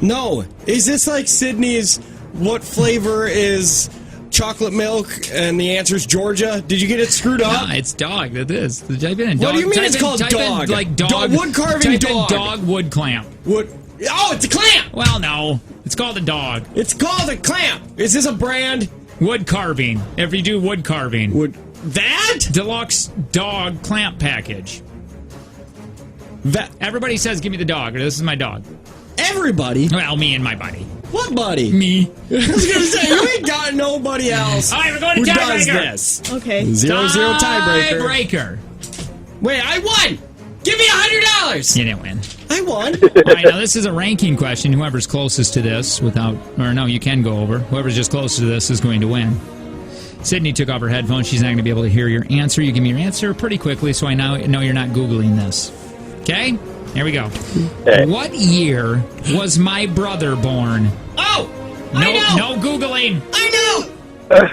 [SPEAKER 2] No. Is this like Sydney's what flavor is chocolate milk and the answer is Georgia? Did you get it screwed up?
[SPEAKER 1] No, it's dog. That is. Type in
[SPEAKER 2] What
[SPEAKER 1] dog.
[SPEAKER 2] do you mean
[SPEAKER 1] Type
[SPEAKER 2] it's
[SPEAKER 1] in-
[SPEAKER 2] called
[SPEAKER 1] type in,
[SPEAKER 2] dog?
[SPEAKER 1] like dog.
[SPEAKER 2] Wood carving
[SPEAKER 1] type
[SPEAKER 2] dog.
[SPEAKER 1] In dog wood clamp.
[SPEAKER 2] Wood. Oh, it's a clamp.
[SPEAKER 1] Well, no. It's called a dog.
[SPEAKER 2] It's called a clamp. Is this a brand?
[SPEAKER 1] Wood carving. If you do wood carving.
[SPEAKER 2] Wood. That?
[SPEAKER 1] Deluxe dog clamp package.
[SPEAKER 2] That.
[SPEAKER 1] Everybody says, give me the dog, or this is my dog.
[SPEAKER 2] Everybody?
[SPEAKER 1] Well, me and my buddy.
[SPEAKER 2] What buddy?
[SPEAKER 1] Me.
[SPEAKER 2] I was gonna say, you ain't got nobody else.
[SPEAKER 1] All right, we're going to
[SPEAKER 2] who does
[SPEAKER 1] tiebreaker.
[SPEAKER 2] this.
[SPEAKER 3] Okay.
[SPEAKER 2] 0-0 tiebreaker.
[SPEAKER 1] Tiebreaker.
[SPEAKER 2] Wait, I won! Give me $100!
[SPEAKER 1] You didn't win.
[SPEAKER 2] I won.
[SPEAKER 1] All right, now this is a ranking question. Whoever's closest to this you can go over. Whoever's just closest to this is going to win. Sydney took off her headphones. She's not going to be able to hear your answer. You give me your answer pretty quickly so I now know you're not Googling this. Okay? Here we go.
[SPEAKER 12] Okay.
[SPEAKER 1] What year was my brother born?
[SPEAKER 2] Oh!
[SPEAKER 1] No,
[SPEAKER 2] I know!
[SPEAKER 1] no Googling.
[SPEAKER 2] I know!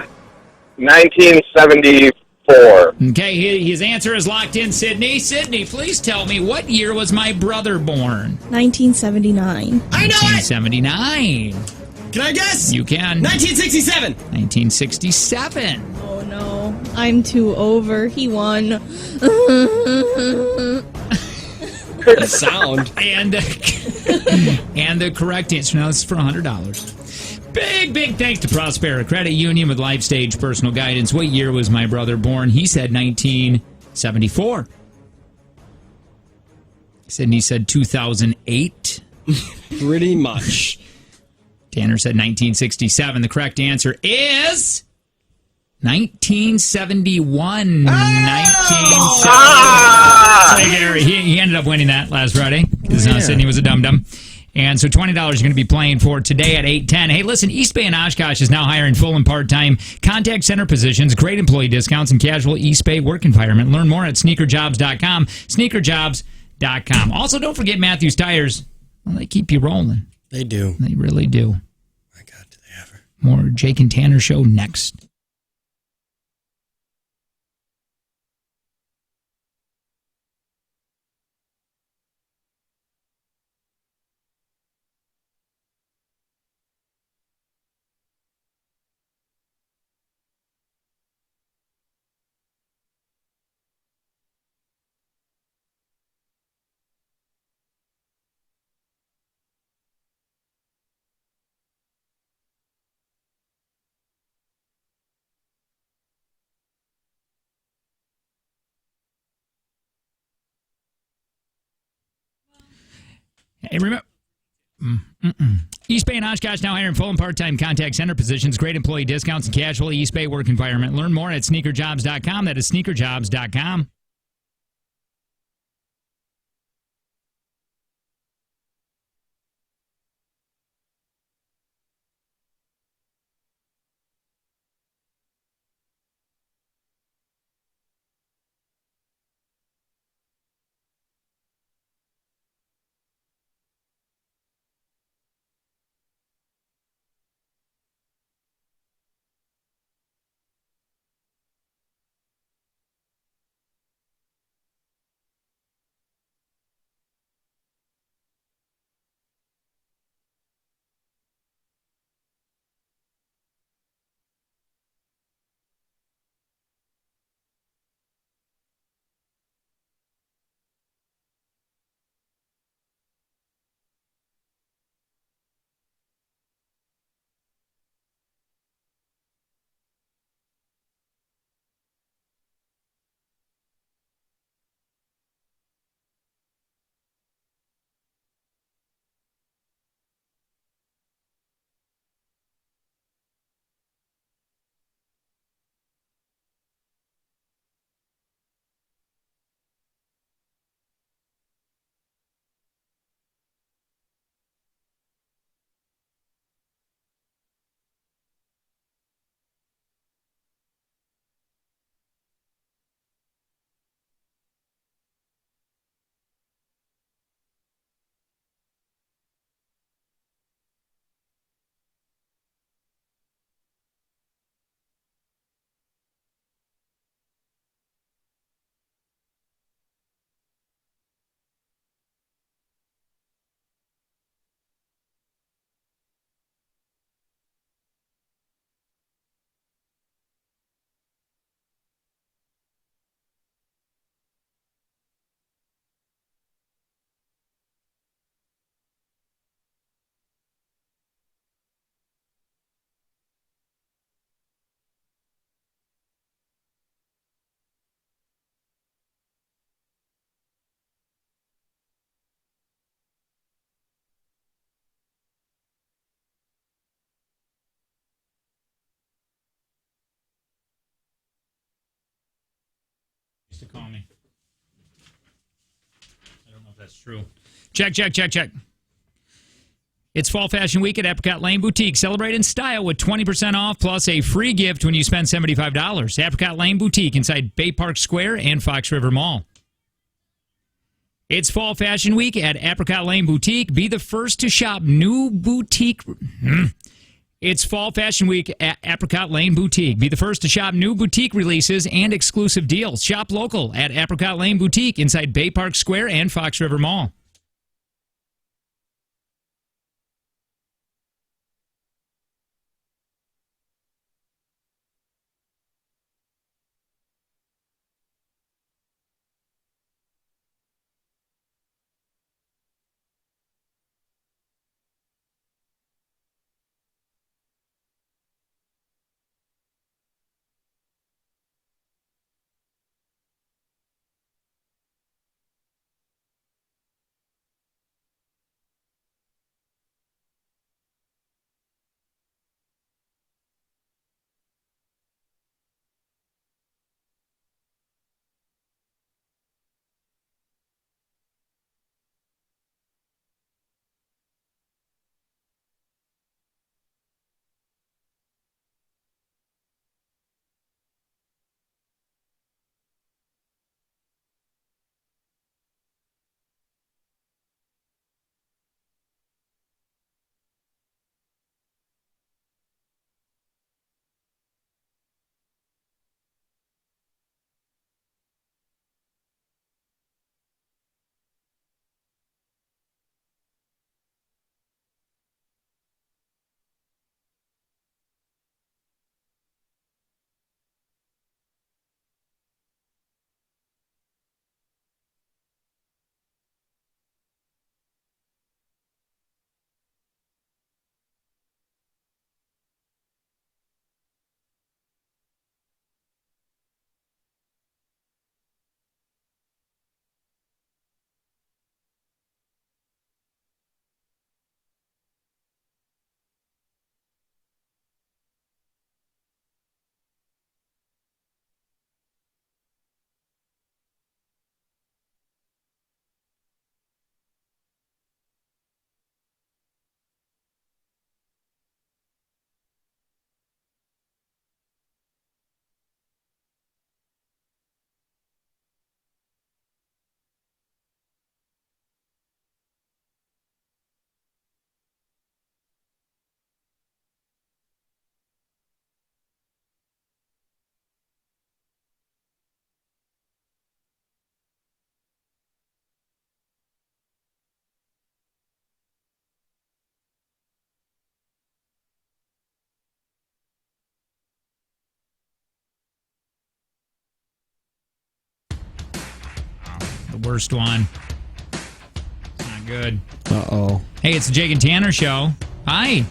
[SPEAKER 12] 1974.
[SPEAKER 1] Okay, his answer is locked in, Sydney. Sydney, please tell me, what year was my brother born?
[SPEAKER 3] 1979.
[SPEAKER 2] I know it!
[SPEAKER 1] 1979.
[SPEAKER 2] Can I guess?
[SPEAKER 1] You can.
[SPEAKER 2] 1967.
[SPEAKER 1] 1967.
[SPEAKER 3] Oh no. I'm too over. He won.
[SPEAKER 2] The sound.
[SPEAKER 1] And the correct answer, now this is for $100. Big thanks to Prospera Credit Union with Life Stage Personal Guidance. What year was my brother born? He said 1974. Sydney said 2008.
[SPEAKER 2] Pretty much.
[SPEAKER 1] Tanner said 1967. The correct answer is 1971. 1971. So Gary, he ended up winning that last Friday because Sydney was a dum-dum. And so $20 you're going to be playing for today at 8:10. Hey, listen, East Bay and Oshkosh is now hiring full and part-time contact center positions, great employee discounts, and casual East Bay work environment. Learn more at sneakerjobs.com, sneakerjobs.com. Also, don't forget Matthews Tires. Well, they keep you rolling.
[SPEAKER 2] They do.
[SPEAKER 1] They really do.
[SPEAKER 2] My God, do they ever.
[SPEAKER 1] More Jake and Tanner show next. Hey, remember, East Bay and Oshkosh now hiring full and part-time contact center positions, great employee discounts, and casual East Bay work environment. Learn more at sneakerjobs.com. That is sneakerjobs.com. To call me. I don't know if that's true. Check. It's Fall Fashion Week at Apricot Lane Boutique. Celebrate in style with 20% off plus a free gift when you spend $75. Apricot Lane Boutique inside Bay Park Square and Fox River Mall. It's Fall Fashion Week at Apricot Lane Boutique. Be the first to shop new boutique. It's Fall Fashion Week at Apricot Lane Boutique. Be the first to shop new boutique releases and exclusive deals. Shop local at Apricot Lane Boutique inside Bay Park Square and Fox River Mall. The worst one. Not good.
[SPEAKER 2] Uh-oh.
[SPEAKER 1] Hey, it's the Jake and Tanner Show. Hi.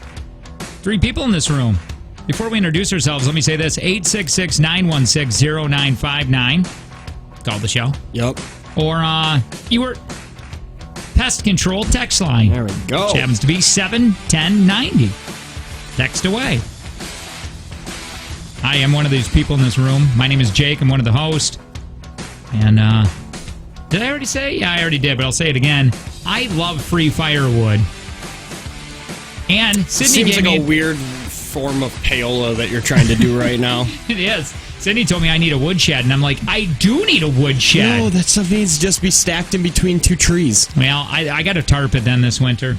[SPEAKER 1] 3 people in this room. Before we introduce ourselves, let me say this. 866-916-0959. Call the show.
[SPEAKER 2] Yep.
[SPEAKER 1] Or you were pest control text line.
[SPEAKER 2] There we go.
[SPEAKER 1] Which happens to be 71090. Text away. I am one of these people in this room. My name is Jake. I'm one of the hosts. And did I already say? Yeah, I already did, but I'll say it again. I love free firewood. And Sydney
[SPEAKER 2] Seems
[SPEAKER 1] gave
[SPEAKER 2] like
[SPEAKER 1] me
[SPEAKER 2] a weird form of payola that you're trying to do right now.
[SPEAKER 1] It is. Sydney told me I need a woodshed, and I'm like, I do need a woodshed.
[SPEAKER 2] No, that stuff needs to just be stacked in between 2 trees.
[SPEAKER 1] Well, I got to tarp it then this winter.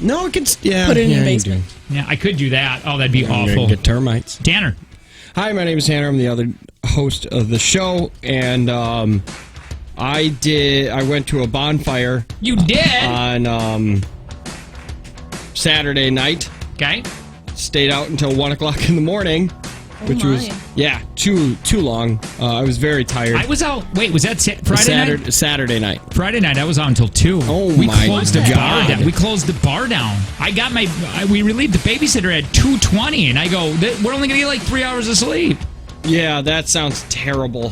[SPEAKER 2] No, it can... Yeah,
[SPEAKER 3] Put it in your basement.
[SPEAKER 1] Yeah, I could do that. Oh, that'd be awful.
[SPEAKER 2] Get termites.
[SPEAKER 1] Tanner.
[SPEAKER 2] Hi, my name is Tanner. I'm the other host of the show, and I went to a bonfire.
[SPEAKER 1] You did?
[SPEAKER 2] On Saturday night.
[SPEAKER 1] Okay.
[SPEAKER 2] Stayed out until 1 o'clock in the morning, which was too long. I was very tired.
[SPEAKER 1] I was out. Wait, was that Friday night?
[SPEAKER 2] Saturday night.
[SPEAKER 1] Friday night. I was out until 2.
[SPEAKER 2] Oh
[SPEAKER 1] we
[SPEAKER 2] my
[SPEAKER 1] closed the bar
[SPEAKER 2] God.
[SPEAKER 1] down. We closed the bar down. We relieved the babysitter at 2:20, and I go, we're only gonna get like 3 hours of sleep.
[SPEAKER 2] Yeah, that sounds terrible.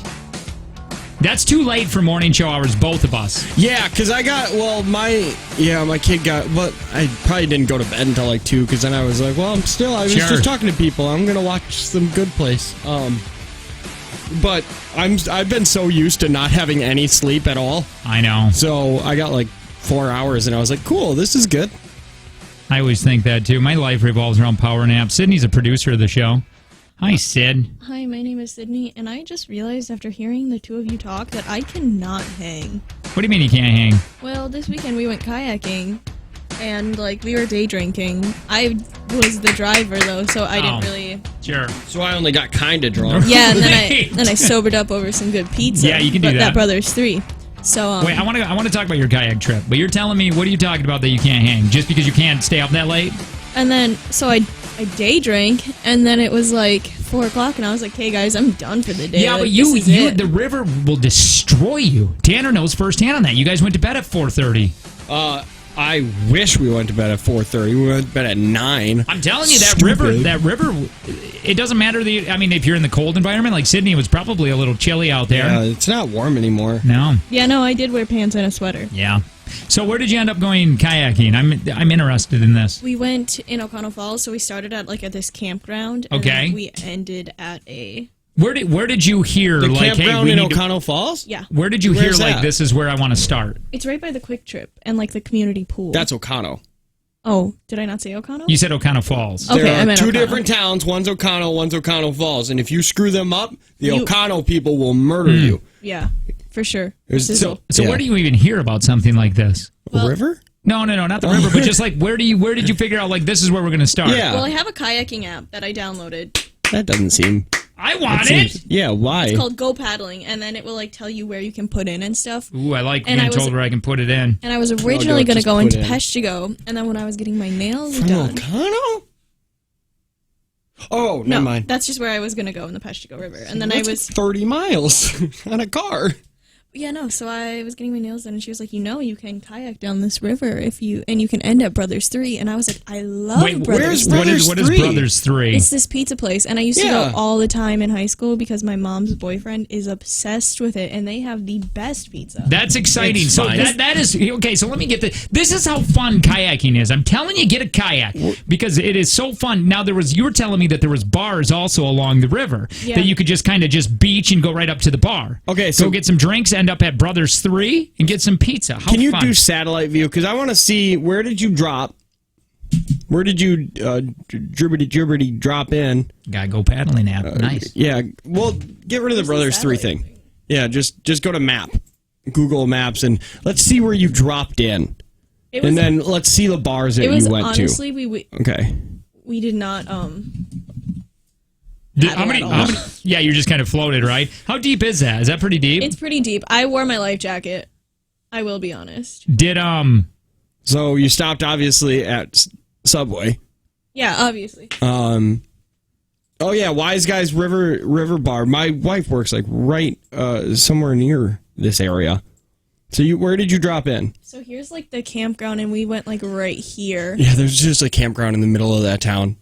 [SPEAKER 1] That's too late for morning show hours, both of us.
[SPEAKER 2] Yeah, because my kid got, I probably didn't go to bed until like 2, because then I was like, I was just talking to people. I'm going to watch some Good Place. But I've been so used to not having any sleep at all.
[SPEAKER 1] I know.
[SPEAKER 2] So I got like 4 hours, and I was like, cool, this is good.
[SPEAKER 1] I always think that, too. My life revolves around power naps. Sydney's a producer of the show. Hi, Sid.
[SPEAKER 3] Hi, my name is Sydney, and I just realized after hearing the two of you talk that I cannot hang.
[SPEAKER 1] What do you mean you can't hang?
[SPEAKER 3] Well, this weekend we went kayaking, and we were day drinking. I was the driver though, so I didn't really.
[SPEAKER 1] Sure.
[SPEAKER 2] So I only got kind of drunk.
[SPEAKER 3] Yeah, and then I sobered up over some good pizza.
[SPEAKER 1] Yeah, you can do that.
[SPEAKER 3] That Brothers 3. So
[SPEAKER 1] wait, I want to talk about your kayak trip, but you're telling me what are you talking about that you can't hang just because you can't stay up that late?
[SPEAKER 3] And then I day drank, and then it was like 4 o'clock, and I was like, "Hey guys, I'm done for the day."
[SPEAKER 1] Yeah,
[SPEAKER 3] like,
[SPEAKER 1] but the river will destroy you. Tanner knows firsthand on that. You guys went to bed at 4:30.
[SPEAKER 2] I wish we went to bed at 4:30. We went to bed at 9.
[SPEAKER 1] I'm telling you, that river. It doesn't matter. If you're in the cold environment like Sydney, it was probably a little chilly out there.
[SPEAKER 2] Yeah, it's not warm anymore.
[SPEAKER 1] No.
[SPEAKER 3] Yeah, no, I did wear pants and a sweater.
[SPEAKER 1] Yeah. So where did you end up going kayaking? I'm interested in this.
[SPEAKER 3] We went in O'Connell Falls, so we started at this campground. And
[SPEAKER 1] okay.
[SPEAKER 3] We ended at a.
[SPEAKER 1] Where did you hear
[SPEAKER 2] the campground in O'Connell Falls?
[SPEAKER 3] Yeah.
[SPEAKER 1] Where did you hear this is where I want to start?
[SPEAKER 3] It's right by the Quick Trip and the community pool.
[SPEAKER 2] That's O'Connell.
[SPEAKER 3] Oh, did I not say O'Connell?
[SPEAKER 1] You said O'Connell Falls.
[SPEAKER 3] Okay,
[SPEAKER 2] there
[SPEAKER 3] I
[SPEAKER 2] are
[SPEAKER 3] meant
[SPEAKER 2] two
[SPEAKER 3] O'Connell.
[SPEAKER 2] different towns. One's O'Connell, one's O'Connell Falls, and if you screw them up, the O'Connell people will murder you.
[SPEAKER 3] Yeah, for sure.
[SPEAKER 1] So where do you even hear about something like this?
[SPEAKER 2] The river?
[SPEAKER 1] No, not the river, but just where did you figure out this is where we're going to start?
[SPEAKER 2] Yeah.
[SPEAKER 3] Well, I have a kayaking app that I downloaded.
[SPEAKER 2] That doesn't seem.
[SPEAKER 1] I want it.
[SPEAKER 2] Yeah, why?
[SPEAKER 3] It's called Go Paddling, and then it will tell you where you can put in and stuff.
[SPEAKER 1] Ooh, I like being told where I can put it in.
[SPEAKER 3] And I was originally going to go into Peshtigo, and then when I was getting my nails done.
[SPEAKER 2] O'Connell? Oh, never mind.
[SPEAKER 3] That's just where I was going to go in the Peshtigo River, and then I was
[SPEAKER 2] 30 miles on a car.
[SPEAKER 3] Yeah, no. So I was getting my nails done, and she was like, you can kayak down this river and you can end at Brothers 3. And I was like, I love Brothers 3.
[SPEAKER 1] What is Brothers 3?
[SPEAKER 3] It's this pizza place, and I used to go all the time in high school because my mom's boyfriend is obsessed with it, and they have the best pizza.
[SPEAKER 1] That's exciting. So that is okay. So let me get this. This is how fun kayaking is. I'm telling you, get a kayak because it is so fun. Now you were telling me that there was bars also along the river that you could just kind of just beach and go right up to the bar.
[SPEAKER 2] Okay, so
[SPEAKER 1] go get some drinks. End up at Brothers 3 and get some pizza.
[SPEAKER 2] Can you do satellite view? Because I want to see, where did you drop? Where did you dribbity drop in?
[SPEAKER 1] Gotta go paddling app. Nice.
[SPEAKER 2] Yeah. Well, get rid of the Brothers 3 thing. Yeah, just go to map. Google Maps and let's see where you dropped in. And then let's see the bars that you went to.
[SPEAKER 3] Honestly, we did not
[SPEAKER 1] how many? Yeah, you just kind of floated, right? How deep is that? Is that pretty deep?
[SPEAKER 3] It's pretty deep. I wore my life jacket. I will be honest.
[SPEAKER 2] So you stopped obviously at Subway.
[SPEAKER 3] Yeah, obviously.
[SPEAKER 2] Oh yeah, Wise Guys River Bar. My wife works right somewhere near this area. So where did you drop in?
[SPEAKER 3] So here's like the campground, and we went like right here.
[SPEAKER 2] Yeah, there's just a campground in the middle of that town.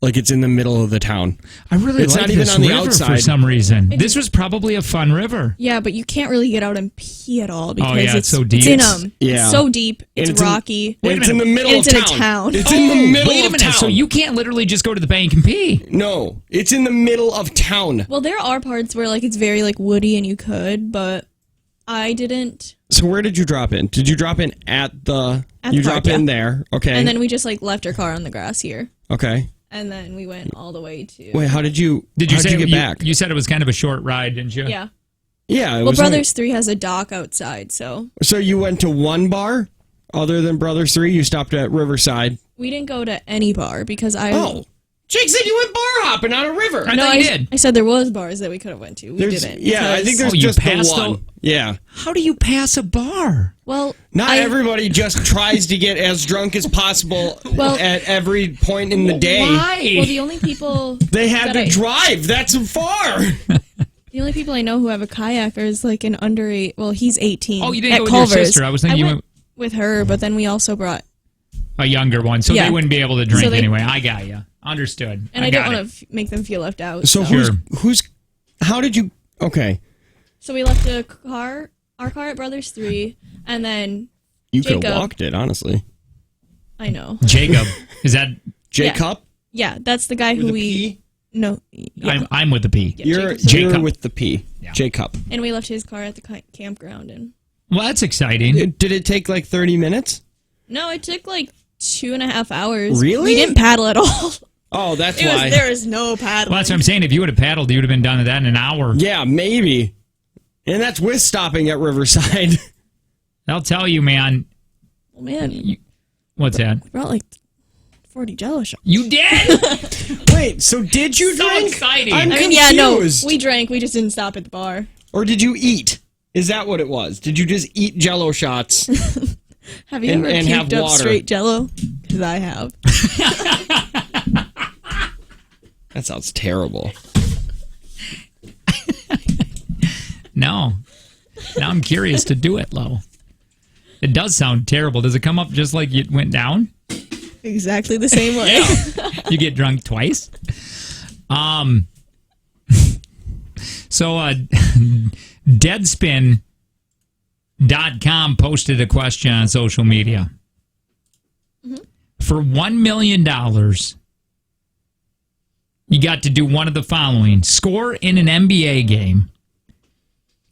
[SPEAKER 2] Like it's in the middle of the town.
[SPEAKER 1] I really
[SPEAKER 2] it's
[SPEAKER 1] like
[SPEAKER 2] not even
[SPEAKER 1] this
[SPEAKER 2] on the
[SPEAKER 1] river
[SPEAKER 2] outside
[SPEAKER 1] for some reason. This was probably a fun river.
[SPEAKER 3] Yeah, but you can't really get out and pee at all because
[SPEAKER 1] it's so deep.
[SPEAKER 3] It's in
[SPEAKER 2] Yeah.
[SPEAKER 3] so deep. It's rocky.
[SPEAKER 2] It's in the middle of
[SPEAKER 3] town.
[SPEAKER 2] It's in a town. It's
[SPEAKER 1] Oh,
[SPEAKER 2] in the middle
[SPEAKER 1] wait a
[SPEAKER 2] of
[SPEAKER 1] minute.
[SPEAKER 2] town.
[SPEAKER 1] So you can't literally just go to the bank and pee?
[SPEAKER 2] No, it's in the middle of town.
[SPEAKER 3] Well, there are parts where like it's very like woody and you could, but I didn't.
[SPEAKER 2] So where did you drop in? Did you drop in at the? You
[SPEAKER 3] park,
[SPEAKER 2] drop in there, okay?
[SPEAKER 3] And then we just like left our car on the grass here.
[SPEAKER 2] Okay.
[SPEAKER 3] And then we went all the way to.
[SPEAKER 2] Wait, how did you?
[SPEAKER 1] Did you
[SPEAKER 2] get back?
[SPEAKER 1] You said it was kind of a short ride, didn't you?
[SPEAKER 3] Yeah.
[SPEAKER 2] Yeah. It
[SPEAKER 3] Well,
[SPEAKER 2] was
[SPEAKER 3] Brothers 3 has a dock outside, so.
[SPEAKER 2] So you went to one bar other than Brothers 3? You stopped at Riverside.
[SPEAKER 3] We didn't go to any bar because I.
[SPEAKER 2] Oh. Jake said you went bar hopping on a river.
[SPEAKER 1] I thought you did.
[SPEAKER 3] I said there was bars that we could have went to. We didn't.
[SPEAKER 2] Yeah, I think there's
[SPEAKER 1] you
[SPEAKER 2] just the
[SPEAKER 1] passed
[SPEAKER 2] one. Yeah.
[SPEAKER 1] How do you pass a bar?
[SPEAKER 3] Well,
[SPEAKER 2] not everybody just tries to get as drunk as possible at every point in the day.
[SPEAKER 1] Why?
[SPEAKER 3] Well, the only people
[SPEAKER 2] they had to drive. That's far.
[SPEAKER 3] The only people I know who have a kayak is like an under 8. Well, he's 18.
[SPEAKER 1] Oh, you didn't
[SPEAKER 3] at
[SPEAKER 1] go with
[SPEAKER 3] Culver's.
[SPEAKER 1] your sister. I was thinking you
[SPEAKER 3] went
[SPEAKER 1] went
[SPEAKER 3] with her, but then we also brought.
[SPEAKER 1] A younger one, so
[SPEAKER 3] Yeah.
[SPEAKER 1] they wouldn't be able to drink
[SPEAKER 3] So they-
[SPEAKER 1] anyway. I got you. Understood.
[SPEAKER 3] And I don't want to make them feel left out.
[SPEAKER 2] So who's? How did you? Okay.
[SPEAKER 3] So we left our car at Brothers 3, and then
[SPEAKER 2] You
[SPEAKER 3] Jacob.
[SPEAKER 2] could have walked it, honestly.
[SPEAKER 3] I know.
[SPEAKER 1] Jacob. Is that
[SPEAKER 2] Jacob?
[SPEAKER 3] Yeah, that's the guy
[SPEAKER 2] With
[SPEAKER 3] who
[SPEAKER 2] a
[SPEAKER 3] we.
[SPEAKER 2] P?
[SPEAKER 3] No. Yeah.
[SPEAKER 1] I'm with the P.
[SPEAKER 3] Yeah,
[SPEAKER 2] You're
[SPEAKER 3] Jacob's-
[SPEAKER 2] Jacob with the P.
[SPEAKER 1] Yeah.
[SPEAKER 2] Jacob.
[SPEAKER 3] And we left his car at the campground, and
[SPEAKER 1] Well, that's exciting.
[SPEAKER 2] Did it take like 30 minutes?
[SPEAKER 3] no, it took like 2.5 hours.
[SPEAKER 2] Really?
[SPEAKER 3] We didn't paddle at all.
[SPEAKER 2] Oh, that's why.
[SPEAKER 3] There was no paddling.
[SPEAKER 1] Well, that's what I'm saying. If you would have paddled, you would have been done with that in an hour.
[SPEAKER 2] Yeah, maybe. And that's with stopping at Riverside.
[SPEAKER 1] I'll tell you, man.
[SPEAKER 3] Well, man,
[SPEAKER 1] What's that?
[SPEAKER 3] we brought like 40 Jello shots.
[SPEAKER 1] You did?
[SPEAKER 2] Wait, so did you
[SPEAKER 1] So
[SPEAKER 2] drink?
[SPEAKER 1] exciting.
[SPEAKER 2] I'm
[SPEAKER 3] I mean, yeah, no,
[SPEAKER 2] confused.
[SPEAKER 3] we drank. We just didn't stop at the bar.
[SPEAKER 2] Or did you eat? Is that what it was? Did you just eat Jello shots?
[SPEAKER 3] Have you
[SPEAKER 2] And-
[SPEAKER 3] ever
[SPEAKER 2] and have
[SPEAKER 3] puked up
[SPEAKER 2] water.
[SPEAKER 3] straight Jello? Because I have.
[SPEAKER 2] That sounds terrible.
[SPEAKER 1] No. Now I'm curious to do it, Lo. It does sound terrible. Does it come up just like it went down?
[SPEAKER 3] Exactly the same way.
[SPEAKER 1] You get drunk twice? So, Deadspin.com posted a question on social media. For $1 million, you got to do one of the following: score in an NBA game,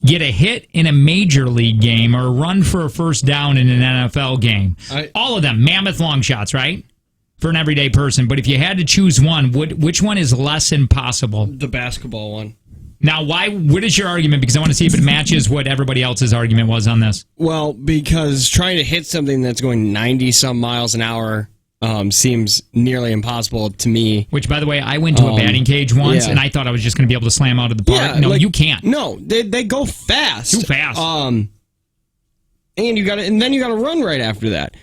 [SPEAKER 1] get a hit in a major league game, or run for a first down in an NFL game. All of them, mammoth long shots, right? For an everyday person. But if you had to choose one, which one is less impossible?
[SPEAKER 2] The basketball one.
[SPEAKER 1] Now, what is your argument? Because I want to see if it matches what everybody else's argument was on this.
[SPEAKER 2] Well, because trying to hit something that's going 90-some miles an hour seems nearly impossible to me.
[SPEAKER 1] Which, by the way, I went to a batting cage once, and I thought I was just going to be able to slam out of the park.
[SPEAKER 2] Yeah,
[SPEAKER 1] No,
[SPEAKER 2] like-
[SPEAKER 1] you can't.
[SPEAKER 2] No, they go fast.
[SPEAKER 1] Too fast.
[SPEAKER 2] And then you got to run right after that.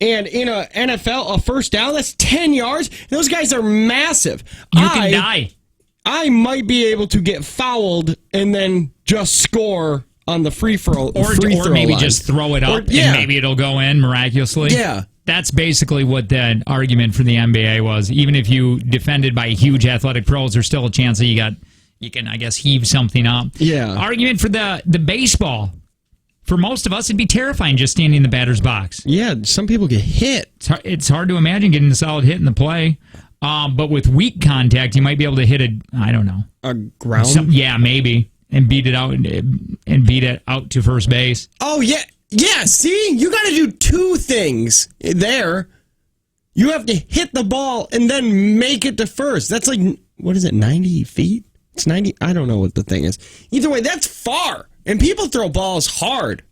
[SPEAKER 2] And in a NFL, a first down, that's 10 yards. Those guys are massive.
[SPEAKER 1] You can die.
[SPEAKER 2] I might be able to get fouled and then just score on the free throw
[SPEAKER 1] Or maybe
[SPEAKER 2] line.
[SPEAKER 1] just throw it up,
[SPEAKER 2] Or- yeah.
[SPEAKER 1] and maybe it'll go in miraculously.
[SPEAKER 2] Yeah.
[SPEAKER 1] That's basically what the argument for the NBA was. Even if you defended by huge athletic pros, there's still a chance that you can, I guess, heave something up.
[SPEAKER 2] Yeah.
[SPEAKER 1] Argument for the baseball. For most of us, it'd be terrifying just standing in the batter's box.
[SPEAKER 2] Yeah, some people get hit.
[SPEAKER 1] It's hard to imagine getting a solid hit in the play. But with weak contact, you might be able to hit
[SPEAKER 2] a ground.
[SPEAKER 1] Yeah, maybe, and beat it out and beat it out to first base.
[SPEAKER 2] Oh yeah, yeah. See, you got to do two things there. You have to hit the ball and then make it to first. That's like, what is it, 90 feet? It's 90. I don't know what the thing is. Either way, that's far, and people throw balls hard.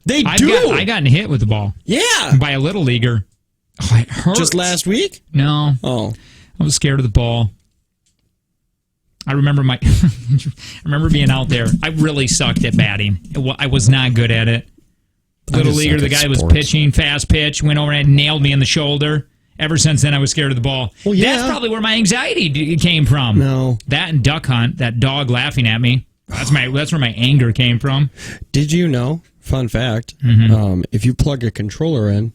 [SPEAKER 2] They do.
[SPEAKER 1] I gotten hit with the ball.
[SPEAKER 2] Yeah,
[SPEAKER 1] by a little leaguer. Oh, it hurts.
[SPEAKER 2] Just last week?
[SPEAKER 1] No.
[SPEAKER 2] Oh.
[SPEAKER 1] I was scared of the ball. I remember being out there. I really sucked at batting. I was not good at it. Little leaguer, the guy was pitching, fast pitch, went over and nailed me in the shoulder. Ever since then, I was scared of the ball.
[SPEAKER 2] Well, yeah.
[SPEAKER 1] That's probably where my anxiety came from.
[SPEAKER 2] No.
[SPEAKER 1] That and duck hunt, that dog laughing at me. That's where my anger came from.
[SPEAKER 2] Did you know? Fun fact: if you plug a controller in,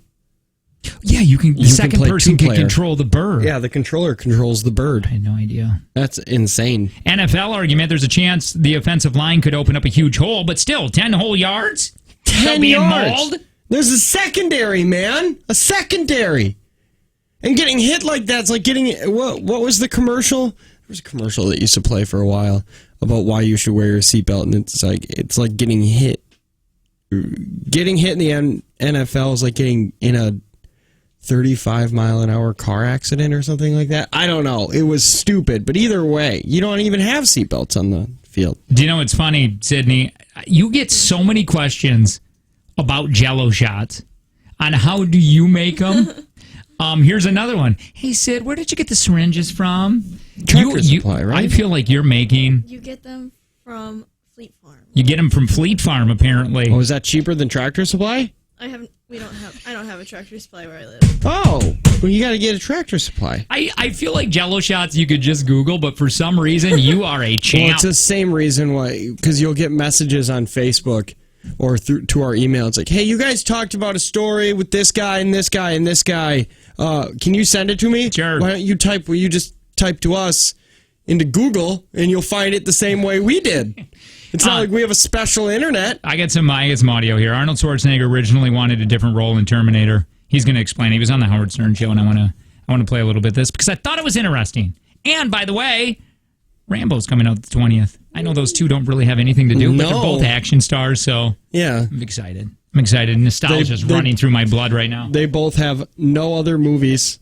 [SPEAKER 1] the second person can control the bird.
[SPEAKER 2] Yeah, the controller controls the bird.
[SPEAKER 1] I had no idea.
[SPEAKER 2] That's insane.
[SPEAKER 1] NFL argument: there's a chance the offensive line could open up a huge hole, but still, 10 whole yards.
[SPEAKER 2] 10
[SPEAKER 1] being
[SPEAKER 2] yards.
[SPEAKER 1] mauled?
[SPEAKER 2] There's a secondary, man. A secondary. And getting hit like that's like getting... What was the commercial? There was a commercial that used to play for a while about why you should wear your seatbelt, and it's like getting hit. Getting hit in the NFL is like getting in a 35-mile-an-hour car accident or something like that. I don't know. It was stupid. But either way, you don't even have seatbelts on the field.
[SPEAKER 1] Do you know what's funny, Sydney? You get so many questions about Jell-O shots on how do you make them. Here's another one. Hey, Sid, where did you get the syringes from?
[SPEAKER 2] Tractor Supply, right?
[SPEAKER 1] I feel like you're making...
[SPEAKER 3] You get them from Fleet Farm.
[SPEAKER 1] You get them from Fleet Farm, apparently.
[SPEAKER 2] Oh, is that cheaper than Tractor Supply?
[SPEAKER 3] I don't have a Tractor Supply where I live.
[SPEAKER 2] Oh, well, you got to get a Tractor Supply.
[SPEAKER 1] I feel like Jell-O shots you could just Google, but for some reason you are a champ.
[SPEAKER 2] Well, it's the same reason why, because you'll get messages on Facebook or to our email. It's like, hey, you guys talked about a story with this guy and this guy and this guy. Can you send it to me?
[SPEAKER 1] Sure.
[SPEAKER 2] Why don't you just type to us into Google and you'll find it the same way we did. It's not like we have a special internet.
[SPEAKER 1] I got some audio here. Arnold Schwarzenegger originally wanted a different role in Terminator. He's going to explain. He was on the Howard Stern show, and I want to play a little bit of this because I thought it was interesting. And by the way, Rambo's coming out the 20th. I know those two don't really have anything to do, but they're both action stars, so
[SPEAKER 2] yeah,
[SPEAKER 1] I'm excited. Nostalgia's running through my blood right now.
[SPEAKER 2] They both have no other movies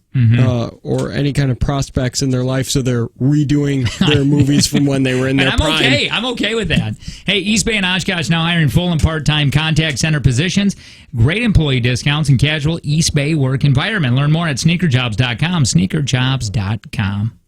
[SPEAKER 2] or any kind of prospects in their life, so they're redoing their movies from when they were in their prime.
[SPEAKER 1] I'm okay with that. Hey, East Bay and Oshkosh now hiring full and part-time contact center positions. Great employee discounts and casual East Bay work environment. Learn more at sneakerjobs.com. Sneakerjobs.com.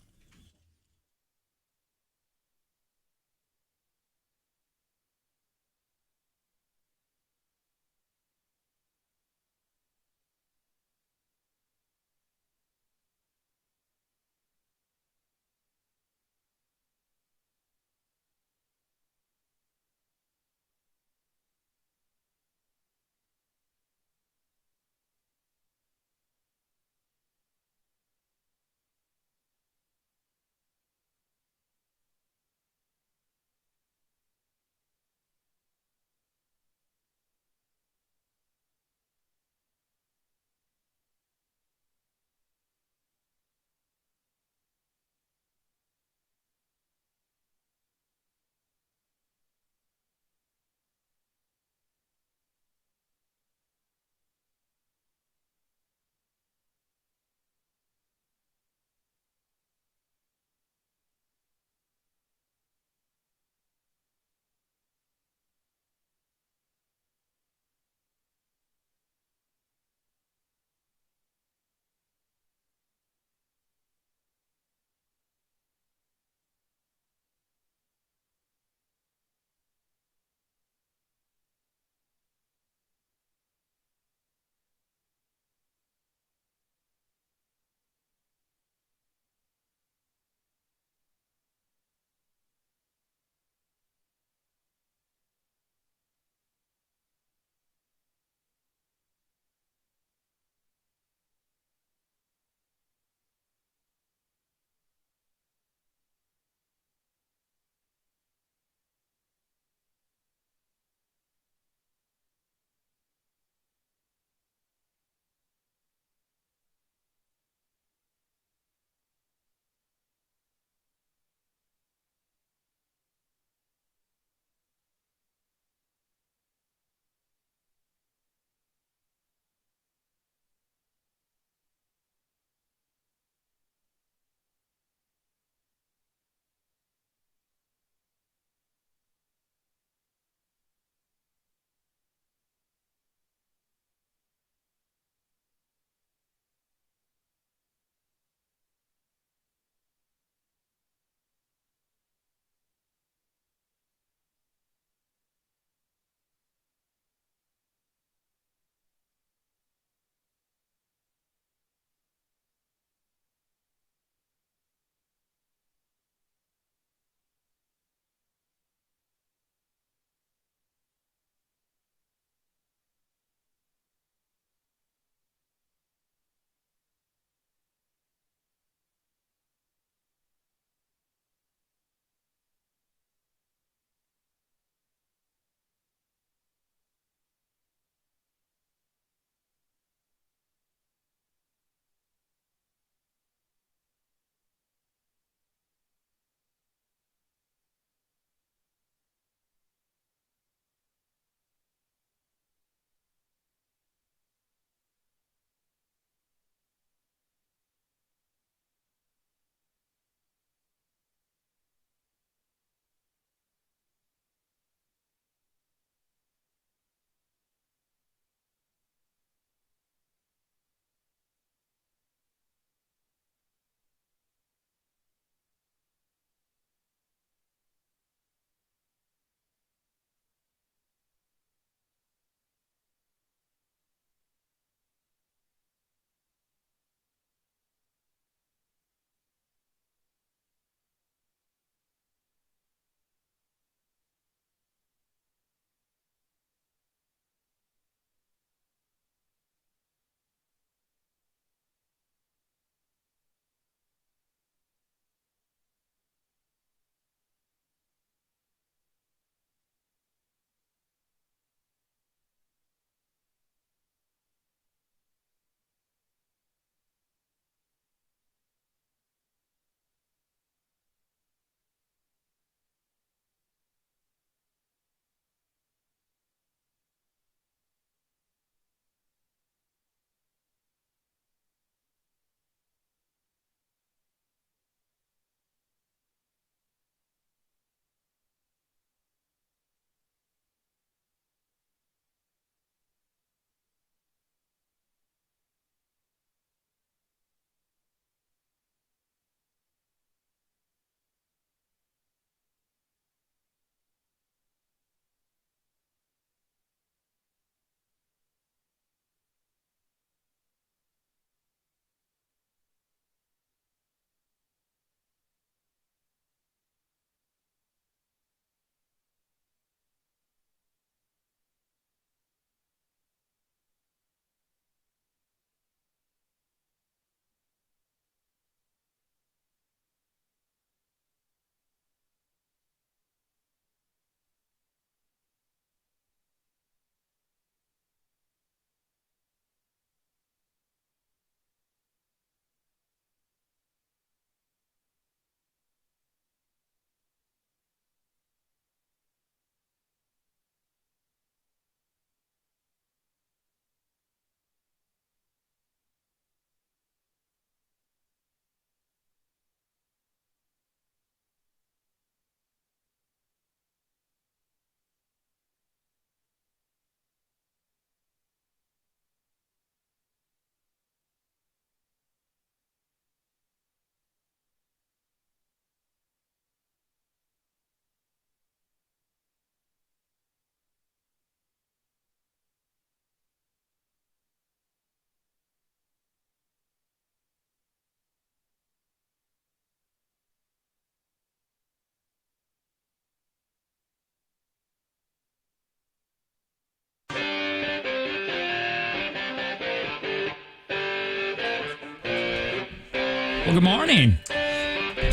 [SPEAKER 1] Well, good morning.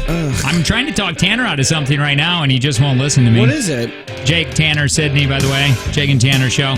[SPEAKER 1] I'm trying to talk Tanner out of something right now, and he just won't listen to me.
[SPEAKER 2] What is it?
[SPEAKER 1] Jake Tanner, Sydney, by the way. Jake and Tanner show.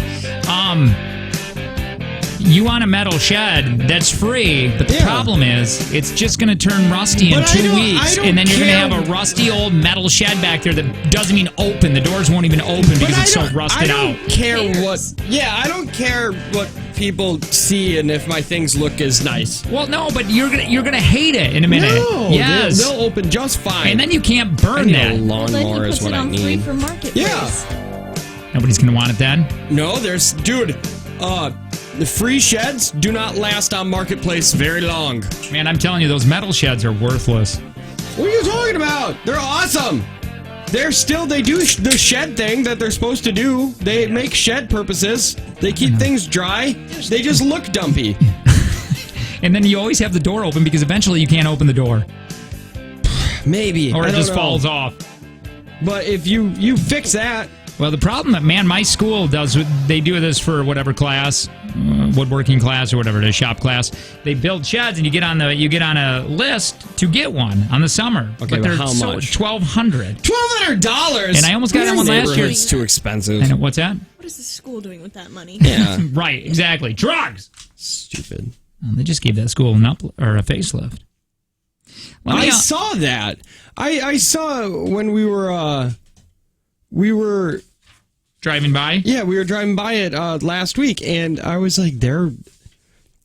[SPEAKER 1] You want a metal shed that's free, but the problem is it's just going to turn rusty in 2 weeks, and then you're going to have a rusty old metal shed back there that doesn't even open. The doors won't even open because it's so rusted out.
[SPEAKER 2] I don't care I don't care what people see and if my things look as nice.
[SPEAKER 1] Well, no, but you're gonna hate it in a minute.
[SPEAKER 2] No,
[SPEAKER 1] yes,
[SPEAKER 2] they'll open just fine.
[SPEAKER 1] And then you can't burn that.
[SPEAKER 2] A lawnmower is what I need.
[SPEAKER 3] Free for Marketplace.
[SPEAKER 2] Yeah.
[SPEAKER 1] Nobody's gonna want it then.
[SPEAKER 2] No, the free sheds do not last on Marketplace very long.
[SPEAKER 1] Man, I'm telling you, those metal sheds are worthless.
[SPEAKER 2] What are you talking about? They're awesome. They do the shed thing that they're supposed to do. They make shed purposes. They keep things dry. They just look dumpy.
[SPEAKER 1] And then you always have the door open because eventually you can't open the door.
[SPEAKER 2] Maybe.
[SPEAKER 1] Or it just falls off.
[SPEAKER 2] But if you fix that.
[SPEAKER 1] Well, the problem, man, my school they do this for whatever class, woodworking class or whatever it is, shop class. They build sheds and you get on a list to get one on the summer.
[SPEAKER 2] Okay, but how much?
[SPEAKER 1] $1,200.
[SPEAKER 2] $1,200?
[SPEAKER 1] And I almost got one last year.
[SPEAKER 2] It's too expensive.
[SPEAKER 1] I know, what's that?
[SPEAKER 3] What is the school doing with that money?
[SPEAKER 2] Yeah.
[SPEAKER 1] Right, exactly. Drugs!
[SPEAKER 2] Stupid.
[SPEAKER 1] They just gave that school a facelift.
[SPEAKER 2] I saw that. I saw when we were
[SPEAKER 1] driving by.
[SPEAKER 2] Yeah, we were driving by it last week, and I was like, they're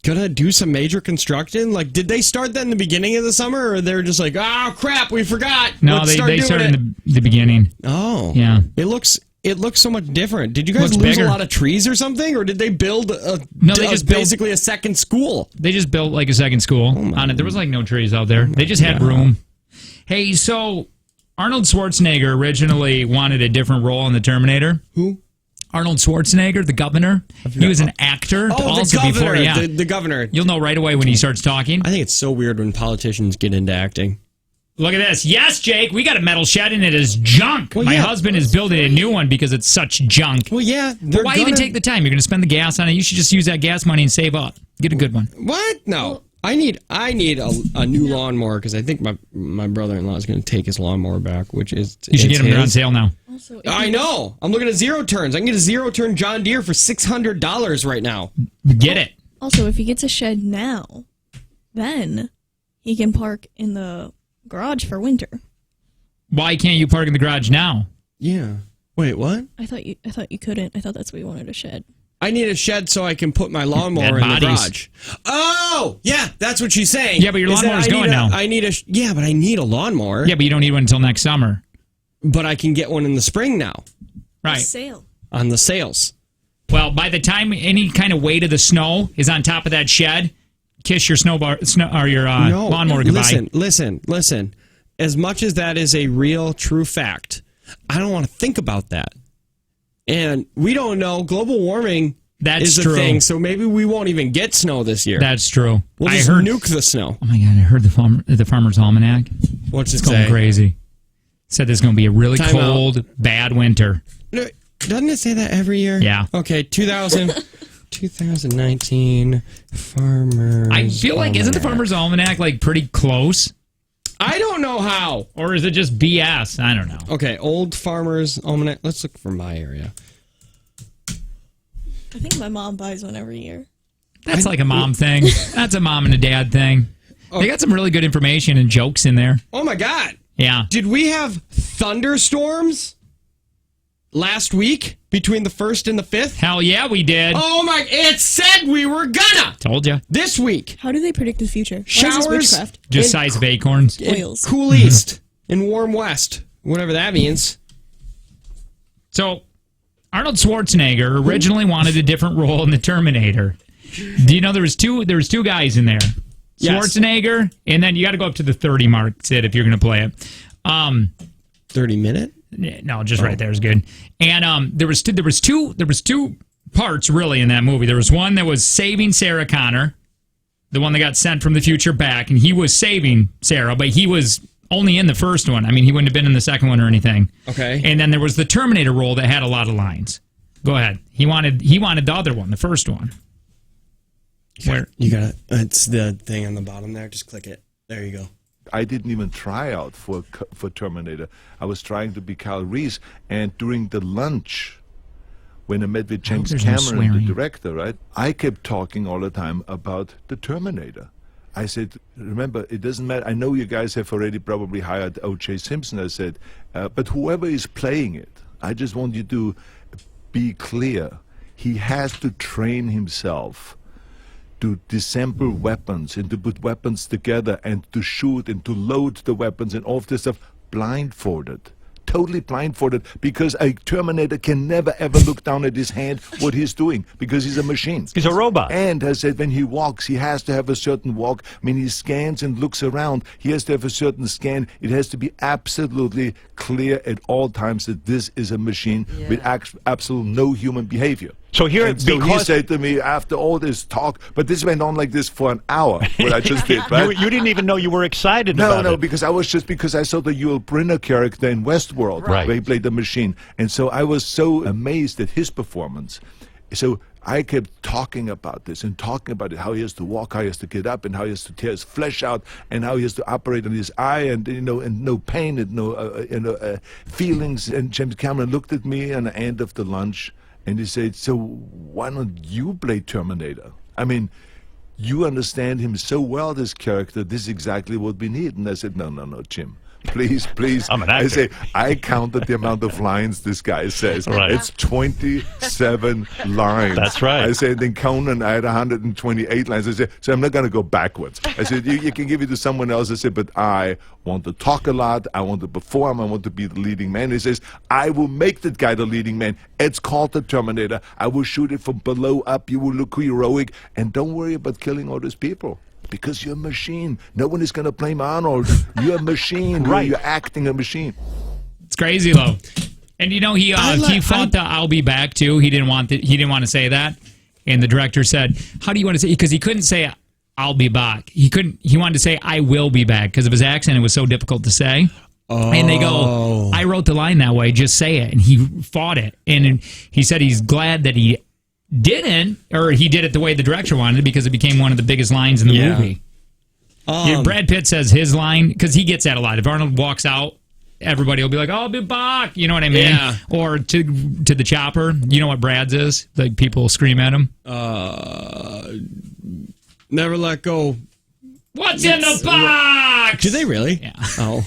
[SPEAKER 2] gonna do some major construction. Like, did they start that in the beginning of the summer, or they're just like, oh crap, we forgot?
[SPEAKER 1] No, they started in the beginning.
[SPEAKER 2] Oh,
[SPEAKER 1] yeah.
[SPEAKER 2] It looks so much different. Did you guys lose a lot of trees or something, or did they build basically a second school?
[SPEAKER 1] They just built like a second school on it. There was like no trees out there. They just had room. Hey, so Arnold Schwarzenegger originally wanted a different role in the Terminator.
[SPEAKER 2] Who?
[SPEAKER 1] Arnold Schwarzenegger, the governor. He was an actor.
[SPEAKER 2] Oh, the governor. The governor.
[SPEAKER 1] You'll know right away when he starts talking.
[SPEAKER 2] I think it's so weird when politicians get into acting.
[SPEAKER 1] Look at this. Yes, Jake, we got a metal shed and it is junk. My husband is building a new one because it's such junk.
[SPEAKER 2] Well, yeah.
[SPEAKER 1] But why even take the time? You're going to spend the gas on it. You should just use that gas money and save up. Get a good one.
[SPEAKER 2] What? No. I need a new lawnmower because I think my brother-in-law is going to take his lawnmower back, which is
[SPEAKER 1] you should get them on sale now.
[SPEAKER 3] Also,
[SPEAKER 2] I know. I'm looking at zero turns. I can get a zero turn John Deere for $600 right now.
[SPEAKER 1] Get it.
[SPEAKER 3] Also, if he gets a shed now, then he can park in the garage for winter.
[SPEAKER 1] Why can't you park in the garage now?
[SPEAKER 2] Yeah. Wait, what?
[SPEAKER 3] I thought you couldn't. I thought that's why you wanted a shed.
[SPEAKER 2] I need a shed so I can put my lawnmower in the garage. Oh, yeah, that's what she's saying.
[SPEAKER 1] Yeah, but your lawnmower's going now.
[SPEAKER 2] But I need a lawnmower.
[SPEAKER 1] Yeah, but you don't need one until next summer.
[SPEAKER 2] But I can get one in the spring now.
[SPEAKER 1] Right.
[SPEAKER 3] Sale.
[SPEAKER 2] On the sales.
[SPEAKER 1] Well, by the time any kind of weight of the snow is on top of that shed, kiss your lawnmower goodbye.
[SPEAKER 2] Listen. As much as that is a real, true fact, I don't want to think about that. And we don't know. Global warming is a thing, so maybe we won't even get snow this year.
[SPEAKER 1] That's true.
[SPEAKER 2] We'll just nuke the snow.
[SPEAKER 1] Oh my God, I heard the Farmer's Almanac.
[SPEAKER 2] What's it
[SPEAKER 1] say? It's going crazy. It said there's going to be a really cold, bad winter.
[SPEAKER 2] No, doesn't it say that every year?
[SPEAKER 1] Yeah.
[SPEAKER 2] Okay, 2019 Farmer's
[SPEAKER 1] I feel like, isn't the Farmer's Almanac like pretty close?
[SPEAKER 2] I don't know how.
[SPEAKER 1] Or is it just BS? I don't know.
[SPEAKER 2] Okay, old Farmer's Almanac. Let's look for my area.
[SPEAKER 3] I think my mom buys one every year.
[SPEAKER 1] That's like a mom thing. That's a mom and a dad thing. They got some really good information and jokes in there.
[SPEAKER 2] Oh my God.
[SPEAKER 1] Yeah.
[SPEAKER 2] Did we have thunderstorms last week between the 1st and the 5th?
[SPEAKER 1] Hell yeah, we did.
[SPEAKER 2] Oh my, it said we were gonna.
[SPEAKER 1] Told you.
[SPEAKER 2] This week.
[SPEAKER 3] How do they predict the future?
[SPEAKER 2] Showers.
[SPEAKER 1] Just size of acorns.
[SPEAKER 3] Oils.
[SPEAKER 2] Cool east and warm west. Whatever that means.
[SPEAKER 1] So, Arnold Schwarzenegger originally wanted a different role in the Terminator. Do you know there was two guys in there? Schwarzenegger, and then you got to go up to the 30 mark, Sid, if you're going to play it.
[SPEAKER 2] 30 minute?
[SPEAKER 1] No, just right there is good. And there was two parts really in that movie. There was one that was saving Sarah Connor, the one that got sent from the future back, and he was saving Sarah, but he was only in the first one. I mean, he wouldn't have been in the second one or anything.
[SPEAKER 2] Okay.
[SPEAKER 1] And then there was the Terminator role that had a lot of lines. Go ahead. He wanted the other one, the first one.
[SPEAKER 2] Where you got it's the thing on the bottom there. Just click it. There you go.
[SPEAKER 13] I didn't even try out for Terminator. I was trying to be Kyle Reese, and during the lunch, when I met with James Cameron, the director, right, I kept talking all the time about the Terminator. I said, remember, it doesn't matter. I know you guys have already probably hired O.J. Simpson. I said, but whoever is playing it, I just want you to be clear. He has to train himself to disassemble weapons and to put weapons together and to shoot and to load the weapons and all of this stuff blindfolded. Totally blindfolded, because a Terminator can never ever look down at his hand what he's doing, because he's a machine.
[SPEAKER 14] He's a robot.
[SPEAKER 13] And I said, when he walks, he has to have a certain walk. When he scans and looks around, he has to have a certain scan. It has to be absolutely clear at all times that this is a machine with absolute no human behavior.
[SPEAKER 14] So here,
[SPEAKER 13] and so he said to me, after all this talk, but this went on like this for an hour, what I just did, right?
[SPEAKER 14] You didn't even know you were excited about it.
[SPEAKER 13] No, because I saw the Yul Brynner character in Westworld,
[SPEAKER 14] right,
[SPEAKER 13] where he played the machine. And so I was so amazed at his performance. So I kept talking about this and talking about it, how he has to walk, how he has to get up, and how he has to tear his flesh out, and how he has to operate on his eye, and and no pain, and no feelings. And James Cameron looked at me at the end of the lunch, and he said, so why don't you play Terminator? I mean, you understand him so well, this character. This is exactly what we need. And I said, no, Jim. Please.
[SPEAKER 14] I'm an actor.
[SPEAKER 13] I say, I counted the amount of lines this guy says.
[SPEAKER 14] Right.
[SPEAKER 13] It's 27 lines.
[SPEAKER 14] That's right.
[SPEAKER 13] I said, then Conan, I had 128 lines. I said, so I'm not going to go backwards. I said, you can give it to someone else. I said, but I want to talk a lot. I want to perform. I want to be the leading man. He says, I will make that guy the leading man. It's called the Terminator. I will shoot it from below up. You will look heroic. And don't worry about killing all those people. Because you're a machine. No one is going to blame Arnold. You're a machine.
[SPEAKER 14] Right.
[SPEAKER 13] You're acting a machine.
[SPEAKER 1] It's crazy though. And he fought the "I'll be back" too. He didn't want to say that. And the director said, "How do you want to say?" Because he couldn't say "I'll be back." He wanted to say "I will be back" because of his accent. It was so difficult to say. Oh. And they go, "I wrote the line that way. Just say it." And he fought it. And he said he's glad that he didn't, or he did it the way the director wanted, because it became one of the biggest lines in the movie. Brad Pitt says his line, because he gets that a lot. If Arnold walks out, everybody will be like, "I'll be back," you know what I mean?
[SPEAKER 2] Yeah.
[SPEAKER 1] Or to the chopper. You know what Brad's is? Like, people scream at him.
[SPEAKER 2] Never let go.
[SPEAKER 1] What's in the box?
[SPEAKER 2] Do they really?
[SPEAKER 1] Yeah.
[SPEAKER 2] Oh.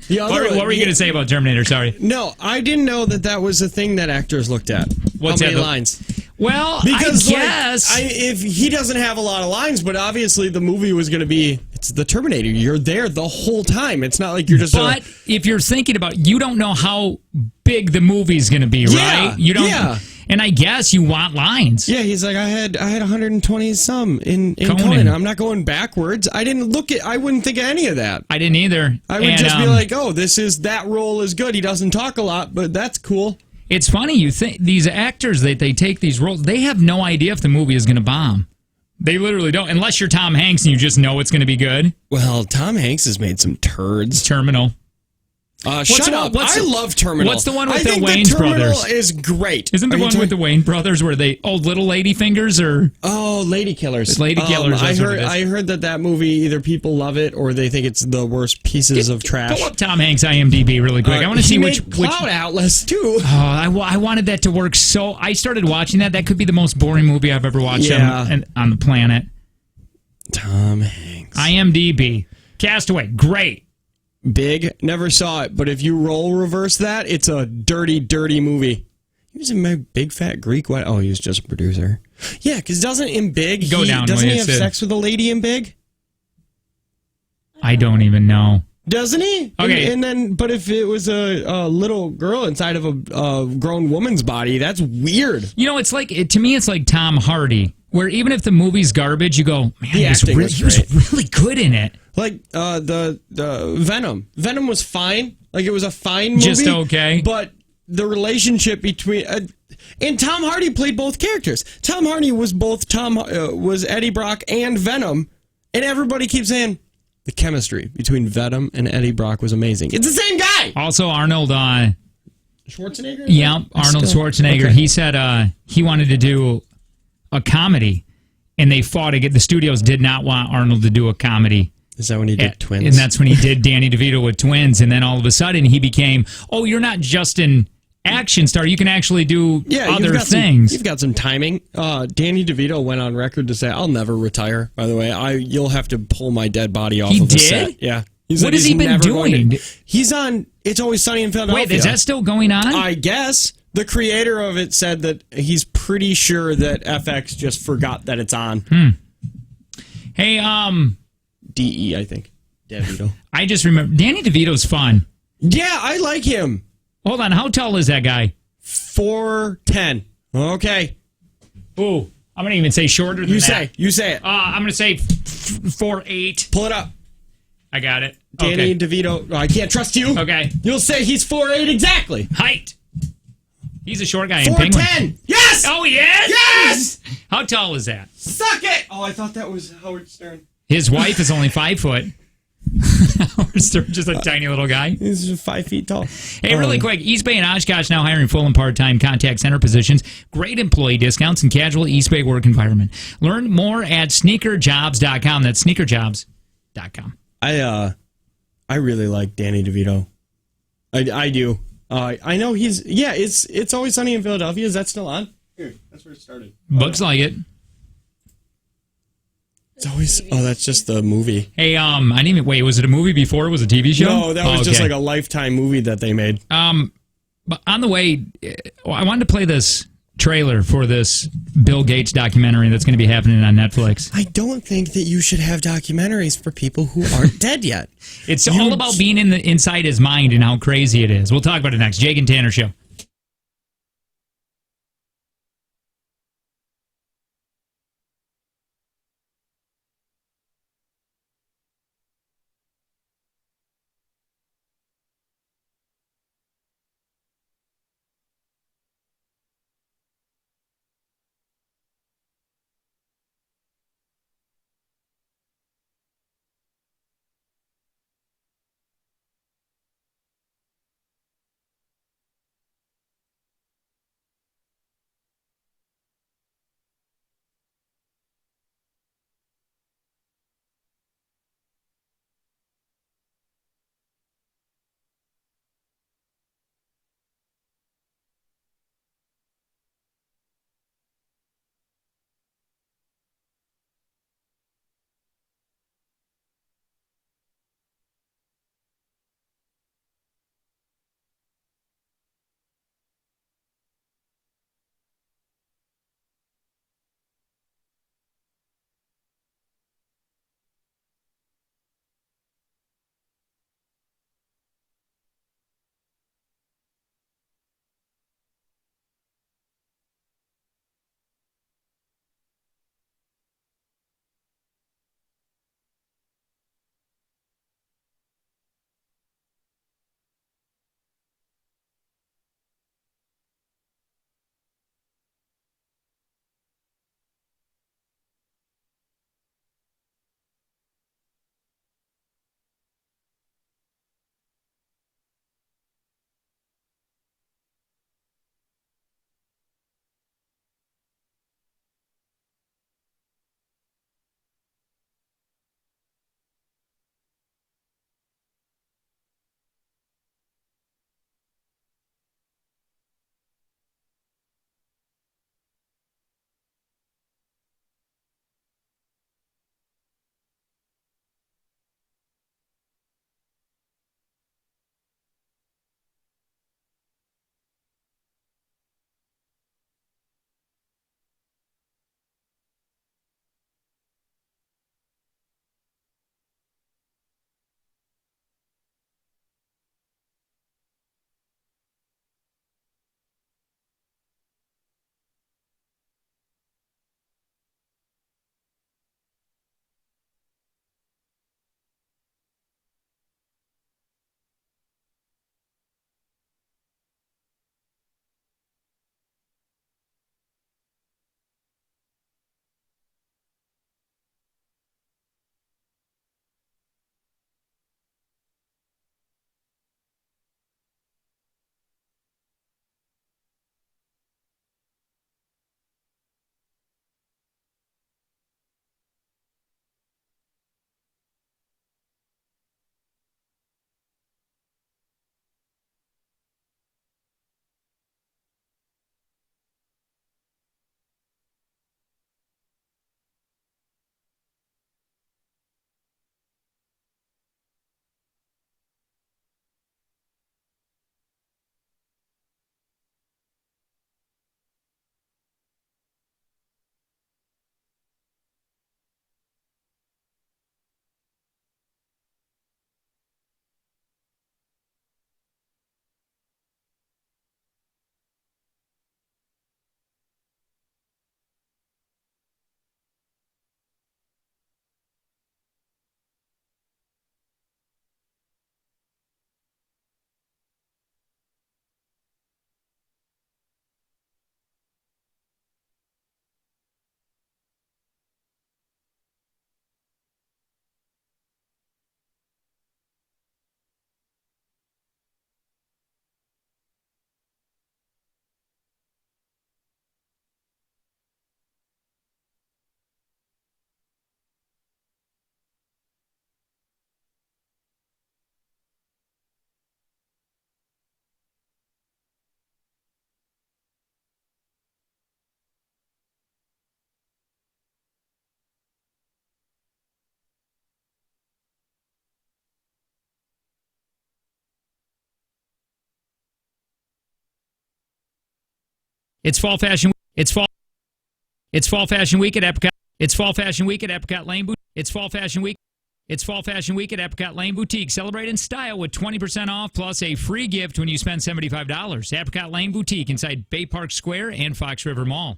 [SPEAKER 1] What were you going to say about Terminator? Sorry.
[SPEAKER 2] No, I didn't know that was a thing that actors looked at.
[SPEAKER 1] What's
[SPEAKER 2] How many
[SPEAKER 1] that?
[SPEAKER 2] lines?
[SPEAKER 1] Well,
[SPEAKER 2] because,
[SPEAKER 1] I guess.
[SPEAKER 2] if he doesn't have a lot of lines, but obviously the movie was going to be, it's the Terminator. You're there the whole time. It's not like you're just...
[SPEAKER 1] But if you're thinking about, you don't know how big the movie's going to be, right? You don't. Yeah. And I guess you want lines.
[SPEAKER 2] Yeah, he's like, I had 120 some in Conan. I'm not going backwards. I wouldn't think of any of that.
[SPEAKER 1] I didn't either.
[SPEAKER 2] I would just be like, oh, that role is good. He doesn't talk a lot, but that's cool.
[SPEAKER 1] It's funny, you think these actors, they take these roles, they have no idea if the movie is going to bomb. They literally don't, unless you're Tom Hanks and you just know it's going to be good.
[SPEAKER 2] Well, Tom Hanks has made some turds.
[SPEAKER 1] Terminal.
[SPEAKER 2] Shut up. I love Terminal.
[SPEAKER 1] What's the one with the Wayans brothers?
[SPEAKER 2] Terminal is great.
[SPEAKER 1] Isn't the one with the Wayans brothers where they little lady fingers or
[SPEAKER 2] Lady Killers?
[SPEAKER 1] Lady Killers.
[SPEAKER 2] I heard that movie, either people love it or they think it's the worst pieces of trash.
[SPEAKER 1] Pull up Tom Hanks IMDb really quick. I want to see which
[SPEAKER 2] Cloud Atlas too.
[SPEAKER 1] Oh, I wanted that to work, so I started watching that. That could be the most boring movie I've ever watched on the planet.
[SPEAKER 2] Tom Hanks.
[SPEAKER 1] IMDb. Castaway. Great.
[SPEAKER 2] Big, never saw it, but if you role reverse that, it's a dirty, dirty movie. He was in My Big Fat Greek Wedding. Oh, he was just a producer. Yeah, because doesn't in Big, doesn't he have sex with a lady in Big?
[SPEAKER 1] I don't even know.
[SPEAKER 2] Doesn't he?
[SPEAKER 1] Okay.
[SPEAKER 2] And then, but if it was a little girl inside of a grown woman's body, that's weird.
[SPEAKER 1] You know, it's like, to me, it's like Tom Hardy, where even if the movie's garbage, you go, man, he was really good in it.
[SPEAKER 2] Like the Venom. Venom was fine. Like, it was a fine movie.
[SPEAKER 1] Just okay.
[SPEAKER 2] But the relationship between... and Tom Hardy played both characters. Tom Hardy was was Eddie Brock and Venom. And everybody keeps saying the chemistry between Venom and Eddie Brock was amazing. It's the same guy!
[SPEAKER 1] Also, Arnold...
[SPEAKER 2] Schwarzenegger?
[SPEAKER 1] Yeah, Arnold Schwarzenegger. Okay. He said he wanted to do a comedy. and they fought again. The studios did not want Arnold to do a comedy.
[SPEAKER 2] Is that when he did Twins?
[SPEAKER 1] And that's when he did Danny DeVito with Twins. And then all of a sudden he became, oh, you're not just an action star. You can actually do other things.
[SPEAKER 2] You've got some timing. Danny DeVito went on record to say, I'll never retire, by the way. You'll have to pull my dead body off of the set. Yeah.
[SPEAKER 1] What has he been doing?
[SPEAKER 2] He's on It's Always Sunny in Philadelphia.
[SPEAKER 1] Wait, is that still going on?
[SPEAKER 2] I guess. The creator of it said that he's pretty sure that FX just forgot that it's on.
[SPEAKER 1] Hey,
[SPEAKER 2] DE, I think. DeVito.
[SPEAKER 1] I just remember Danny DeVito's fun.
[SPEAKER 2] Yeah, I like him.
[SPEAKER 1] Hold on, how tall is that guy?
[SPEAKER 2] 4'10". Okay.
[SPEAKER 1] Ooh, I'm gonna even say shorter than that.
[SPEAKER 2] You say it.
[SPEAKER 1] I'm gonna say 4'8".
[SPEAKER 2] Pull it up.
[SPEAKER 1] I got it.
[SPEAKER 2] Danny DeVito. I can't trust you.
[SPEAKER 1] Okay.
[SPEAKER 2] You'll say he's 4'8" exactly.
[SPEAKER 1] Height. He's a short guy in Penguin.
[SPEAKER 2] 4'10". Yes!
[SPEAKER 1] Oh, he is?
[SPEAKER 2] Yes!
[SPEAKER 1] How tall is that?
[SPEAKER 2] Suck it! Oh, I thought that was Howard Stern.
[SPEAKER 1] His wife is only 5 foot. Howard Stern, just a tiny little guy.
[SPEAKER 2] He's just 5 feet tall.
[SPEAKER 1] Hey, really quick, East Bay and Oshkosh now hiring full and part-time contact center positions. Great employee discounts and casual East Bay work environment. Learn more at sneakerjobs.com. That's sneakerjobs.com.
[SPEAKER 2] I really like Danny DeVito. I do. I know it's Always Sunny in Philadelphia. Is that still on? Here, that's where it started.
[SPEAKER 1] Looks like it.
[SPEAKER 2] It's always. Oh, that's just the movie.
[SPEAKER 1] Hey, I didn't even wait. Was it a movie before it was a TV show?
[SPEAKER 2] No, that was just like a Lifetime movie that they made.
[SPEAKER 1] But on the way, I wanted to play this trailer for this Bill Gates documentary that's going to be happening on Netflix.
[SPEAKER 2] I don't think that you should have documentaries for people who aren't dead yet.
[SPEAKER 1] It's all about being inside his mind and how crazy it is. We'll talk about it next. Jake and Tanner Show. It's fall fashion. It's fall fashion week at Apricot. It's fall fashion week at Apricot Lane Boutique. It's fall fashion week. It's fall fashion week at Apricot Lane Boutique. Celebrate in style with 20% off plus a free gift when you spend $75. Apricot Lane Boutique inside Bay Park Square and Fox River Mall.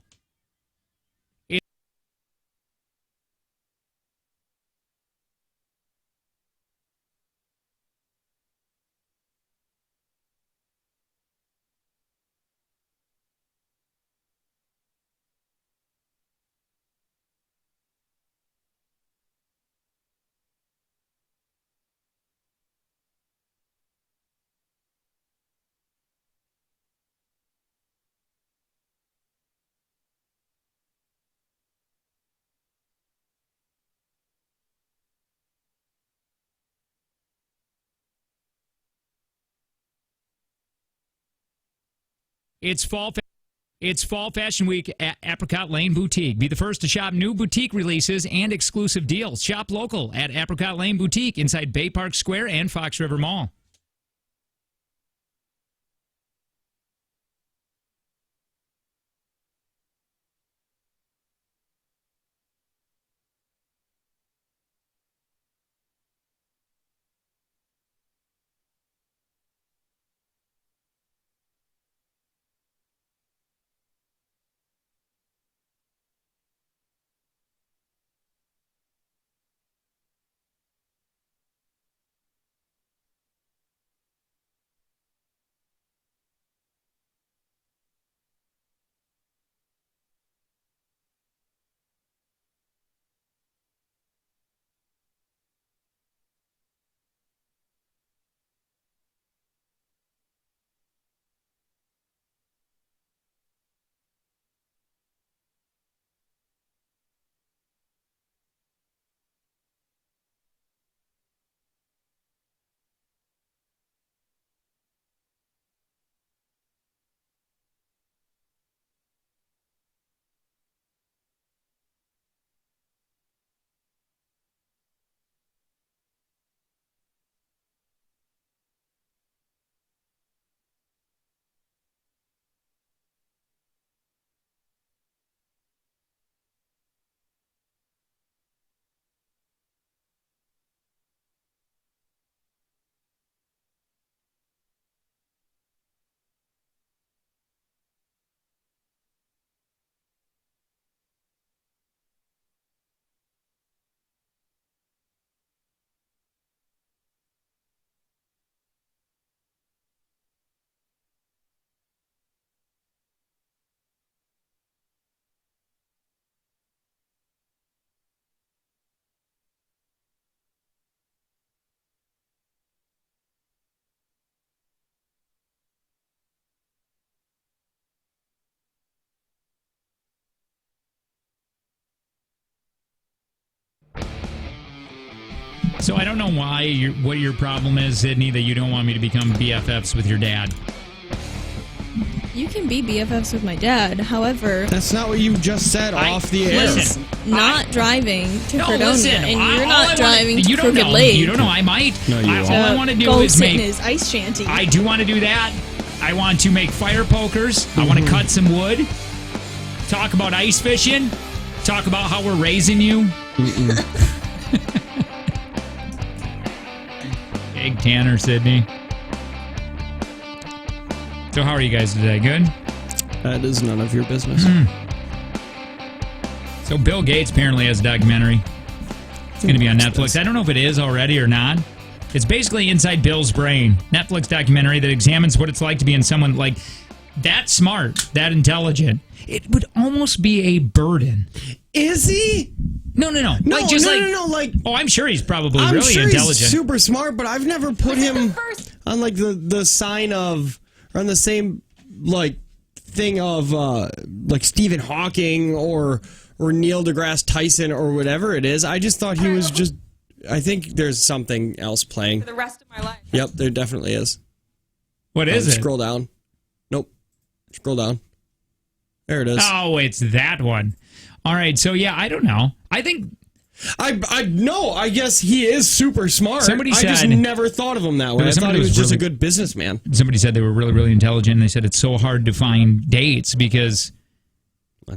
[SPEAKER 1] It's fall fashion week at Apricot Lane Boutique. Be the first to shop new boutique releases and exclusive deals. Shop local at Apricot Lane Boutique inside Bay Park Square and Fox River Mall. So I don't know what your problem is, Sydney, that you don't want me to become BFFs with your dad.
[SPEAKER 3] You can be BFFs with my dad. However,
[SPEAKER 2] that's not what you just said off the air.
[SPEAKER 3] Listen, driving to Fredonia,
[SPEAKER 1] listen,
[SPEAKER 3] and you're not driving to Crooked Lake.
[SPEAKER 1] You don't know. I might.
[SPEAKER 2] No, you won't.
[SPEAKER 1] All I want to do
[SPEAKER 3] go
[SPEAKER 1] is
[SPEAKER 3] sit in
[SPEAKER 1] make
[SPEAKER 3] his ice shanty.
[SPEAKER 1] I do want to do that. I want to make fire pokers. I want to cut some wood. Talk about ice fishing. Talk about how we're raising you. Egg Tanner, Sydney. So how are you guys today? Good?
[SPEAKER 2] That is none of your business.
[SPEAKER 1] So Bill Gates apparently has a documentary. It's going to be on Netflix. I don't know if it is already or not. It's basically Inside Bill's Brain. Netflix documentary that examines what it's like to be in someone like that smart, that intelligent. It would almost be a burden.
[SPEAKER 2] Is he?
[SPEAKER 1] No. Like, oh, I'm sure he's probably really intelligent.
[SPEAKER 2] He's super smart, but I've never put him on like the sign of, or on the same like thing of like Stephen Hawking or Neil deGrasse Tyson or whatever it is. I just thought he was just. I think there's something else playing
[SPEAKER 5] For the rest of my life.
[SPEAKER 2] Yep, there definitely is.
[SPEAKER 1] What is it?
[SPEAKER 2] Scroll down. Nope. Scroll down. There it is.
[SPEAKER 1] Oh, it's that one. All right. So yeah, I don't know. I think
[SPEAKER 2] I guess he is super smart.
[SPEAKER 1] Somebody said,
[SPEAKER 2] I just never thought of him that way. I thought he was just a good businessman.
[SPEAKER 1] Somebody said they were really, really intelligent, and they said it's so hard to find dates because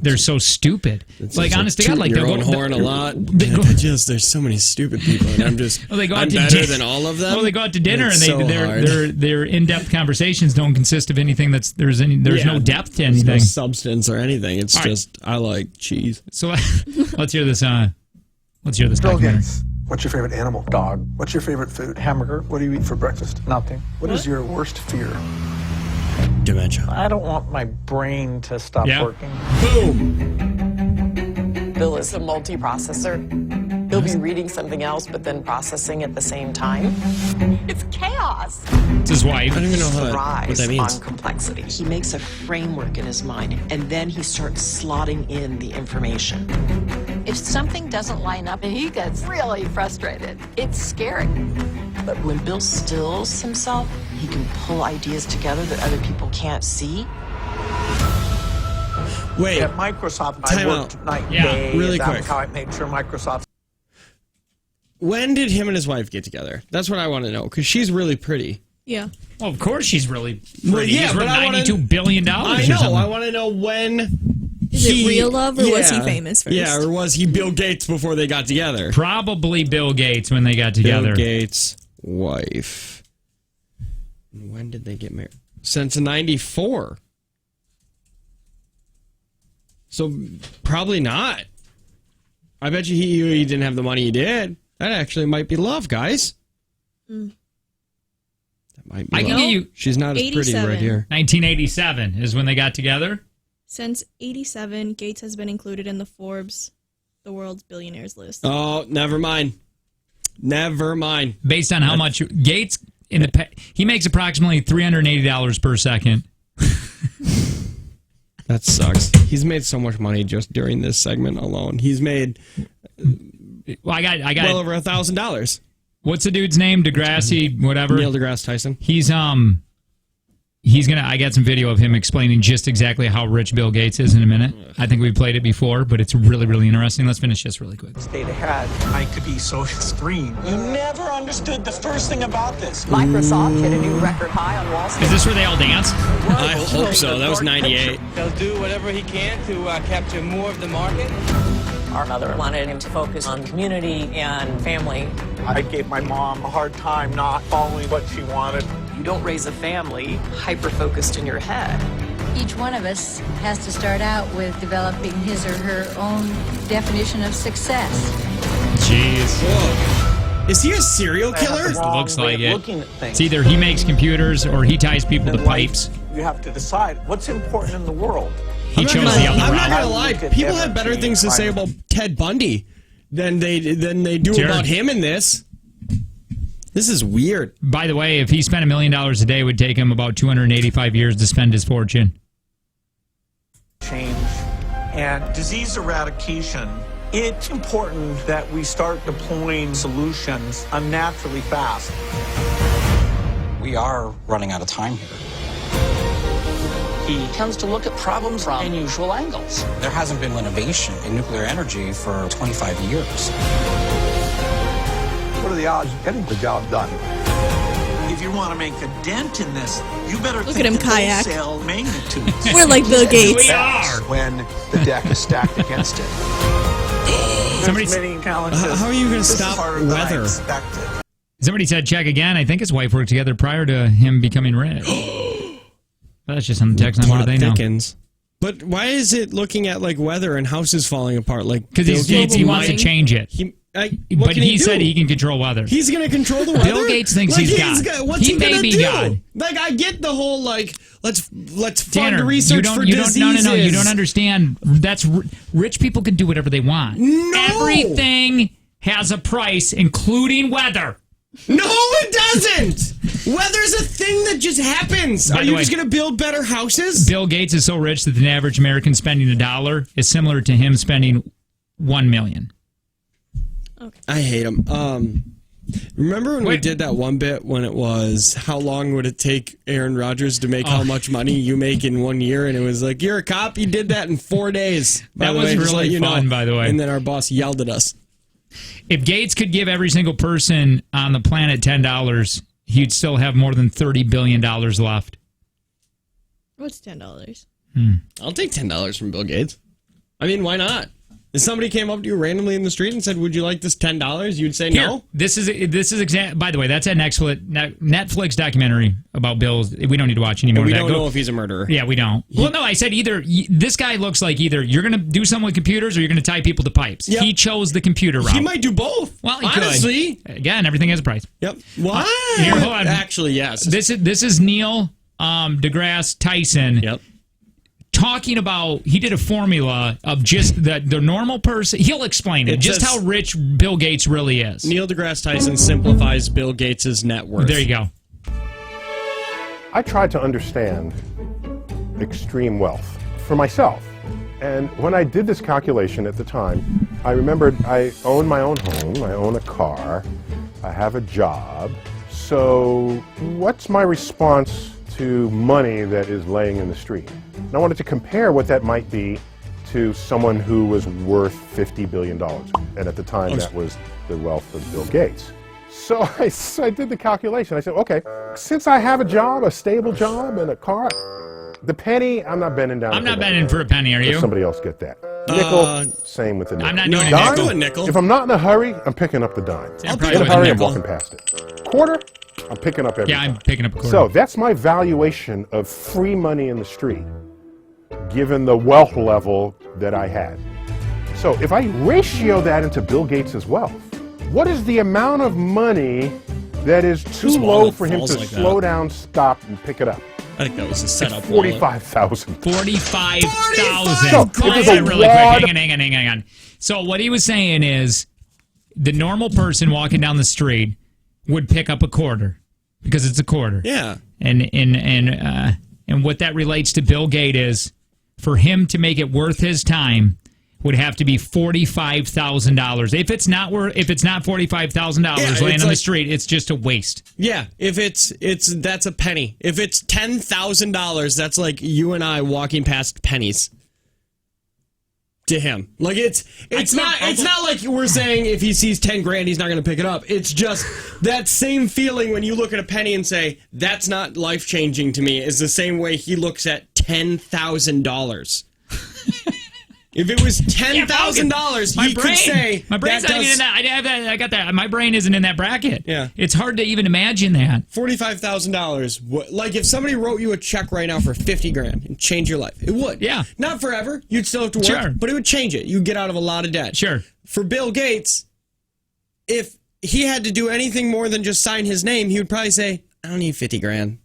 [SPEAKER 1] they're so stupid. Like, honest to God, like
[SPEAKER 2] they'll go horn a lot. There's so many stupid people, and I'm just I'm better than all of them.
[SPEAKER 1] Well, they go out to dinner, and their in-depth conversations don't consist of anything there's no depth to anything,
[SPEAKER 2] no substance or anything. It's just I like cheese.
[SPEAKER 1] So let's hear this. Let's hear this.
[SPEAKER 15] Bill Gates. What's your favorite animal? Dog. What's your favorite food? Hamburger. What do you eat for breakfast? Nothing. What is your worst fear?
[SPEAKER 2] Dementia.
[SPEAKER 16] I don't want my brain to stop working.
[SPEAKER 2] Boom.
[SPEAKER 17] Bill is a multiprocessor. He'll be reading something else, but then processing at the same time. It's chaos.
[SPEAKER 1] It's his wife.
[SPEAKER 2] I don't even know
[SPEAKER 17] what
[SPEAKER 2] that means.
[SPEAKER 17] On complexity. He makes a framework in his mind, and then he starts slotting in the information.
[SPEAKER 18] If something doesn't line up, he gets really frustrated. It's scary.
[SPEAKER 17] But when Bill stills himself, he can pull ideas together that other people can't see.
[SPEAKER 2] Wait.
[SPEAKER 15] At Microsoft,
[SPEAKER 2] I
[SPEAKER 15] worked night and day.
[SPEAKER 2] Really
[SPEAKER 15] That
[SPEAKER 2] quick.
[SPEAKER 15] was how I made sure Microsoft.
[SPEAKER 2] When did him and his wife get together? That's what I want to know, because she's really pretty.
[SPEAKER 3] Yeah.
[SPEAKER 1] Well, of course she's really pretty.
[SPEAKER 2] Well, yeah,
[SPEAKER 1] He's worth
[SPEAKER 2] but I wanna-
[SPEAKER 1] $92 billion.
[SPEAKER 2] I know. I want to know when.
[SPEAKER 3] Is it real love, or was he famous first?
[SPEAKER 2] Yeah, or was he Bill Gates before they got together?
[SPEAKER 1] Probably Bill Gates when they got together.
[SPEAKER 2] Bill Gates' wife. When did they get married? Since '94. So probably not. I bet you he didn't have the money he did. That actually might be love, guys. That might be
[SPEAKER 1] I can
[SPEAKER 2] love.
[SPEAKER 1] get you.
[SPEAKER 2] She's not as pretty
[SPEAKER 3] 87.
[SPEAKER 2] right here.
[SPEAKER 1] 1987 is when they got together.
[SPEAKER 3] Since 87, Gates has been included in the Forbes, the world's billionaires list.
[SPEAKER 2] Oh, never mind. Never mind.
[SPEAKER 1] Based on how much Gates he makes approximately $380 per second.
[SPEAKER 2] That sucks. He's made so much money just during this segment alone. He's made
[SPEAKER 1] I got
[SPEAKER 2] well over $1,000.
[SPEAKER 1] What's the dude's name? DeGrasse, whatever.
[SPEAKER 2] Neil deGrasse Tyson.
[SPEAKER 1] He's gonna. I got some video of him explaining just exactly how rich Bill Gates is in a minute. I think we played it before, but it's really, really interesting. Let's finish this really quick.
[SPEAKER 15] Stayed ahead. I could be so extreme. You never understood the first thing about this.
[SPEAKER 17] Microsoft hit a new record high on Wall Street.
[SPEAKER 1] Is this where they all dance?
[SPEAKER 2] I hope so. That was 98.
[SPEAKER 19] He'll do whatever he can to capture more of the market.
[SPEAKER 17] Our mother wanted him to focus on community and family.
[SPEAKER 15] I gave my mom a hard time not following what she wanted.
[SPEAKER 17] You don't raise a family hyper-focused in your head.
[SPEAKER 18] Each one of us has to start out with developing his or her own definition of success.
[SPEAKER 1] Jeez.
[SPEAKER 2] Whoa. Is he a serial killer?
[SPEAKER 1] Looks like it. It's either he makes computers or he ties people to pipes.
[SPEAKER 15] You have to decide what's important in the world.
[SPEAKER 1] He chose the other route.
[SPEAKER 2] I'm not gonna lie. People have better things to say about Ted Bundy than they do about him in this. This is weird.
[SPEAKER 1] By the way, if he spent $1 million a day, it would take him about 285 years to spend his fortune.
[SPEAKER 15] Change and disease eradication. It's important that we start deploying solutions unnaturally fast.
[SPEAKER 20] We are running out of time here.
[SPEAKER 11] He tends to look at problems from unusual angles.
[SPEAKER 20] There hasn't been innovation in nuclear energy for 25 years.
[SPEAKER 15] What are the odds of getting the job done? If you want to make a dent in this, you better
[SPEAKER 3] Look
[SPEAKER 15] think
[SPEAKER 3] at him
[SPEAKER 15] in
[SPEAKER 3] kayak.
[SPEAKER 15] wholesale magnitudes.
[SPEAKER 3] We're like Bill Gates.
[SPEAKER 1] We are.
[SPEAKER 15] When the deck is stacked against it.
[SPEAKER 1] Somebody-
[SPEAKER 15] Many challenges.
[SPEAKER 2] How are you going to
[SPEAKER 15] This is
[SPEAKER 2] stop
[SPEAKER 15] harder than I
[SPEAKER 2] weather?
[SPEAKER 15] expected.
[SPEAKER 1] Somebody said check again. I think his wife worked together prior to him becoming rich. That's just on the text line. What do they know?
[SPEAKER 2] Thickens. But why is it looking at like weather and houses falling apart? Like
[SPEAKER 1] Because he wants to change it. But he said he can control weather.
[SPEAKER 2] He's going to control the weather.
[SPEAKER 1] Bill Gates thinks he's God.
[SPEAKER 2] What's he
[SPEAKER 1] may
[SPEAKER 2] going to
[SPEAKER 1] be
[SPEAKER 2] do?
[SPEAKER 1] God.
[SPEAKER 2] Like I get the whole like let's fund
[SPEAKER 1] Tanner,
[SPEAKER 2] research for diseases.
[SPEAKER 1] No, you don't understand. That's rich people can do whatever they want.
[SPEAKER 2] No.
[SPEAKER 1] Everything has a price, including weather.
[SPEAKER 2] No, it doesn't. Weather's a thing that just happens.
[SPEAKER 1] By
[SPEAKER 2] Are
[SPEAKER 1] the
[SPEAKER 2] you
[SPEAKER 1] way,
[SPEAKER 2] just going to build better houses?
[SPEAKER 1] Bill Gates is so rich that the average American spending $1 is similar to him spending $1 million.
[SPEAKER 3] Okay.
[SPEAKER 2] I hate him. Remember when we did that one bit when it was how long would it take Aaron Rodgers to make how much money you make in 1 year? And it was like, you're a cop. You did that in 4 days.
[SPEAKER 1] That was really fun, by the way.
[SPEAKER 2] And then our boss yelled at us.
[SPEAKER 1] If Gates could give every single person on the planet $10, he'd still have more than $30 billion left.
[SPEAKER 3] What's $10?
[SPEAKER 2] I'll take $10 from Bill Gates. I mean, why not? If somebody came up to you randomly in the street and said, "Would you like this $10?" You'd say
[SPEAKER 1] Here,
[SPEAKER 2] no.
[SPEAKER 1] This is by the way, that's a Netflix documentary about Bill. We don't need to watch anymore.
[SPEAKER 2] We
[SPEAKER 1] of that.
[SPEAKER 2] don't know if he's a murderer.
[SPEAKER 1] Yeah, we don't. Well, no, I said either. This guy looks like either you're going to do something with computers or you're going to tie people to pipes.
[SPEAKER 2] Yep.
[SPEAKER 1] He chose the computer route.
[SPEAKER 2] He might do both.
[SPEAKER 1] Well, he
[SPEAKER 2] honestly,
[SPEAKER 1] could. Again, everything has a price.
[SPEAKER 2] Yep. What?
[SPEAKER 1] Here, hold on.
[SPEAKER 2] Actually, yes.
[SPEAKER 1] This is Neil deGrasse Tyson.
[SPEAKER 2] Yep.
[SPEAKER 1] Talking about, he did a formula of just the normal person. He'll explain it just how rich Bill Gates really is.
[SPEAKER 2] Neil deGrasse Tyson simplifies Bill Gates' net worth.
[SPEAKER 1] There you go.
[SPEAKER 21] I tried to understand extreme wealth for myself. And when I did this calculation at the time, I remembered I own my own home, I own a car, I have a job. So what's my response to money that is laying in the street? And I wanted to compare what that might be to someone who was worth $50 billion. And at the time, that was the wealth of Bill Gates. So I did the calculation. I said, okay, since I have a job, a stable job, and a car, the penny, I'm not bending down.
[SPEAKER 1] I'm not bending for a penny, are you?
[SPEAKER 21] Let somebody else get that. Nickel, same with the nickel.
[SPEAKER 1] I'm not doing
[SPEAKER 21] dime,
[SPEAKER 1] a nickel.
[SPEAKER 21] If I'm not in a hurry, I'm picking up the dime.
[SPEAKER 1] I'll
[SPEAKER 21] In a hurry, I'm walking past it. Quarter, I'm picking up everything.
[SPEAKER 1] Yeah, I'm picking up a quarter.
[SPEAKER 21] So that's my valuation of free money in the street, given the wealth level that I had. So if I ratio that into Bill Gates' wealth, what is the amount of money that is too low for him to slow down, stop, and pick it up?
[SPEAKER 2] I think that was a setup.
[SPEAKER 21] It's 45,000.
[SPEAKER 1] 45,000.
[SPEAKER 21] So,
[SPEAKER 1] Quiet that really quick. Hang on. So what he was saying is the normal person walking down the street would pick up a quarter because it's a quarter.
[SPEAKER 2] Yeah.
[SPEAKER 1] And what that relates to Bill Gates is for him to make it worth his time would have to be $45,000. If it's not $45,000 laying on the street, it's just a waste.
[SPEAKER 2] Yeah, if that's a penny. If it's $10,000, that's like you and I walking past pennies to him. Like it's not like we're saying if he sees 10 grand he's not going to pick it up. It's just that same feeling when you look at a penny and say that's not life-changing to me is the same way he looks at $10,000. If it was $10,000, he could say
[SPEAKER 1] my brain's not even in that. I got that. My brain isn't in that bracket.
[SPEAKER 2] Yeah,
[SPEAKER 1] it's hard to even imagine that.
[SPEAKER 2] $45,000. Like if somebody wrote you a check right now for 50 grand and change your life, it would.
[SPEAKER 1] Yeah,
[SPEAKER 2] not forever. You'd still have to work, but it would change it. You'd get out of a lot of debt.
[SPEAKER 1] Sure.
[SPEAKER 2] For Bill Gates, if he had to do anything more than just sign his name, he would probably say, "I don't need 50 grand.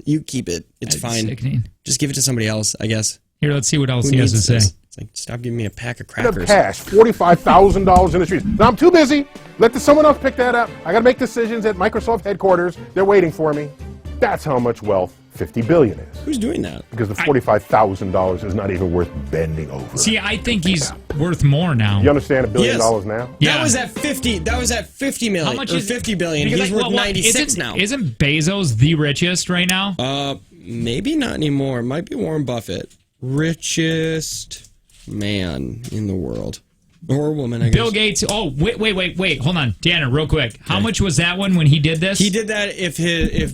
[SPEAKER 2] You keep it. It's fine.
[SPEAKER 1] Sickening.
[SPEAKER 2] Just give it to somebody else, I guess."
[SPEAKER 1] Here, let's see what else he has to say.
[SPEAKER 2] It's like, stop giving me a pack of crackers.
[SPEAKER 21] Cash, $45,000 in the streets. Now I'm too busy. Let someone else pick that up. I got to make decisions at Microsoft headquarters. They're waiting for me. That's how much wealth $50 billion is.
[SPEAKER 2] Who's doing that?
[SPEAKER 21] Because the $45,000 is not even worth bending over.
[SPEAKER 1] See, I think he's worth more now.
[SPEAKER 21] You understand $1 billion now?
[SPEAKER 2] Yeah. That was at 50. That was at 50 million.
[SPEAKER 1] How much
[SPEAKER 2] is 50 billion? He's worth 96 now.
[SPEAKER 1] Isn't Bezos the richest right now?
[SPEAKER 2] Maybe not anymore. It might be Warren Buffett. Richest man in the world. Or woman, I guess.
[SPEAKER 1] Bill Gates. Oh, wait. Hold on. Danner, real quick. How much was that one when he did this?
[SPEAKER 2] He did that if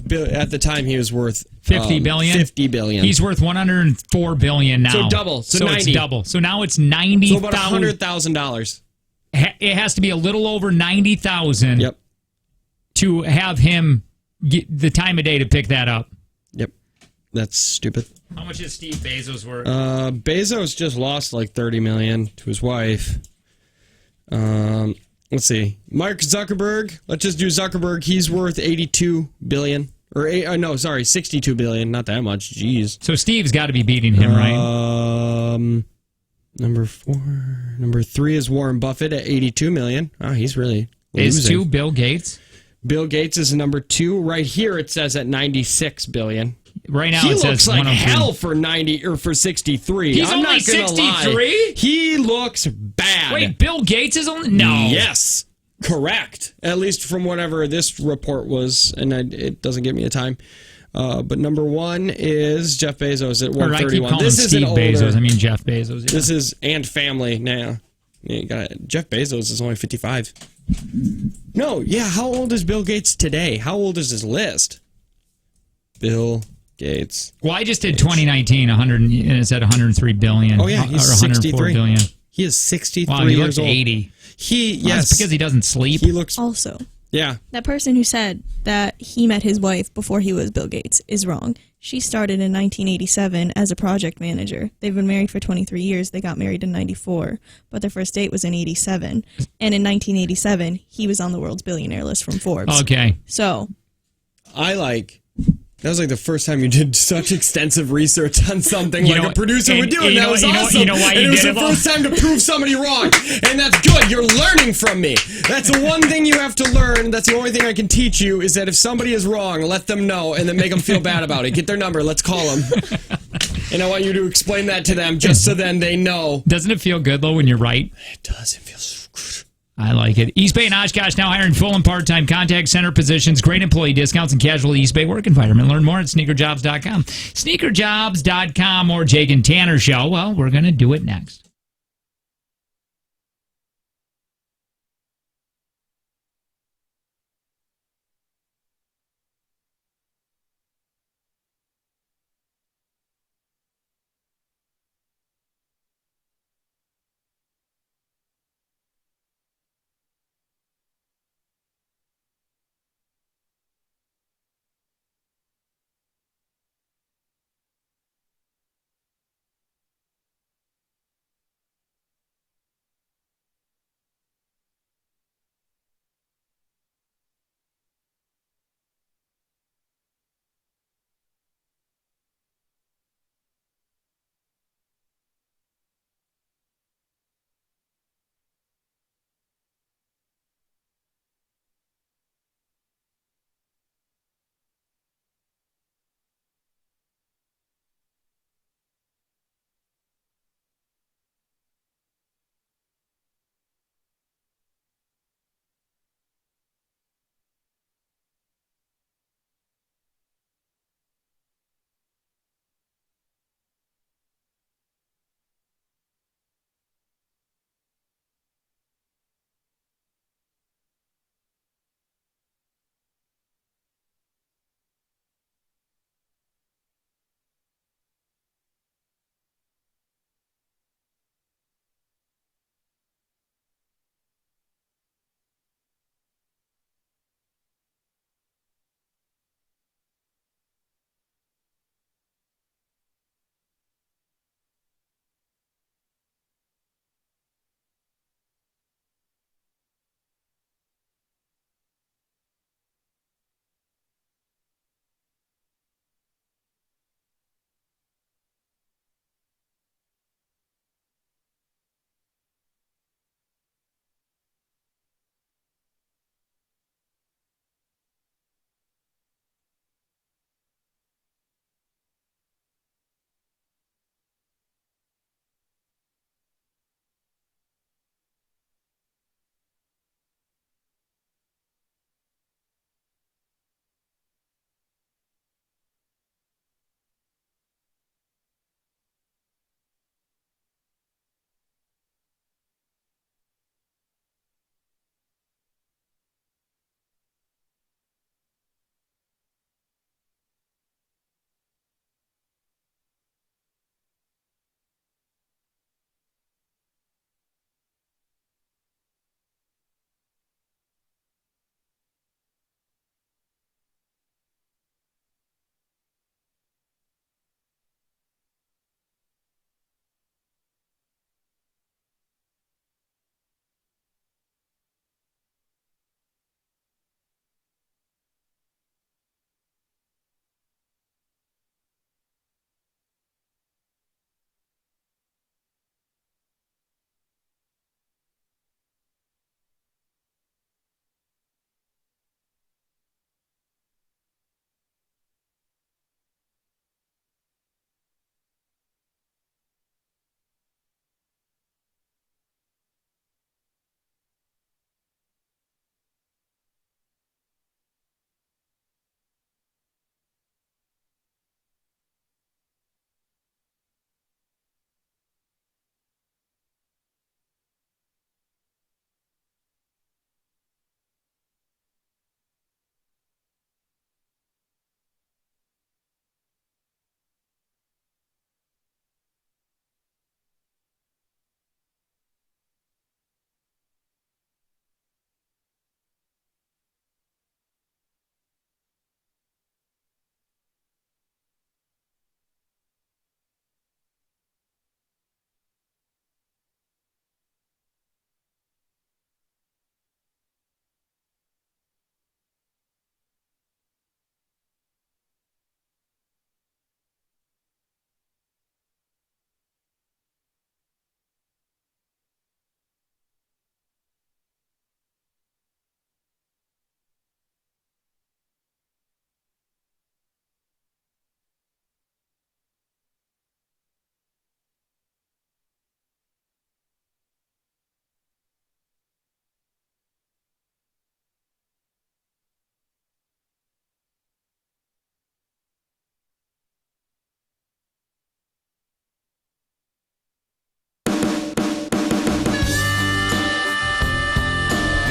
[SPEAKER 2] Bill, at the time he was worth
[SPEAKER 1] 50 billion?
[SPEAKER 2] 50 billion.
[SPEAKER 1] He's worth 104 billion now.
[SPEAKER 2] So double. So 90.
[SPEAKER 1] It's double. So now it's 90,000.
[SPEAKER 2] So about $100,000.
[SPEAKER 1] It has to be a little over 90,000.
[SPEAKER 2] Yep.
[SPEAKER 1] To have him get the time of day to pick that up.
[SPEAKER 2] Yep. That's stupid.
[SPEAKER 1] How much is Steve Bezos worth?
[SPEAKER 2] Bezos just lost like $30 million to his wife. Let's see. Mark Zuckerberg. Let's just do Zuckerberg. He's worth $82 billion. Or 62 billion. Not that much. Jeez.
[SPEAKER 1] So Steve's got to be beating him, right?
[SPEAKER 2] Number 4. Number 3 is Warren Buffett at 82 million. Oh, he's really losing.
[SPEAKER 1] Is 2 Bill Gates?
[SPEAKER 2] Bill Gates is number 2. Right here it says at 96 billion.
[SPEAKER 1] Right now
[SPEAKER 2] he
[SPEAKER 1] it
[SPEAKER 2] looks
[SPEAKER 1] says
[SPEAKER 2] like hell for 90 or for 63.
[SPEAKER 1] He's
[SPEAKER 2] I'm
[SPEAKER 1] only
[SPEAKER 2] not gonna
[SPEAKER 1] 63?
[SPEAKER 2] lie. He looks bad.
[SPEAKER 1] Wait, Bill Gates is only
[SPEAKER 2] Yes, correct. At least from whatever this report was, and it doesn't give me a time. But number 1 is Jeff Bezos at 131.
[SPEAKER 1] I keep calling him Steve Bezos. I mean Jeff Bezos. Yeah.
[SPEAKER 2] This is and family now. Jeff Bezos is only 55. No, yeah, how old is Bill Gates today? How old is his list? Bill Gates.
[SPEAKER 1] Well, I just did 2019, 100, and it said 103 billion.
[SPEAKER 2] Oh, yeah, he's
[SPEAKER 1] or 104
[SPEAKER 2] 63.
[SPEAKER 1] billion.
[SPEAKER 2] He is 63
[SPEAKER 1] wow, he
[SPEAKER 2] years
[SPEAKER 1] looks
[SPEAKER 2] old.
[SPEAKER 1] 80.
[SPEAKER 2] Yes.
[SPEAKER 1] That's because he doesn't sleep.
[SPEAKER 2] He looks...
[SPEAKER 3] Also,
[SPEAKER 2] yeah.
[SPEAKER 3] that person who said that he met his wife before he was Bill Gates is wrong. She started in 1987 as a project manager. They've been married for 23 years. They got married in 94, but their first date was in 87. And in 1987, he was on the world's billionaire list from Forbes.
[SPEAKER 1] Okay.
[SPEAKER 3] So,
[SPEAKER 2] that was like the first time you did such extensive research on something a producer would do, and that was awesome.
[SPEAKER 1] You know why
[SPEAKER 2] and it was the first time to prove somebody wrong, and that's good. You're learning from me. That's the one thing you have to learn. That's the only thing I can teach you is that if somebody is wrong, let them know, and then make them feel bad about it. Get their number. Let's call them. And I want you to explain that to them just so then they know.
[SPEAKER 1] Doesn't it feel good, though, when you're right?
[SPEAKER 2] It does. It feels so good.
[SPEAKER 1] I like it. East Bay and Oshkosh now hiring full and part-time contact center positions, great employee discounts, and casual East Bay work environment. Learn more at sneakerjobs.com. Sneakerjobs.com or Jake and Tanner Show. Well, we're going to do it next.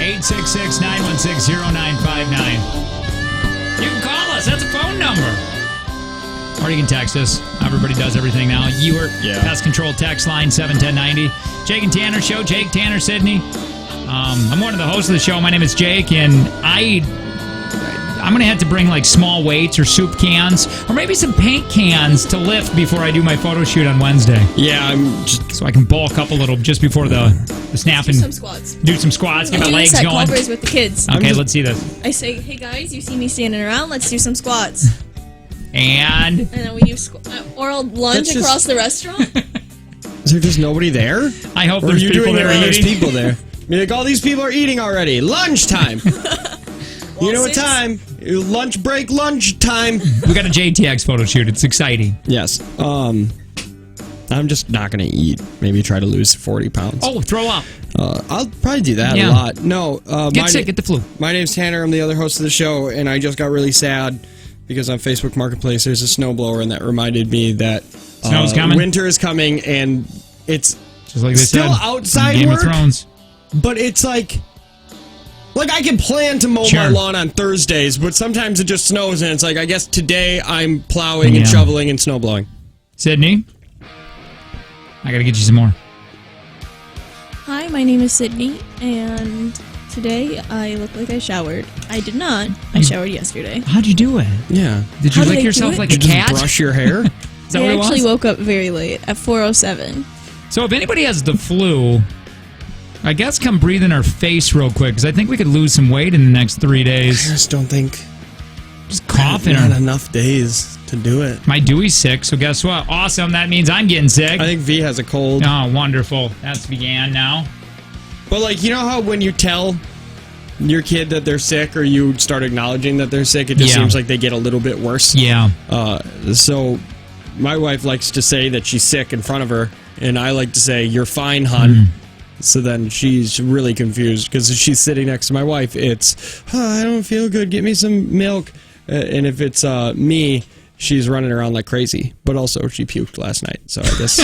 [SPEAKER 1] 866-916-0959. You can call us. That's a phone number. Or you can text us. Everybody does everything now. Pest Control text line 71090. Jake and Tanner Show. Jake, Tanner, Sydney. I'm one of the hosts of the show. My name is Jake, and I'm going to have to bring like small weights or soup cans or maybe some paint cans to lift before I do my photo shoot on Wednesday.
[SPEAKER 2] Yeah,
[SPEAKER 1] so I can bulk up a little just before the snap and
[SPEAKER 3] do some squats.
[SPEAKER 1] Do some squats, get my legs
[SPEAKER 3] at
[SPEAKER 1] going.
[SPEAKER 3] Culver's with the kids.
[SPEAKER 1] Okay, let's see this.
[SPEAKER 3] I say, hey guys, you see me standing around? Let's do some squats.
[SPEAKER 1] And
[SPEAKER 3] then we do or I'll lunge across the restaurant.
[SPEAKER 2] Is there just nobody there?
[SPEAKER 1] I hope
[SPEAKER 2] or
[SPEAKER 1] there's people there eating.
[SPEAKER 2] There's people there. I mean, like, all these people are eating already. Lunchtime. You know what time? Lunch break, lunch time.
[SPEAKER 1] We got a JTX photo shoot. It's exciting.
[SPEAKER 2] Yes. I'm just not going to eat. Maybe try to lose 40 pounds.
[SPEAKER 1] Oh, throw up.
[SPEAKER 2] I'll probably do that a lot. No.
[SPEAKER 1] Get sick, get the flu.
[SPEAKER 2] My name's Tanner. I'm the other host of the show, and I just got really sad because on Facebook Marketplace there's a snowblower, and that reminded me that
[SPEAKER 1] snow's coming.
[SPEAKER 2] Winter is coming, and it's
[SPEAKER 1] just like they
[SPEAKER 2] still
[SPEAKER 1] said,
[SPEAKER 2] outside
[SPEAKER 1] Game
[SPEAKER 2] work,
[SPEAKER 1] of Thrones.
[SPEAKER 2] But it's like I can plan to mow my lawn on Thursdays, but sometimes it just snows, and it's like, I guess today I'm plowing and shoveling and snow blowing.
[SPEAKER 1] Sydney, I got to get you some more.
[SPEAKER 3] Hi, my name is Sydney, and today I look like I showered. I did not. I showered yesterday.
[SPEAKER 1] How'd you do it?
[SPEAKER 2] Yeah.
[SPEAKER 1] Did you lick yourself like a cat?
[SPEAKER 2] Just brush your hair?
[SPEAKER 1] Is that what
[SPEAKER 3] I
[SPEAKER 1] it was?
[SPEAKER 3] actually woke up very late at 4:07.
[SPEAKER 1] So if anybody has the flu, I guess come breathe in our face real quick, because I think we could lose some weight in the next 3 days.
[SPEAKER 2] I just don't think...
[SPEAKER 1] Just coughing.
[SPEAKER 2] Not enough days to do it.
[SPEAKER 1] My Dewey's sick, so guess what? Awesome. That means I'm getting sick.
[SPEAKER 2] I think V has a cold.
[SPEAKER 1] Oh, wonderful. That's began now.
[SPEAKER 2] But, like, you know how when you tell your kid that they're sick or you start acknowledging that they're sick, it just seems like they get a little bit worse?
[SPEAKER 1] Yeah.
[SPEAKER 2] So my wife likes to say that she's sick in front of her, and I like to say, "You're fine, hon." So then she's really confused because if she's sitting next to my wife, it's, I don't feel good, get me some milk. And if it's me, she's running around like crazy. But also, she puked last night, so I guess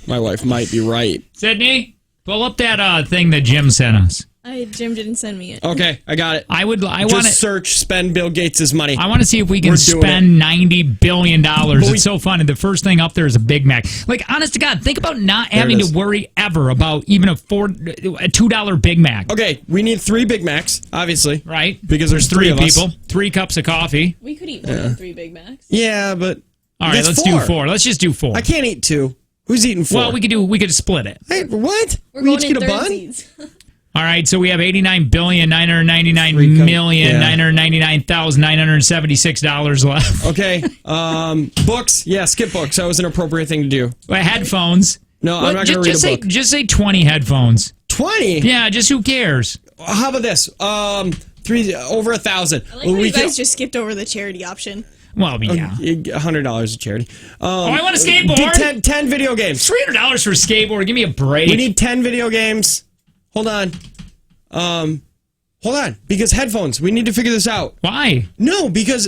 [SPEAKER 2] my wife might be right.
[SPEAKER 1] Sydney, pull up that thing that Jim sent us.
[SPEAKER 3] Jim didn't send me it.
[SPEAKER 2] Okay, I got it.
[SPEAKER 1] I want
[SPEAKER 2] to search spend Bill Gates' money.
[SPEAKER 1] I want to see if we can spend $90 billion. It's so fun. And the first thing up there is a Big Mac. Like, honest to God, think about not having to worry ever about even a $2 Big Mac.
[SPEAKER 2] Okay, we need 3 Big Macs, obviously.
[SPEAKER 1] Right.
[SPEAKER 2] Because there's 3 of
[SPEAKER 1] people.
[SPEAKER 2] us.
[SPEAKER 1] 3 cups of coffee.
[SPEAKER 3] We could eat more than 3 Big Macs.
[SPEAKER 2] Yeah, but...
[SPEAKER 1] All right, let's do 4. Let's just do 4.
[SPEAKER 2] I can't eat 2. Who's eating 4?
[SPEAKER 1] Well, we could split it.
[SPEAKER 2] Hey, what?
[SPEAKER 3] We're going
[SPEAKER 2] each
[SPEAKER 3] in
[SPEAKER 2] get a bun?
[SPEAKER 3] thirdsies.
[SPEAKER 1] All right, so we have $89,999,976 left.
[SPEAKER 2] Okay, books. Yeah, skip books. That was an appropriate thing to do.
[SPEAKER 1] Headphones.
[SPEAKER 2] No, I'm not going to read a book.
[SPEAKER 1] Just say 20 headphones.
[SPEAKER 2] 20?
[SPEAKER 1] Yeah, just who cares?
[SPEAKER 2] How about this? 3 over 1,000.
[SPEAKER 3] I like how you guys just skipped over the charity option.
[SPEAKER 1] Well, yeah.
[SPEAKER 2] $100 a charity.
[SPEAKER 1] I want a skateboard.
[SPEAKER 2] 10 video games.
[SPEAKER 1] $300 for a skateboard. Give me a break.
[SPEAKER 2] We need 10 video games. Hold on. Hold on. Because headphones. We need to figure this out.
[SPEAKER 1] Why?
[SPEAKER 2] No, because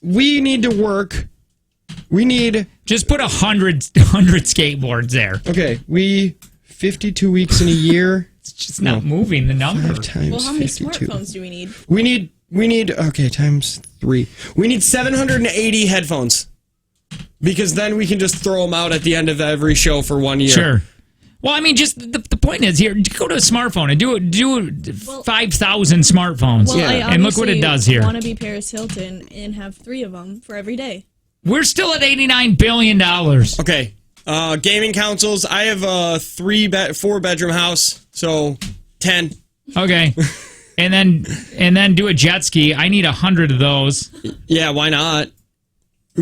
[SPEAKER 2] we need to work. We need...
[SPEAKER 1] Just put 100 skateboards there.
[SPEAKER 2] Okay. 52 weeks in a year.
[SPEAKER 1] It's just not moving the number.
[SPEAKER 2] 5 times
[SPEAKER 3] Well, how many
[SPEAKER 2] 52.
[SPEAKER 3] smartphones do we need?
[SPEAKER 2] We need, okay, times 3. We need 780 headphones. Because then we can just throw them out at the end of every show for 1 year.
[SPEAKER 1] Sure. Well, I mean, just the point is here, go to a smartphone and do 5,000 smartphones.
[SPEAKER 3] Well,
[SPEAKER 1] and look what it does here.
[SPEAKER 3] I want to be Paris Hilton and have 3 of them for every day.
[SPEAKER 1] We're still at $89 billion.
[SPEAKER 2] Okay. Gaming consoles. I have a 4-bedroom house, so 10.
[SPEAKER 1] Okay. and then do a jet ski. I need 100 of those.
[SPEAKER 2] Yeah, why not?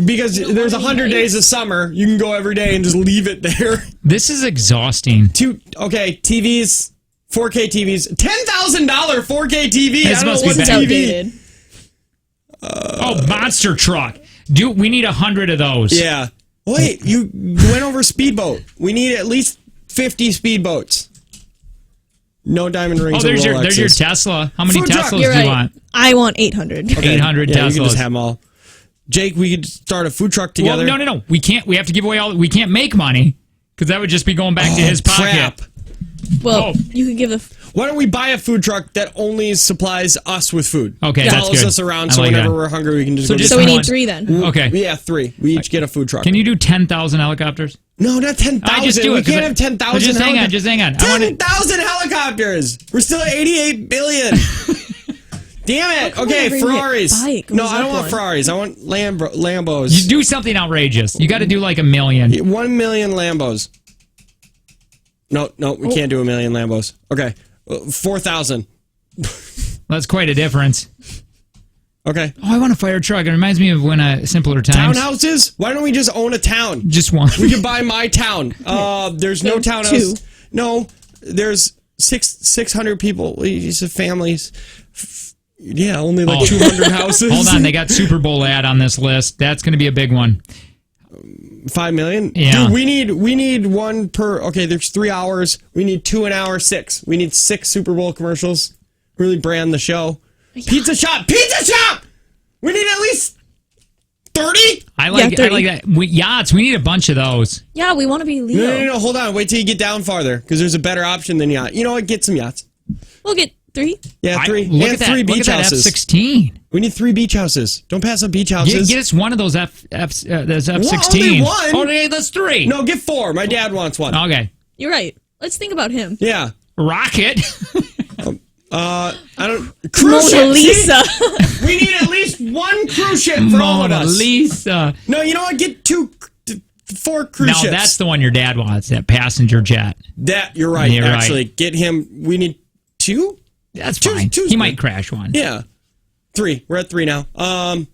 [SPEAKER 2] Because there's 100 days of summer. You can go every day and just leave it there.
[SPEAKER 1] This is exhausting.
[SPEAKER 2] Okay, TVs, 4K TVs, $10,000 4K TV.
[SPEAKER 1] This
[SPEAKER 2] I don't
[SPEAKER 1] must
[SPEAKER 2] know what's
[SPEAKER 1] be
[SPEAKER 2] TV.
[SPEAKER 1] Monster truck. We need 100 of those.
[SPEAKER 2] Yeah. Wait, you went over speedboat. We need at least 50 speedboats. No diamond rings.
[SPEAKER 1] Oh, there's your Tesla. How many Teslas do you want?
[SPEAKER 3] I want 800.
[SPEAKER 2] Okay.
[SPEAKER 1] 800
[SPEAKER 2] yeah,
[SPEAKER 1] Teslas.
[SPEAKER 2] You can just have them all. Jake, we could start a food truck together.
[SPEAKER 1] Well, no. We can't. We have to give away all. We can't make money because that would just be going back to his pocket.
[SPEAKER 2] Crap.
[SPEAKER 3] Well, you could give the.
[SPEAKER 2] Why don't we buy a food truck that only supplies us with food?
[SPEAKER 1] Okay, that's
[SPEAKER 2] follows
[SPEAKER 1] good.
[SPEAKER 2] us around,
[SPEAKER 1] I
[SPEAKER 2] so
[SPEAKER 1] like
[SPEAKER 2] whenever
[SPEAKER 1] that.
[SPEAKER 2] we're hungry, we can just
[SPEAKER 1] So
[SPEAKER 2] go
[SPEAKER 1] just
[SPEAKER 2] get
[SPEAKER 3] So we
[SPEAKER 2] some.
[SPEAKER 3] need 3 then.
[SPEAKER 1] Okay.
[SPEAKER 2] Yeah, 3. We each get a food truck.
[SPEAKER 1] Can you do 10,000 helicopters?
[SPEAKER 2] No, not 10,000.
[SPEAKER 1] I just do
[SPEAKER 2] we
[SPEAKER 1] it 'cause
[SPEAKER 2] can't
[SPEAKER 1] I-
[SPEAKER 2] have 10,000.
[SPEAKER 1] Just hang on. Just hang on. I wanna-
[SPEAKER 2] 10,000 helicopters. We're still at 88 billion. Damn it.
[SPEAKER 3] come
[SPEAKER 2] Okay,
[SPEAKER 3] every
[SPEAKER 2] Ferraris.
[SPEAKER 3] bike
[SPEAKER 2] No,
[SPEAKER 3] goes
[SPEAKER 2] I don't
[SPEAKER 3] up
[SPEAKER 2] want
[SPEAKER 3] one?
[SPEAKER 2] Ferraris. I want Lambos.
[SPEAKER 1] You do something outrageous. You got to do like 1 million.
[SPEAKER 2] 1 million Lambos. No, we can't do 1 million Lambos. Okay, 4,000.
[SPEAKER 1] That's quite a difference.
[SPEAKER 2] Okay.
[SPEAKER 1] Oh, I want a fire truck. It reminds me of when Simpler Times.
[SPEAKER 2] Townhouses? Why don't we just own a town?
[SPEAKER 1] Just one.
[SPEAKER 2] We could buy my town. There's no townhouse.
[SPEAKER 3] 2.
[SPEAKER 2] No, there's 600 people. It's a families. Yeah, only like 200 houses.
[SPEAKER 1] Hold on, they got Super Bowl ad on this list. That's going to be a big one.
[SPEAKER 2] 5 million?
[SPEAKER 1] Yeah.
[SPEAKER 2] Dude, we need one per. Okay, there's 3 hours. We need 2 an hour, 6. We need 6 Super Bowl commercials. Really brand the show. Pizza shop! We need at least 30?
[SPEAKER 1] I like
[SPEAKER 3] 30.
[SPEAKER 1] that. Yachts, we need a bunch of those.
[SPEAKER 3] Yeah, we want to be Leo.
[SPEAKER 2] No. Hold on. Wait till you get down farther, because there's a better option than yacht. You know what? Get some yachts.
[SPEAKER 3] We'll get 3.
[SPEAKER 2] Yeah, 3.
[SPEAKER 1] Look
[SPEAKER 2] and
[SPEAKER 1] at that.
[SPEAKER 2] 3
[SPEAKER 1] Look
[SPEAKER 2] beach
[SPEAKER 1] at that
[SPEAKER 2] houses.
[SPEAKER 1] F-16.
[SPEAKER 2] We need 3 beach houses. Don't pass up beach houses.
[SPEAKER 1] Get us one of those those F-16.
[SPEAKER 2] Only one?
[SPEAKER 1] Okay, that's 3.
[SPEAKER 2] No, get 4. My dad wants one.
[SPEAKER 1] Okay.
[SPEAKER 3] You're right. Let's think about him.
[SPEAKER 2] Yeah.
[SPEAKER 1] Rocket.
[SPEAKER 2] I don't. Cruise
[SPEAKER 3] Mona
[SPEAKER 2] ship.
[SPEAKER 3] Lisa.
[SPEAKER 2] See? We need at least 1 cruise ship for all of
[SPEAKER 1] Mona
[SPEAKER 2] us.
[SPEAKER 1] Lisa.
[SPEAKER 2] No, you know what? Get 4 cruise
[SPEAKER 1] No,
[SPEAKER 2] ships.
[SPEAKER 1] that's the one your dad wants, that passenger jet.
[SPEAKER 2] That you're right.
[SPEAKER 1] You're
[SPEAKER 2] actually,
[SPEAKER 1] right.
[SPEAKER 2] get him. We need 2.
[SPEAKER 1] That's fine. He might crash one.
[SPEAKER 2] Yeah, 3. We're at 3 now.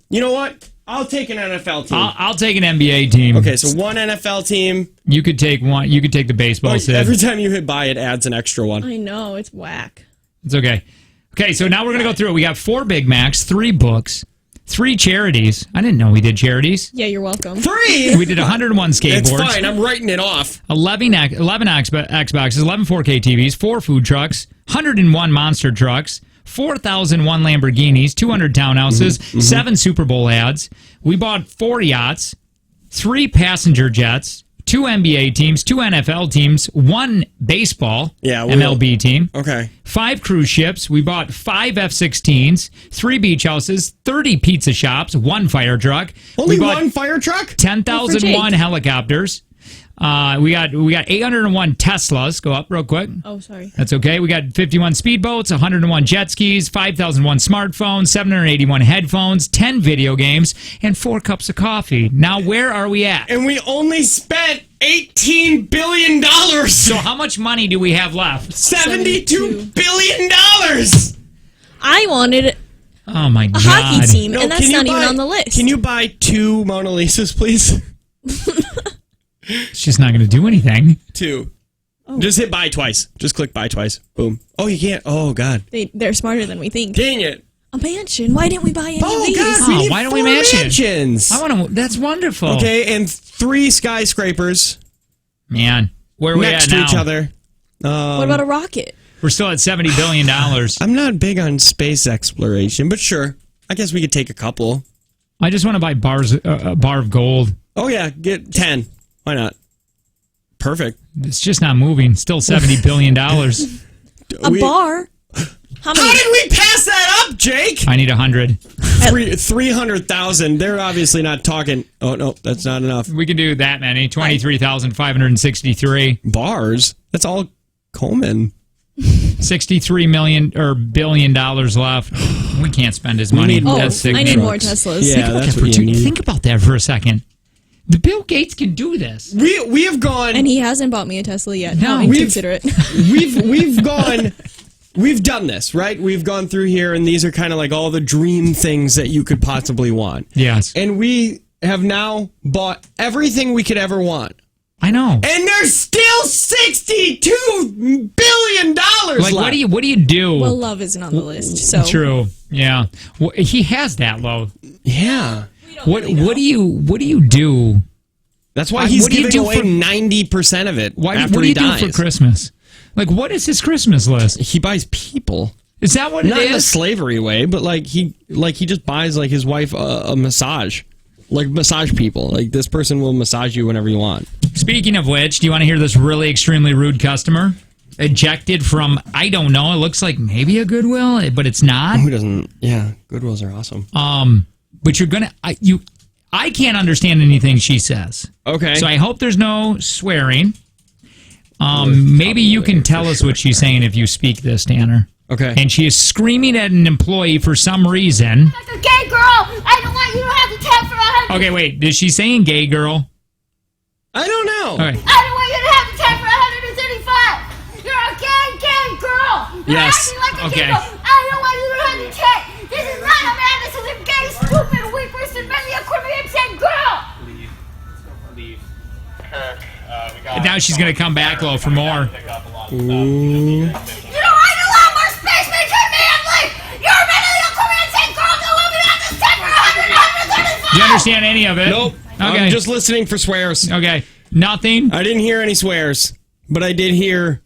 [SPEAKER 2] You know what? I'll take an NFL team.
[SPEAKER 1] I'll take an NBA team.
[SPEAKER 2] Okay, so 1 NFL team.
[SPEAKER 1] You could take one. You could take the baseball set.
[SPEAKER 2] Every time you hit buy, it adds an extra one.
[SPEAKER 3] I know, it's whack.
[SPEAKER 1] It's okay. Okay, so now we're going to go through it. We got 4 Big Macs, 3 books, 3 charities. I didn't know we did charities.
[SPEAKER 3] Yeah, you're welcome.
[SPEAKER 2] 3?
[SPEAKER 1] We did 101 skateboards.
[SPEAKER 2] It's fine. I'm writing it off.
[SPEAKER 1] 11 Xboxes, 11 4K TVs, 4 food trucks, 101 monster trucks, 4,001 Lamborghinis, 200 townhouses, 7 Super Bowl ads. We bought 4 yachts, 3 passenger jets, 2 NBA teams, 2 NFL teams, 1 baseball MLB team.
[SPEAKER 2] Okay.
[SPEAKER 1] 5 cruise ships. We bought 5 F-16s, 3 beach houses, 30 pizza shops, 1 fire truck.
[SPEAKER 2] Only
[SPEAKER 1] we bought
[SPEAKER 2] 1 fire truck?
[SPEAKER 1] 10,001 helicopters. We got 801 Teslas. Go up real quick.
[SPEAKER 3] Oh, sorry.
[SPEAKER 1] That's okay. We got 51 speedboats, 101 jet skis, 5,001 smartphones, 781 headphones, 10 video games, and 4 cups of coffee. Now, where are we at?
[SPEAKER 2] And we only spent $18 billion.
[SPEAKER 1] So how much money do we have left?
[SPEAKER 2] $72 billion.
[SPEAKER 3] I wanted
[SPEAKER 1] Oh, my God.
[SPEAKER 3] a hockey team,
[SPEAKER 2] No,
[SPEAKER 3] and that's
[SPEAKER 2] can you
[SPEAKER 3] not even
[SPEAKER 2] buy-
[SPEAKER 3] on the list.
[SPEAKER 2] Can you buy 2 Mona Lisas, please?
[SPEAKER 1] She's not going to do anything.
[SPEAKER 2] 2. Just hit buy twice. Just click buy twice. Boom. Oh, you can't. Oh, God.
[SPEAKER 3] They're smarter than we think.
[SPEAKER 2] Dang it.
[SPEAKER 3] A mansion. Why didn't we buy any of these?
[SPEAKER 2] God, we need
[SPEAKER 1] why don't we
[SPEAKER 2] 4
[SPEAKER 1] mansion?
[SPEAKER 2] mansions.
[SPEAKER 1] I want to. That's wonderful.
[SPEAKER 2] Okay, and 3 skyscrapers
[SPEAKER 1] Man, where are we
[SPEAKER 2] next
[SPEAKER 1] at
[SPEAKER 2] to
[SPEAKER 1] now?
[SPEAKER 2] each other.
[SPEAKER 3] What about a rocket?
[SPEAKER 1] We're still at $70 billion.
[SPEAKER 2] I'm not big on space exploration, but sure. I guess we could take a couple.
[SPEAKER 1] I just want to buy a bar of gold.
[SPEAKER 2] Oh, yeah. Get 10. Why not? Perfect.
[SPEAKER 1] It's just not moving. Still $70 billion.
[SPEAKER 3] A bar? How
[SPEAKER 2] did we pass that up, Jake?
[SPEAKER 1] I need 100.
[SPEAKER 2] 300,000. They're obviously not talking. Oh, no, that's not enough.
[SPEAKER 1] We can do that many. 23,563.
[SPEAKER 2] Bars? That's all Coleman.
[SPEAKER 1] $63 million or $1 billion left. We can't spend his money.
[SPEAKER 3] Oh,
[SPEAKER 1] That's
[SPEAKER 3] I need more Teslas.
[SPEAKER 2] Yeah, that's what you need.
[SPEAKER 1] Think about that for a second. The Bill Gates can do this.
[SPEAKER 2] We have gone.
[SPEAKER 3] And he hasn't bought me a Tesla yet.
[SPEAKER 1] No,
[SPEAKER 3] How inconsiderate.
[SPEAKER 2] We've gone. We've done this, right? We've gone through here, and these are kind of like all the dream things that you could possibly want.
[SPEAKER 1] Yes.
[SPEAKER 2] And we have now bought everything we could ever want.
[SPEAKER 1] I know.
[SPEAKER 2] And there's still $62 billion
[SPEAKER 1] Like,
[SPEAKER 2] left.
[SPEAKER 1] what do you do?
[SPEAKER 3] Well, love isn't on the list, so.
[SPEAKER 1] True. Yeah. Well, he has that low.
[SPEAKER 2] Yeah.
[SPEAKER 1] What do you do?
[SPEAKER 2] That's why he's
[SPEAKER 1] what do you
[SPEAKER 2] giving
[SPEAKER 1] do
[SPEAKER 2] away
[SPEAKER 1] for-
[SPEAKER 2] 90% of it
[SPEAKER 1] What
[SPEAKER 2] after
[SPEAKER 1] do
[SPEAKER 2] he
[SPEAKER 1] you
[SPEAKER 2] dies.
[SPEAKER 1] do for Christmas? Like, what is his Christmas list?
[SPEAKER 2] He buys people.
[SPEAKER 1] Is that what
[SPEAKER 2] Not
[SPEAKER 1] it
[SPEAKER 2] in a
[SPEAKER 1] is?
[SPEAKER 2] slavery way, but like he just buys like his wife a massage. Like massage people. Like this person will massage you whenever you want.
[SPEAKER 1] Speaking of which, do you want to hear this really extremely rude customer? ejected from, I don't know, it looks like maybe a Goodwill, but it's not.
[SPEAKER 2] Who doesn't? Yeah, Goodwills are awesome.
[SPEAKER 1] But you're gonna, I can't understand anything she says.
[SPEAKER 2] Okay.
[SPEAKER 1] So I hope there's no swearing. Maybe you can tell us what she's saying if you speak this, Tanner.
[SPEAKER 2] Okay.
[SPEAKER 1] And she is screaming at an employee for some reason.
[SPEAKER 4] Like a gay girl, I don't want you to have to tap for 100.
[SPEAKER 1] Okay, wait. Is she saying gay girl?
[SPEAKER 2] I don't know.
[SPEAKER 1] Okay.
[SPEAKER 4] I don't want you to have to tap for 135. You're a gay girl. You're
[SPEAKER 1] Yes.
[SPEAKER 4] acting like a
[SPEAKER 1] Okay.
[SPEAKER 4] gay girl. I don't want you to have to tap. This is not a man. This is a gay, stupid, weak, person, mentally equivalent girl.
[SPEAKER 19] Leave.
[SPEAKER 1] Now she's going to come back low for more.
[SPEAKER 2] Ooh.
[SPEAKER 4] You don't want a lot more space. Make her manly. You're a mentally equivalent girl. No woman has to tap for 135.
[SPEAKER 1] Do you understand any of it?
[SPEAKER 2] Nope.
[SPEAKER 1] Okay.
[SPEAKER 2] I'm just listening for swears.
[SPEAKER 1] Okay. Nothing?
[SPEAKER 2] I didn't hear any swears, but I did hear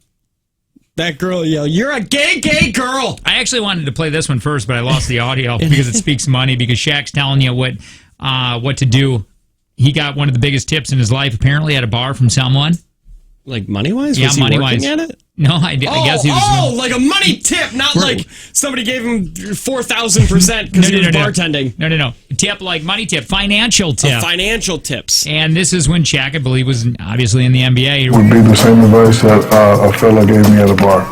[SPEAKER 2] that girl yell, "You're a gay girl!"
[SPEAKER 1] I actually wanted to play this one first, but I lost the audio because it speaks money, because Shaq's telling you what to do. He got one of the biggest tips in his life, apparently, at a bar from someone.
[SPEAKER 2] Like money-wise?
[SPEAKER 1] Yeah,
[SPEAKER 2] Was he
[SPEAKER 1] money-wise.
[SPEAKER 2] working at it?
[SPEAKER 1] No, I guess he was...
[SPEAKER 2] like a money tip, not like somebody gave him 4,000% because he was bartending.
[SPEAKER 1] No. Tip, like money tip, financial tip.
[SPEAKER 2] Financial tips.
[SPEAKER 1] And this is when Shaq, I believe, was obviously in the NBA.
[SPEAKER 22] Would be the same advice that a fella gave me at a bar.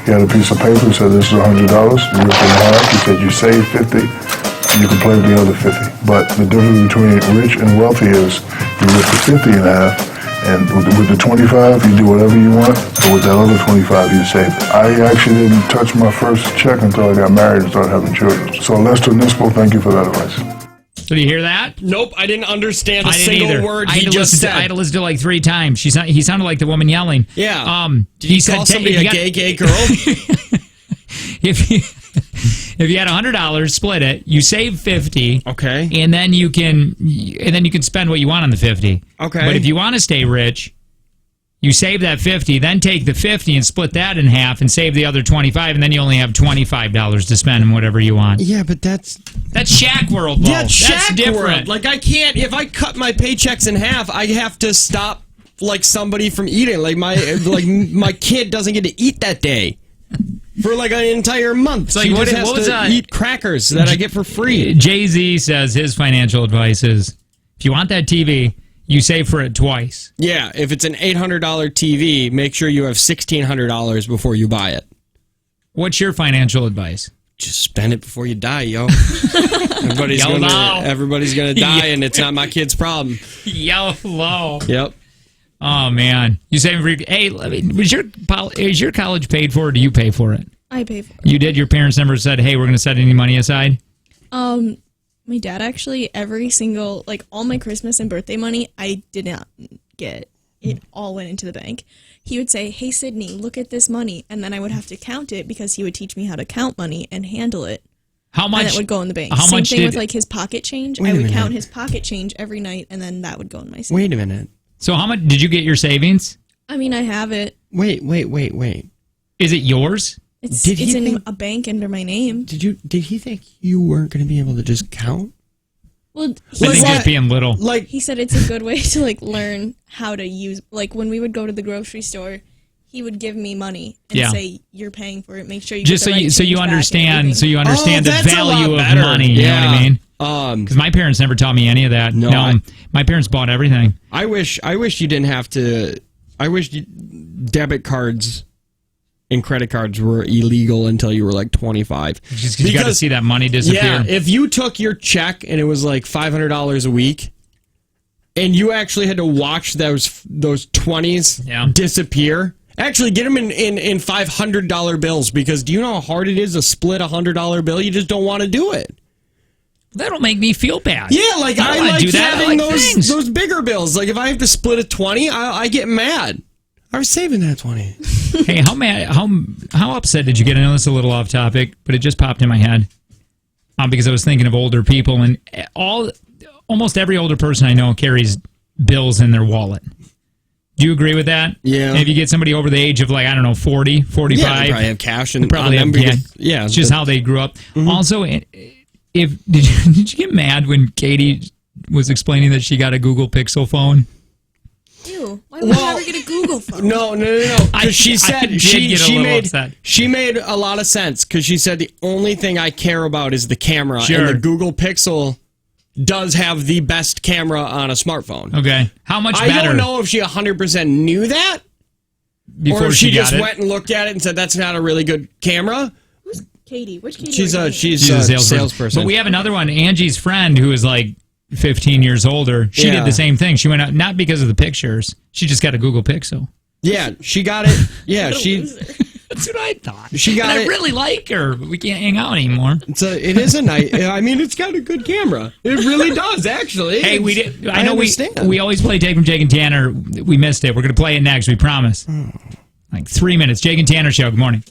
[SPEAKER 22] He had a piece of paper and said, "This is $100. You rip it in half." He said, "You save 50, and you can play with the other 50. But the difference between rich and wealthy is you rip the 50 in half, and with the 25, you do whatever you want, but with that other 25, you save it." I actually didn't touch my first check until I got married and started having children. So Lester Nispo, thank you for that advice.
[SPEAKER 1] Did you hear that?
[SPEAKER 2] Nope, I didn't understand a
[SPEAKER 1] I didn't
[SPEAKER 2] single
[SPEAKER 1] either.
[SPEAKER 2] word
[SPEAKER 1] I
[SPEAKER 2] he
[SPEAKER 1] had to
[SPEAKER 2] just
[SPEAKER 1] listen
[SPEAKER 2] said.
[SPEAKER 1] I had to listen to it like 3 times. He sounded like the woman yelling.
[SPEAKER 2] Yeah.
[SPEAKER 1] Did he
[SPEAKER 2] call somebody a gay girl?
[SPEAKER 1] If you had $100, split it. You save 50.
[SPEAKER 2] Okay.
[SPEAKER 1] And then you can spend what you want on the 50.
[SPEAKER 2] Okay.
[SPEAKER 1] But if you want to stay rich, you save that 50, then take the 50 and split that in half and save the other 25, and then you only have $25 to spend on whatever you want.
[SPEAKER 2] Yeah, but that's
[SPEAKER 1] Shaq world, though.
[SPEAKER 2] Yeah, Shaq
[SPEAKER 1] That's different.
[SPEAKER 2] world. Like, I can't, if I cut my paychecks in half, I have to stop, like, somebody from eating. Like, my kid doesn't get to eat that day for, like, an entire month.
[SPEAKER 1] Like,
[SPEAKER 2] He
[SPEAKER 1] what
[SPEAKER 2] just
[SPEAKER 1] was
[SPEAKER 2] has to
[SPEAKER 1] that?
[SPEAKER 2] eat crackers that I get for free.
[SPEAKER 1] Jay-Z says his financial advice is, if you want that TV, you save for it twice.
[SPEAKER 2] Yeah, if it's an $800 TV, make sure you have $1,600 before you buy it.
[SPEAKER 1] What's your financial advice?
[SPEAKER 2] Just spend it before you die, yo. Everybody's gonna die, and it's not my kid's problem.
[SPEAKER 1] YOLO.
[SPEAKER 2] Yep.
[SPEAKER 1] Oh man, you saving for? Hey, is your college paid for, or do you pay for it?
[SPEAKER 3] I pay for it.
[SPEAKER 1] You did. Your parents never said, "Hey, we're going to set any money aside."
[SPEAKER 3] My dad actually, every single, like, all my Christmas and birthday money, I did not get. It all went into the bank. He would say, "Hey, Sydney, look at this money." And then I would have to count it because he would teach me how to count money and handle it.
[SPEAKER 1] How much?
[SPEAKER 3] And it would go in the bank.
[SPEAKER 1] How
[SPEAKER 3] Same
[SPEAKER 1] much
[SPEAKER 3] thing
[SPEAKER 1] did,
[SPEAKER 3] with, like, his pocket change.
[SPEAKER 2] Wait
[SPEAKER 3] I
[SPEAKER 2] a
[SPEAKER 3] would
[SPEAKER 2] minute.
[SPEAKER 3] count his pocket change every night, and then that would go in my savings.
[SPEAKER 2] Wait a minute.
[SPEAKER 1] So how much did you get your savings?
[SPEAKER 3] I mean, I have it.
[SPEAKER 2] Wait.
[SPEAKER 1] Is it yours?
[SPEAKER 3] It's
[SPEAKER 2] Did he
[SPEAKER 3] in
[SPEAKER 2] think-
[SPEAKER 3] a bank under my name.
[SPEAKER 2] Did he think you weren't going to be able to just count?
[SPEAKER 3] Well,
[SPEAKER 1] I think just being little.
[SPEAKER 2] Like,
[SPEAKER 3] he said it's a good way to, like, learn how to use, like, when we would go to the grocery store, he would give me money and say, "You're paying for it. Make sure you
[SPEAKER 1] Just
[SPEAKER 3] get the right
[SPEAKER 1] so you
[SPEAKER 3] change back and
[SPEAKER 1] understand
[SPEAKER 3] everything."
[SPEAKER 1] the
[SPEAKER 2] that's a
[SPEAKER 1] value
[SPEAKER 2] lot
[SPEAKER 1] of
[SPEAKER 2] better.
[SPEAKER 1] money. You know what I mean? Because my parents never taught me any of that.
[SPEAKER 2] No,
[SPEAKER 1] my parents bought everything.
[SPEAKER 2] I wish you didn't have to. I wish debit cards and credit cards were illegal until you were like 25.
[SPEAKER 1] Just because you got to see that money disappear.
[SPEAKER 2] Yeah, if you took your check and it was like $500 a week, and you actually had to watch those 20s disappear. Actually, get them in $500 bills, because do you know how hard it is to split a $100 bill? You just don't want to do it.
[SPEAKER 1] That'll make me feel bad.
[SPEAKER 2] Yeah, like I
[SPEAKER 1] wanna
[SPEAKER 2] like
[SPEAKER 1] do that.
[SPEAKER 2] having
[SPEAKER 1] I like things.
[SPEAKER 2] those bigger bills. Like if I have to split a 20, I get mad. I was saving that 20.
[SPEAKER 1] Hey, how upset did you get? I know this is a little off topic, but it just popped in my head because I was thinking of older people, and almost every older person I know carries bills in their wallet. Do you agree with that?
[SPEAKER 2] Yeah.
[SPEAKER 1] If you get somebody over the age of, like, I don't know, 40, 45.
[SPEAKER 2] Yeah, they probably have cash
[SPEAKER 1] they probably have cash.
[SPEAKER 2] Yeah.
[SPEAKER 1] It's just how they grew up. Also, did you get mad when Katie was explaining that she got a Google Pixel phone?
[SPEAKER 3] Ew. Why would I ever get a Google phone?
[SPEAKER 2] No. Because she said she made a lot of sense because she said the only thing I care about is the camera, and the Google Pixel does have the best camera on a smartphone.
[SPEAKER 1] Okay, how much better?
[SPEAKER 2] I don't know if she 100% knew that,
[SPEAKER 1] before
[SPEAKER 2] or if she just
[SPEAKER 1] got it.
[SPEAKER 2] went and looked at it and said that's not a really good camera.
[SPEAKER 3] Who's Katie? Which Katie?
[SPEAKER 2] She's a
[SPEAKER 1] salesperson. But we have another one, Angie's friend, who is like 15 years older. She did the same thing. She went out not because of the pictures. She just got a Google Pixel.
[SPEAKER 2] Yeah, she got it. Yeah,
[SPEAKER 1] That's what I thought.
[SPEAKER 2] She got
[SPEAKER 1] and
[SPEAKER 2] it.
[SPEAKER 1] I really like her, but we can't hang out anymore.
[SPEAKER 2] It is a nice. I mean, it's got a good camera. It really does, actually.
[SPEAKER 1] Hey, I know
[SPEAKER 2] understand.
[SPEAKER 1] we always play Jake from Jake and Tanner. We missed it. We're going to play it next. We promise. Like 3 minutes. Jake and Tanner show. Good morning.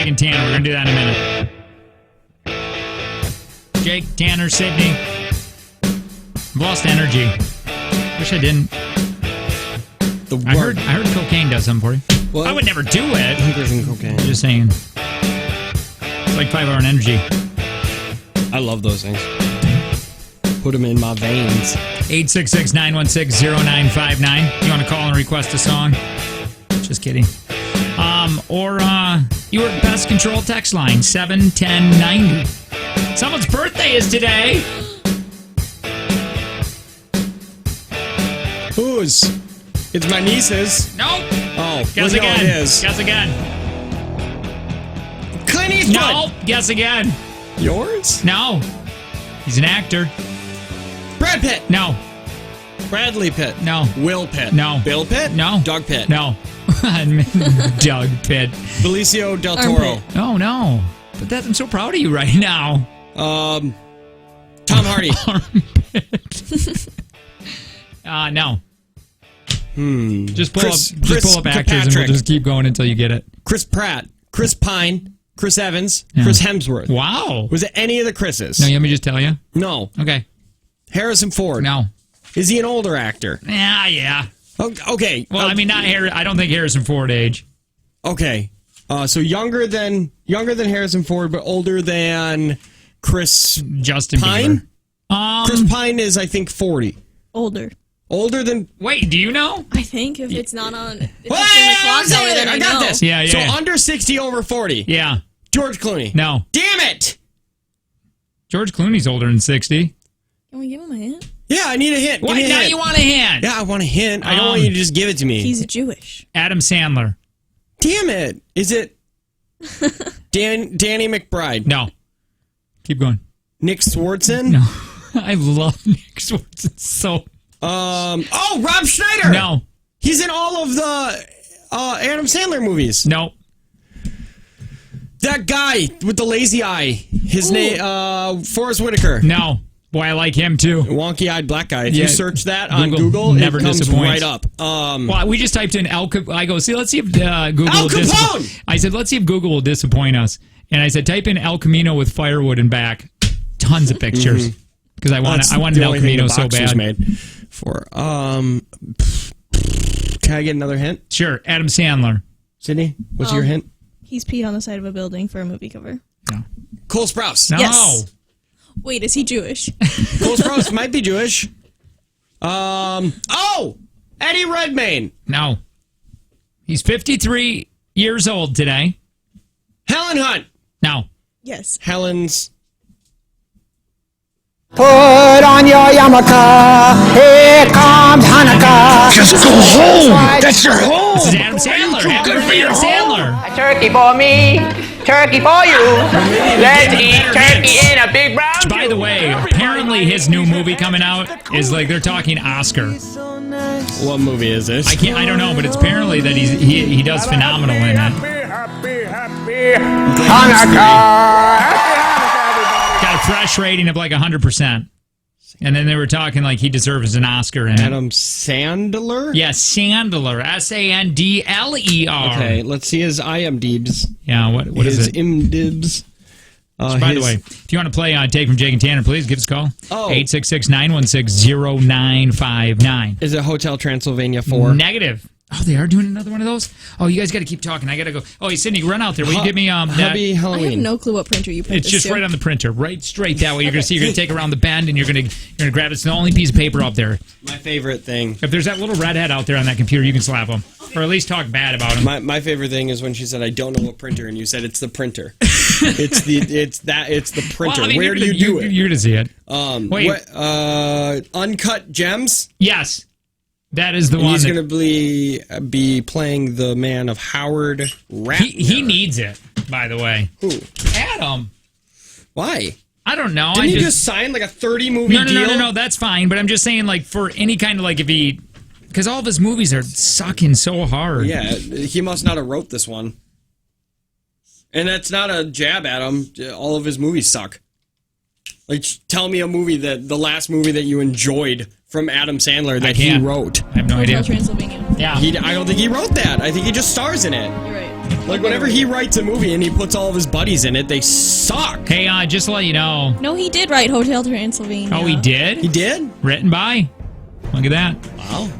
[SPEAKER 1] Jake and Tanner. We're going to do that in a minute. Jake, Tanner, Sydney. I've lost energy. Wish I didn't. I heard cocaine does something for you. Well, I would never do it.
[SPEAKER 2] Who doesn't cocaine?
[SPEAKER 1] I'm just saying. It's like 5 hour energy.
[SPEAKER 2] I love those things. Put them in my veins.
[SPEAKER 1] 866-916-0959. You want to call and request a song? Just kidding. Or your pest control text line, 71090. Someone's birthday is today.
[SPEAKER 2] Whose? It's my niece's.
[SPEAKER 1] Nope.
[SPEAKER 2] Oh,
[SPEAKER 1] guess again.
[SPEAKER 2] It is.
[SPEAKER 1] Guess again.
[SPEAKER 2] Clint Eastwood.
[SPEAKER 1] No. Guess again.
[SPEAKER 2] Yours?
[SPEAKER 1] No. He's an actor.
[SPEAKER 2] Brad Pitt.
[SPEAKER 1] No.
[SPEAKER 2] Bradley Pitt.
[SPEAKER 1] No.
[SPEAKER 2] Will Pitt.
[SPEAKER 1] No.
[SPEAKER 2] Bill Pitt.
[SPEAKER 1] No.
[SPEAKER 2] Doug Pitt.
[SPEAKER 1] No. Doug Pitt.
[SPEAKER 2] Benicio del Toro.
[SPEAKER 1] Oh, no. But I'm so proud of you right now.
[SPEAKER 2] Tom Hardy.
[SPEAKER 1] No. Just pull
[SPEAKER 2] Chris
[SPEAKER 1] up actors and we'll just keep going until you get it.
[SPEAKER 2] Chris Pratt. Chris Pine. Chris Evans. Yeah. Chris Hemsworth.
[SPEAKER 1] Wow.
[SPEAKER 2] Was it any of the Chris's?
[SPEAKER 1] No, you want me to just tell you?
[SPEAKER 2] No.
[SPEAKER 1] Okay.
[SPEAKER 2] Harrison Ford.
[SPEAKER 1] No.
[SPEAKER 2] Is he an older actor?
[SPEAKER 1] Yeah.
[SPEAKER 2] Okay.
[SPEAKER 1] Well, I mean, not I don't think Harrison Ford age.
[SPEAKER 2] Okay. So younger than Harrison Ford, but older than
[SPEAKER 1] Justin
[SPEAKER 2] Pine?
[SPEAKER 1] Bieber.
[SPEAKER 2] Chris Pine is, I think, 40.
[SPEAKER 3] Older.
[SPEAKER 2] Older than...
[SPEAKER 1] Wait, do you know?
[SPEAKER 3] I think if it's not on... If it's in the clock tower, then I
[SPEAKER 2] got
[SPEAKER 3] know.
[SPEAKER 2] this.
[SPEAKER 1] Yeah.
[SPEAKER 2] So under 60, over 40.
[SPEAKER 1] Yeah.
[SPEAKER 2] George Clooney.
[SPEAKER 1] No.
[SPEAKER 2] Damn it!
[SPEAKER 1] George Clooney's older than 60.
[SPEAKER 3] Can we give him a hint?
[SPEAKER 2] Yeah, I need a hint.
[SPEAKER 1] Why now you want a hint?
[SPEAKER 2] Yeah, I want a hint. I don't want you to just give it to me.
[SPEAKER 3] He's Jewish.
[SPEAKER 1] Adam Sandler.
[SPEAKER 2] Damn it. Is it Danny McBride?
[SPEAKER 1] No. Keep going.
[SPEAKER 2] Nick Swardson?
[SPEAKER 1] No. I love Nick Swardson so.
[SPEAKER 2] Rob Schneider.
[SPEAKER 1] No.
[SPEAKER 2] He's in all of the Adam Sandler movies.
[SPEAKER 1] No.
[SPEAKER 2] That guy with the lazy eye. His name, Forrest Whitaker.
[SPEAKER 1] No. Boy, I like him too.
[SPEAKER 2] Wonky-eyed black guy. If you search that on Google,
[SPEAKER 1] never
[SPEAKER 2] it comes
[SPEAKER 1] disappoints.
[SPEAKER 2] right up.
[SPEAKER 1] Well, we just typed in let's see if Google
[SPEAKER 2] Al
[SPEAKER 1] will
[SPEAKER 2] Capone!
[SPEAKER 1] I said, let's see if Google will disappoint us. And I said, type in El Camino with firewood and back. Tons of pictures. Because I want an El Camino so bad.
[SPEAKER 2] Made for, can I get another hint?
[SPEAKER 1] Sure. Adam Sandler.
[SPEAKER 2] Sydney, what's your hint?
[SPEAKER 3] He's peed on the side of a building for a movie cover.
[SPEAKER 1] No.
[SPEAKER 2] Cole Sprouse.
[SPEAKER 1] No.
[SPEAKER 3] Yes. Wait, is he Jewish?
[SPEAKER 2] Cole Sprouse might be Jewish. Eddie Redmayne.
[SPEAKER 1] No. He's 53 years old today.
[SPEAKER 2] Helen Hunt.
[SPEAKER 1] No.
[SPEAKER 3] Yes.
[SPEAKER 2] Helen's.
[SPEAKER 6] Put on your yarmulke. Here comes Hanukkah.
[SPEAKER 10] Just go home. That's your home.
[SPEAKER 1] This is Adam Sandler. Happy birthday, Adam Sandler.
[SPEAKER 19] A turkey for me, turkey for you. Let's eat turkey in a big brown.
[SPEAKER 1] By the way, apparently his new movie coming out is like they're talking Oscar.
[SPEAKER 2] What movie is this?
[SPEAKER 1] I don't know, but it's apparently that he does phenomenal in it.
[SPEAKER 6] Hanukkah.
[SPEAKER 1] Got a fresh rating of like 100%. And then they were talking like he deserves an Oscar in it.
[SPEAKER 2] Adam Sandler?
[SPEAKER 1] Yes, Sandler. Sandler.
[SPEAKER 2] Okay, let's see his IMDb's.
[SPEAKER 1] Yeah, what is it?
[SPEAKER 2] His IMDb's.
[SPEAKER 1] By the way, if you want to play Take from Jake and Tanner, please give us a call. 866-916-0959.
[SPEAKER 2] Is it Hotel Transylvania 4?
[SPEAKER 1] Negative. Oh, they are doing another one of those? Oh, you guys got to keep talking. I got to go. Oh, hey, Sydney, run out there. Will you give me
[SPEAKER 2] Hubby Halloween?
[SPEAKER 3] I have no clue what printer you printed.
[SPEAKER 1] It's just right on the printer, right straight that way. You're going to see. You're going to take it around the bend, and you're going to grab it. It's the only piece of paper up there.
[SPEAKER 2] My favorite thing.
[SPEAKER 1] If there's that little redhead out there on that computer, you can slap him, or at least talk bad about him.
[SPEAKER 2] My favorite thing is when she said, "I don't know what printer," and you said, "It's the printer." it's the printer.
[SPEAKER 1] Well, I mean,
[SPEAKER 2] where do you do it?
[SPEAKER 1] You're going to see it.
[SPEAKER 2] Wait. Uncut Gems.
[SPEAKER 1] Yes. That is the one.
[SPEAKER 2] He's going to be playing the man of Howard Ratner.
[SPEAKER 1] He needs it, by the way.
[SPEAKER 2] Who?
[SPEAKER 1] Adam.
[SPEAKER 2] Why?
[SPEAKER 1] I don't know.
[SPEAKER 2] Didn't he just sign like a 30-movie deal?
[SPEAKER 1] No, that's fine. But I'm just saying, like, for any kind of, like, if he... Because all of his movies are sucking so hard.
[SPEAKER 2] Yeah, he must not have wrote this one. And that's not a jab at him. All of his movies suck. Like, tell me a movie the last movie that you enjoyed from Adam Sandler that he wrote.
[SPEAKER 1] I have no idea.
[SPEAKER 3] Transylvania.
[SPEAKER 1] Yeah.
[SPEAKER 2] I don't think he wrote that. I think he just stars in it.
[SPEAKER 3] You're right.
[SPEAKER 2] Like, whenever he writes a movie and he puts all of his buddies in it, they suck.
[SPEAKER 1] Hey, just to let you know.
[SPEAKER 3] No, he did write Hotel Transylvania.
[SPEAKER 1] Oh, he did?
[SPEAKER 2] He did?
[SPEAKER 1] Written by? Look at that.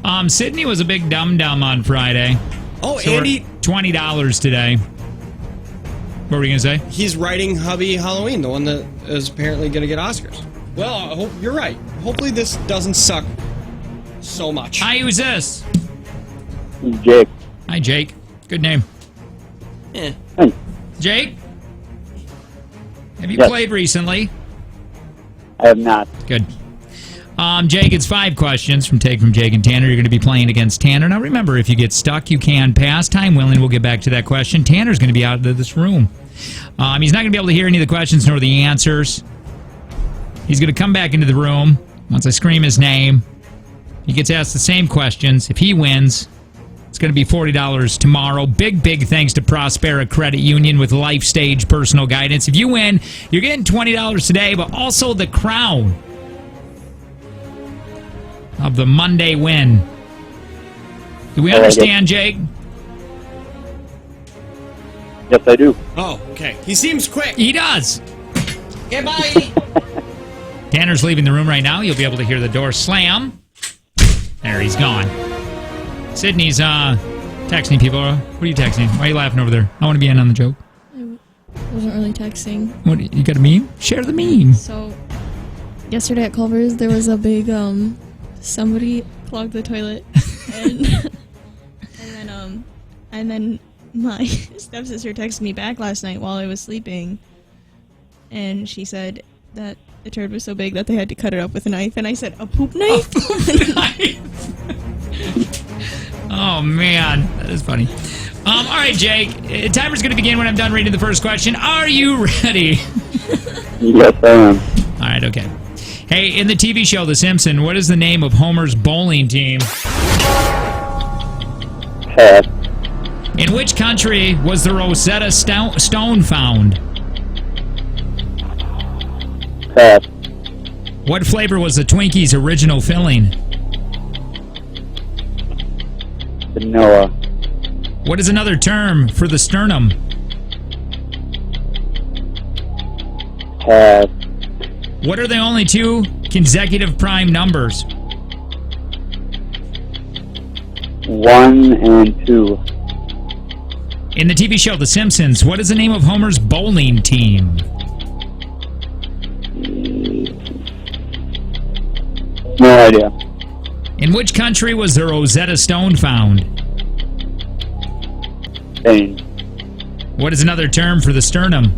[SPEAKER 2] Wow.
[SPEAKER 1] Sydney was a big dum-dum on Friday.
[SPEAKER 2] Oh,
[SPEAKER 1] So
[SPEAKER 2] Andy...
[SPEAKER 1] $20 today. What were you going to say?
[SPEAKER 2] He's writing Hubby Halloween, the one that is apparently going to get Oscars. Well, I hope you're right. Hopefully this doesn't suck so much.
[SPEAKER 1] Hi, who's this?
[SPEAKER 12] Jake.
[SPEAKER 1] Hi, Jake. Good name.
[SPEAKER 2] Eh.
[SPEAKER 12] Hey.
[SPEAKER 1] Jake? Have you
[SPEAKER 12] Yes.
[SPEAKER 1] played recently?
[SPEAKER 12] I have not.
[SPEAKER 1] Good. Jake, it's 5 questions from Jake and Tanner. You're going to be playing against Tanner. Now, remember, if you get stuck, you can pass. Time willing, we'll get back to that question. Tanner's going to be out of this room. He's not going to be able to hear any of the questions nor the answers. He's going to come back into the room once I scream his name. He gets asked the same questions. If he wins, it's going to be $40 tomorrow. Big thanks to Prospera Credit Union with Life Stage Personal Guidance. If you win, you're getting $20 today, but also the crown of the Monday win. Do we understand, Jake?
[SPEAKER 12] Yes, I do.
[SPEAKER 2] Oh, okay. He seems quick.
[SPEAKER 1] He does.
[SPEAKER 2] Okay, bye.
[SPEAKER 1] Tanner's leaving the room right now. You'll be able to hear the door slam. There, he's gone. Sydney's texting people. What are you texting? Why are you laughing over there? I want to be in on the joke.
[SPEAKER 3] I wasn't really texting.
[SPEAKER 1] What, you got a meme? Share the meme.
[SPEAKER 3] So, yesterday at Culver's, there was a big, somebody clogged the toilet. And then my stepsister texted me back last night while I was sleeping. And she said that the turd was so big that they had to cut it up with a knife. And I said, a poop knife?
[SPEAKER 1] Oh, man. That is funny. All right, Jake. Timer's going to begin when I'm done reading the first question. Are you ready?
[SPEAKER 12] Yes, I am.
[SPEAKER 1] All right, okay. Hey, in the TV show The Simpsons, what is the name of Homer's bowling team?
[SPEAKER 12] Pass.
[SPEAKER 1] In which country was the Rosetta Stone found?
[SPEAKER 12] Pass.
[SPEAKER 1] What flavor was the Twinkies' original filling?
[SPEAKER 12] Vanilla.
[SPEAKER 1] What is another term for the sternum?
[SPEAKER 12] Pass.
[SPEAKER 1] What are the only 2 consecutive prime numbers?
[SPEAKER 12] 1 and 2.
[SPEAKER 1] In the TV show The Simpsons, what is the name of Homer's bowling team?
[SPEAKER 12] No idea.
[SPEAKER 1] In which country was the Rosetta Stone found?
[SPEAKER 12] Spain.
[SPEAKER 1] What is another term for the sternum?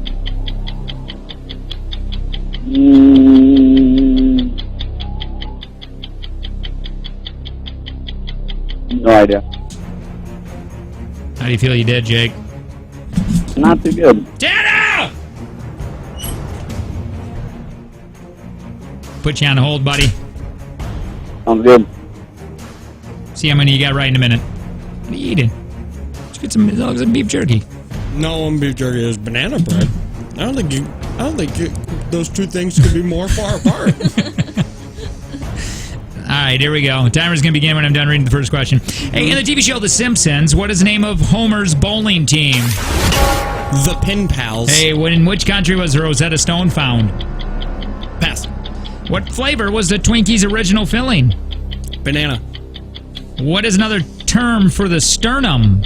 [SPEAKER 12] No idea.
[SPEAKER 1] How do you feel you did, Jake?
[SPEAKER 12] Not too good.
[SPEAKER 1] Tanner! Put you on hold, buddy.
[SPEAKER 12] Sounds good.
[SPEAKER 1] See how many you got right in a minute. What are you eating? Let's get some beef jerky.
[SPEAKER 2] No, beef jerky is banana bread. I don't think those 2 things could be more far apart.
[SPEAKER 1] All right, here we go. Timer's going to begin when I'm done reading the first question. Hey, in the TV show The Simpsons, what is the name of Homer's bowling team?
[SPEAKER 2] The Pin Pals.
[SPEAKER 1] Hey, in which country was the Rosetta Stone found?
[SPEAKER 2] Pass.
[SPEAKER 1] What flavor was the Twinkies' original filling?
[SPEAKER 2] Banana.
[SPEAKER 1] What is another term for the sternum?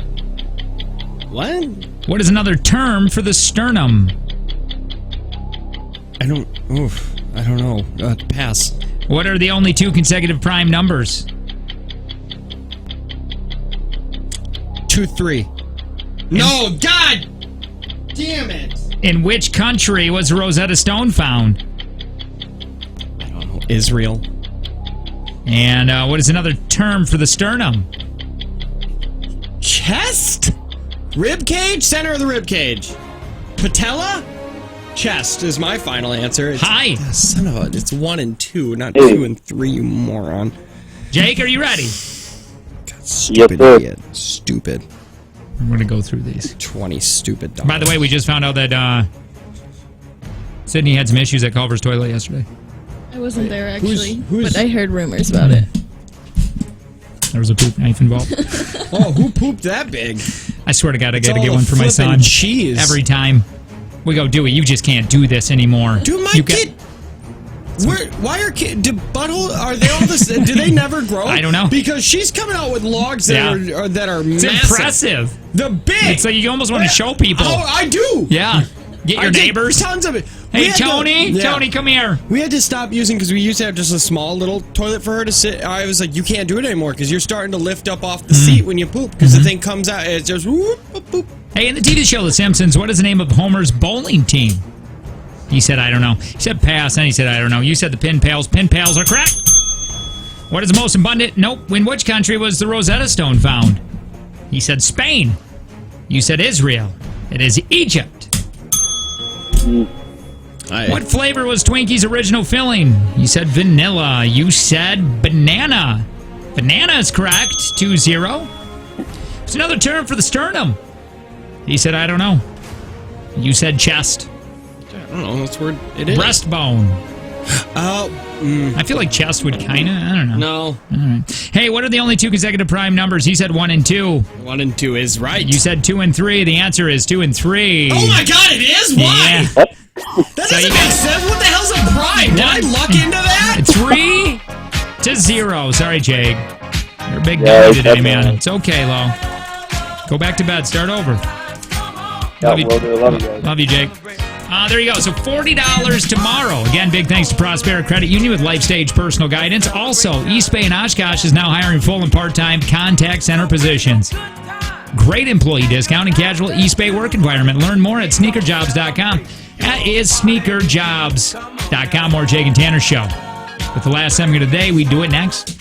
[SPEAKER 2] What?
[SPEAKER 1] What is another term for the sternum?
[SPEAKER 2] I don't know. Pass.
[SPEAKER 1] What are the only 2 consecutive prime numbers?
[SPEAKER 2] 2, 3. No, God! Damn it!
[SPEAKER 1] In which country was Rosetta Stone found?
[SPEAKER 2] I don't know. Israel.
[SPEAKER 1] And what is another term for the sternum?
[SPEAKER 2] Chest? Rib cage? Center of the rib cage. Patella? Chest is my final answer.
[SPEAKER 1] Hi.
[SPEAKER 2] Son of a... It's 1 and 2, not 2 and 3, you moron.
[SPEAKER 1] Jake, are you ready?
[SPEAKER 2] God, stupid idiot. Stupid.
[SPEAKER 1] I'm going to go through these.
[SPEAKER 2] 20 stupid dogs.
[SPEAKER 1] By the way, we just found out that Sydney had some issues at Culver's toilet yesterday.
[SPEAKER 3] I wasn't there, actually, but I heard rumors about it.
[SPEAKER 1] There was a poop knife involved.
[SPEAKER 2] Oh, who pooped that big?
[SPEAKER 1] I swear to God, I got to
[SPEAKER 2] all
[SPEAKER 1] get
[SPEAKER 2] the
[SPEAKER 1] one for my
[SPEAKER 2] flippin'
[SPEAKER 1] son.
[SPEAKER 2] cheese.
[SPEAKER 1] Every time we go, Dewey, you just can't do this anymore.
[SPEAKER 2] Dude, my kid. Why are kids? Do butthole? Are they all this? Do they never grow?
[SPEAKER 1] I don't know.
[SPEAKER 2] Because she's coming out with logs that are
[SPEAKER 1] It's
[SPEAKER 2] massive.
[SPEAKER 1] impressive.
[SPEAKER 2] The big.
[SPEAKER 1] It's like you almost want to show people.
[SPEAKER 2] Oh, I do.
[SPEAKER 1] Yeah. Get your neighbors.
[SPEAKER 2] Tons of it.
[SPEAKER 1] Hey, Tony. Tony, come here.
[SPEAKER 2] We had to stop using because we used to have just a small little toilet for her to sit. I was like, you can't do it anymore because you're starting to lift up off the seat when you poop because the thing comes out. It's just whoop, whoop, whoop.
[SPEAKER 1] Hey, in the TV show The Simpsons, what is the name of Homer's bowling team? He said, I don't know. He said pass, and he said, I don't know. You said the Pin Pals. Pin Pals are correct. What is the most abundant? Nope. In which country was the Rosetta Stone found? He said Spain. You said Israel. It is Egypt. What flavor was Twinkie's original filling? You said vanilla. You said banana. Banana is correct. 2-0. It's another term for the sternum. He said, I don't know. You said chest.
[SPEAKER 2] I don't know. That's where it is.
[SPEAKER 1] Breastbone. I feel like chest would kind of. I don't know.
[SPEAKER 2] No.
[SPEAKER 1] All right. Hey, what are the only two consecutive prime numbers? He said 1 and 2.
[SPEAKER 2] 1 and 2 is right.
[SPEAKER 1] You said 2 and 3. The answer is 2 and 3.
[SPEAKER 2] Oh my God! It is. Why?
[SPEAKER 1] Yeah.
[SPEAKER 2] That doesn't make sense. What the hell's a prime? Did I luck into that?
[SPEAKER 1] 3-0. Sorry, Jake. You're a big guy today, man. It's okay, Lo. Go back to bed. Start over.
[SPEAKER 12] Love you guys.
[SPEAKER 1] Love you, Jake. There you go. So $40 tomorrow. Again, big thanks to Prospera Credit Union with Life Stage Personal Guidance. Also, East Bay and Oshkosh is now hiring full and part-time contact center positions. Great employee discount and casual East Bay work environment. Learn more at sneakerjobs.com. That is sneakerjobs.com. More Jake and Tanner Show. With the last segment of the day, we do it next.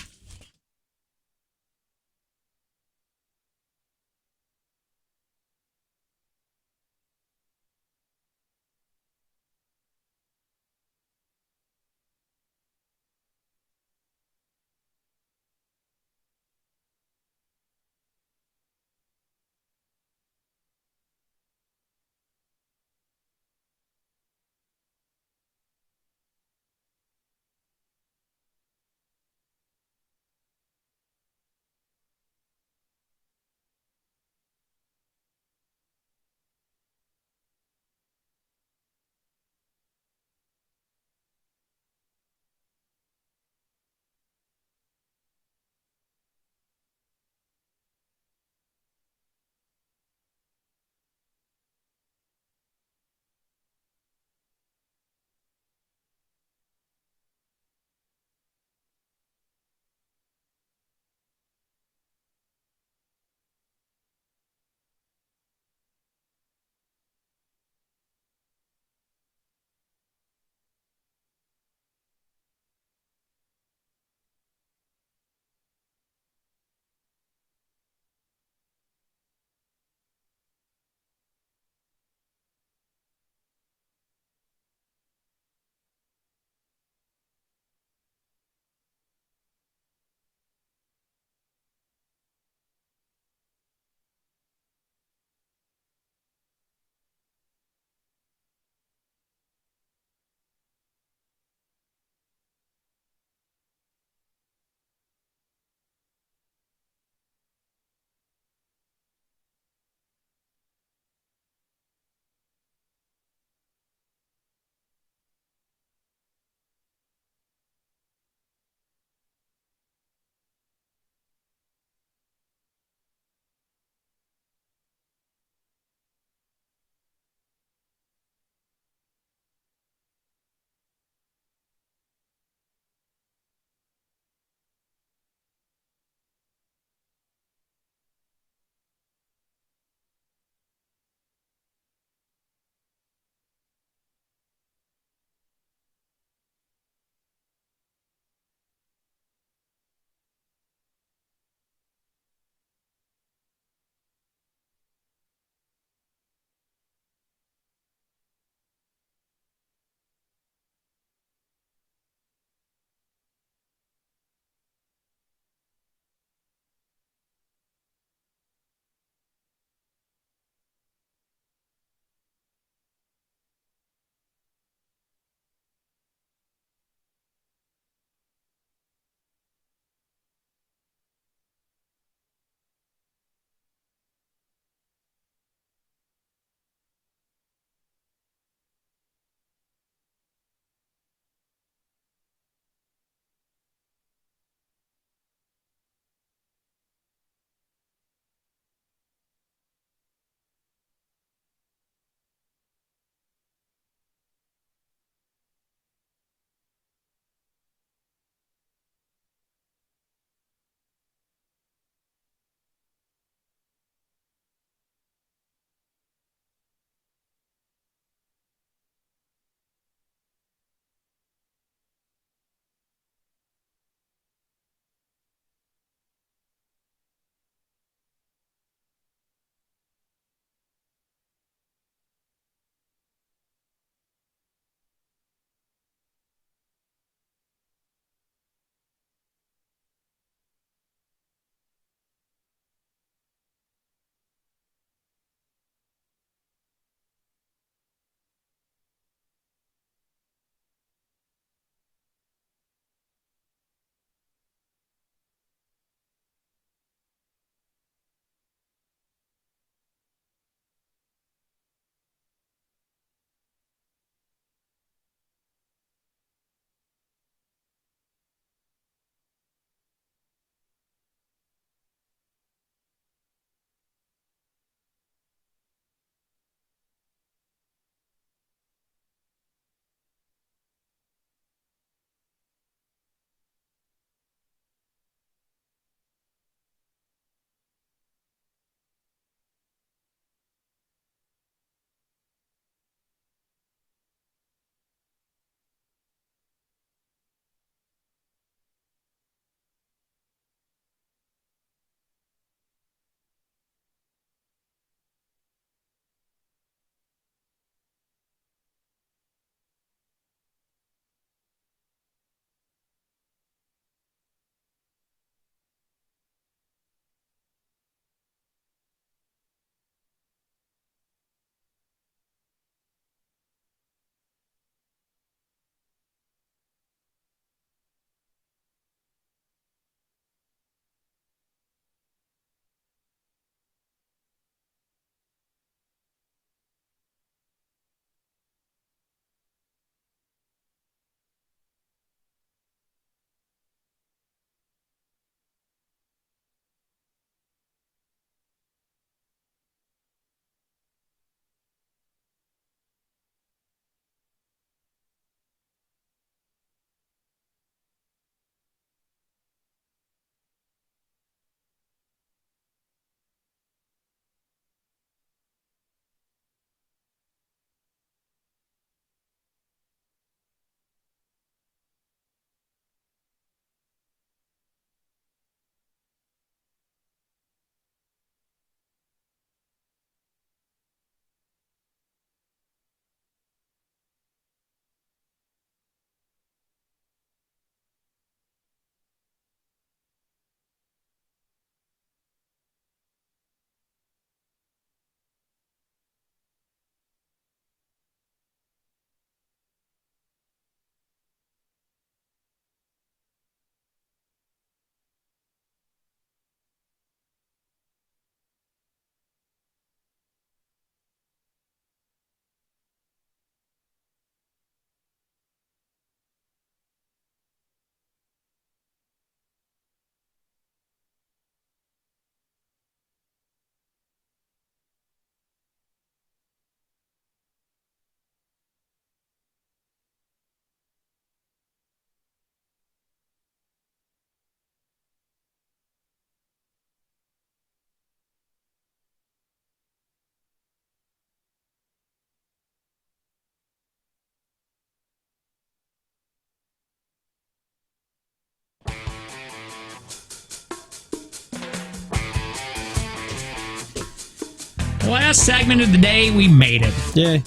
[SPEAKER 1] Last segment of the day, we made it.
[SPEAKER 2] Yay.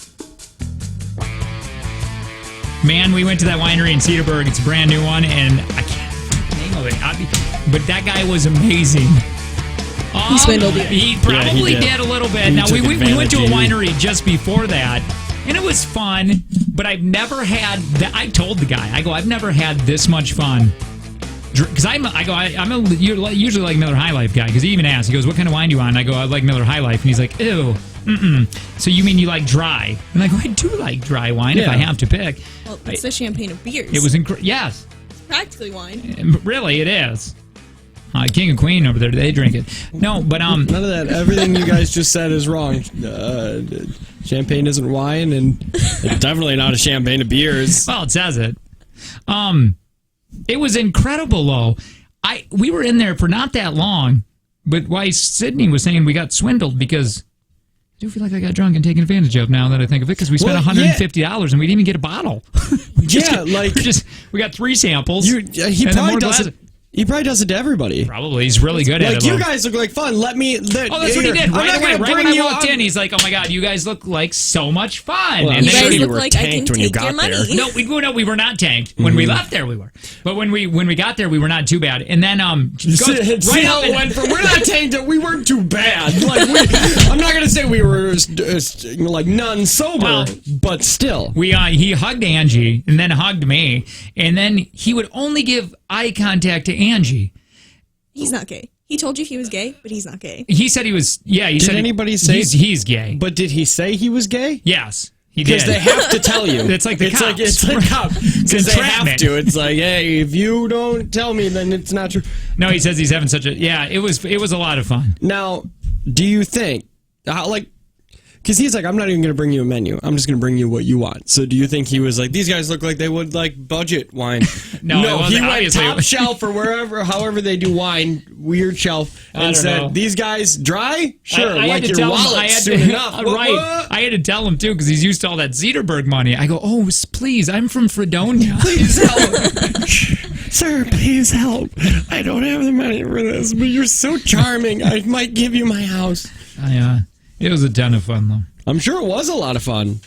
[SPEAKER 1] Man, we went to that winery in Cedarburg. It's a brand new one, and I can't remember the name of it. But that guy was amazing.
[SPEAKER 3] He swindled you.
[SPEAKER 1] He probably did a little bit. Now, we went to a winery just before that, and it was fun, but I've never had that. I told the guy, I've never had this much fun. Because I'm usually like Miller High Life guy, because he even asked, he goes, what kind of wine do you want? And I go, I like Miller High Life. And he's like, ew, so you mean you like dry? And I go, I do like dry wine if I have to pick.
[SPEAKER 3] Well, it's the champagne of beers.
[SPEAKER 1] It was incredible. Yes.
[SPEAKER 3] It's practically wine.
[SPEAKER 1] Really, it is. King and Queen over there, they drink it. No, but
[SPEAKER 2] none of that. Everything you guys just said is wrong. Champagne isn't wine, and it's definitely not a champagne of beers.
[SPEAKER 1] Well, it says it. It was incredible, though. We were in there for not that long, but why Sydney was saying we got swindled because I do feel like I got drunk and taken advantage of now that I think of it, because we spent $150 and we didn't even get a bottle. we got 3 samples.
[SPEAKER 2] He probably does it to everybody.
[SPEAKER 1] Probably. He's really good at it.
[SPEAKER 2] You guys look like fun. Let me...
[SPEAKER 1] that's what he did. Right away. Right when I walked in, he's like, oh my God, you guys look like so much fun.
[SPEAKER 3] Well, and you guys look like I can take your money.
[SPEAKER 1] No, we were not tanked. When we left there, we were. But when we got there, we were not too bad. And then...
[SPEAKER 2] See how it went from, we're not tanked, we weren't too bad. I'm not going to say we were like none sober, but still.
[SPEAKER 1] He hugged Angie and then hugged me. And then he would only give eye contact to Angie.
[SPEAKER 3] He's not gay. He told you he was gay, but he's not gay.
[SPEAKER 1] He said he was. Yeah, he said.
[SPEAKER 2] Did anybody say
[SPEAKER 1] he's gay?
[SPEAKER 2] But did he say he was gay?
[SPEAKER 1] Yes, he did.
[SPEAKER 2] Because they have to tell you.
[SPEAKER 1] It's like the cops.
[SPEAKER 2] It's like cops. Because they have to. It's like, hey, if you don't tell me, then it's not true.
[SPEAKER 1] No, he says he's having such a. Yeah, it was a lot of fun.
[SPEAKER 2] Now, do you think, because he's like, I'm not even going to bring you a menu. I'm just going to bring you what you want. So do you think he was like, these guys look like they would like budget wine?
[SPEAKER 1] No,
[SPEAKER 2] he went top shelf or however they do wine, weird shelf, and said, these guys dry? Sure, like your wallet soon enough.
[SPEAKER 1] Right. I had to tell him, too, because he's used to all that Cedarburg money. I go, oh, please, I'm from Fredonia.
[SPEAKER 2] Please help. Sir, please help. I don't have the money for this, but you're so charming. I might give you my house.
[SPEAKER 1] It was a ton of fun, though.
[SPEAKER 2] I'm sure it was a lot of fun.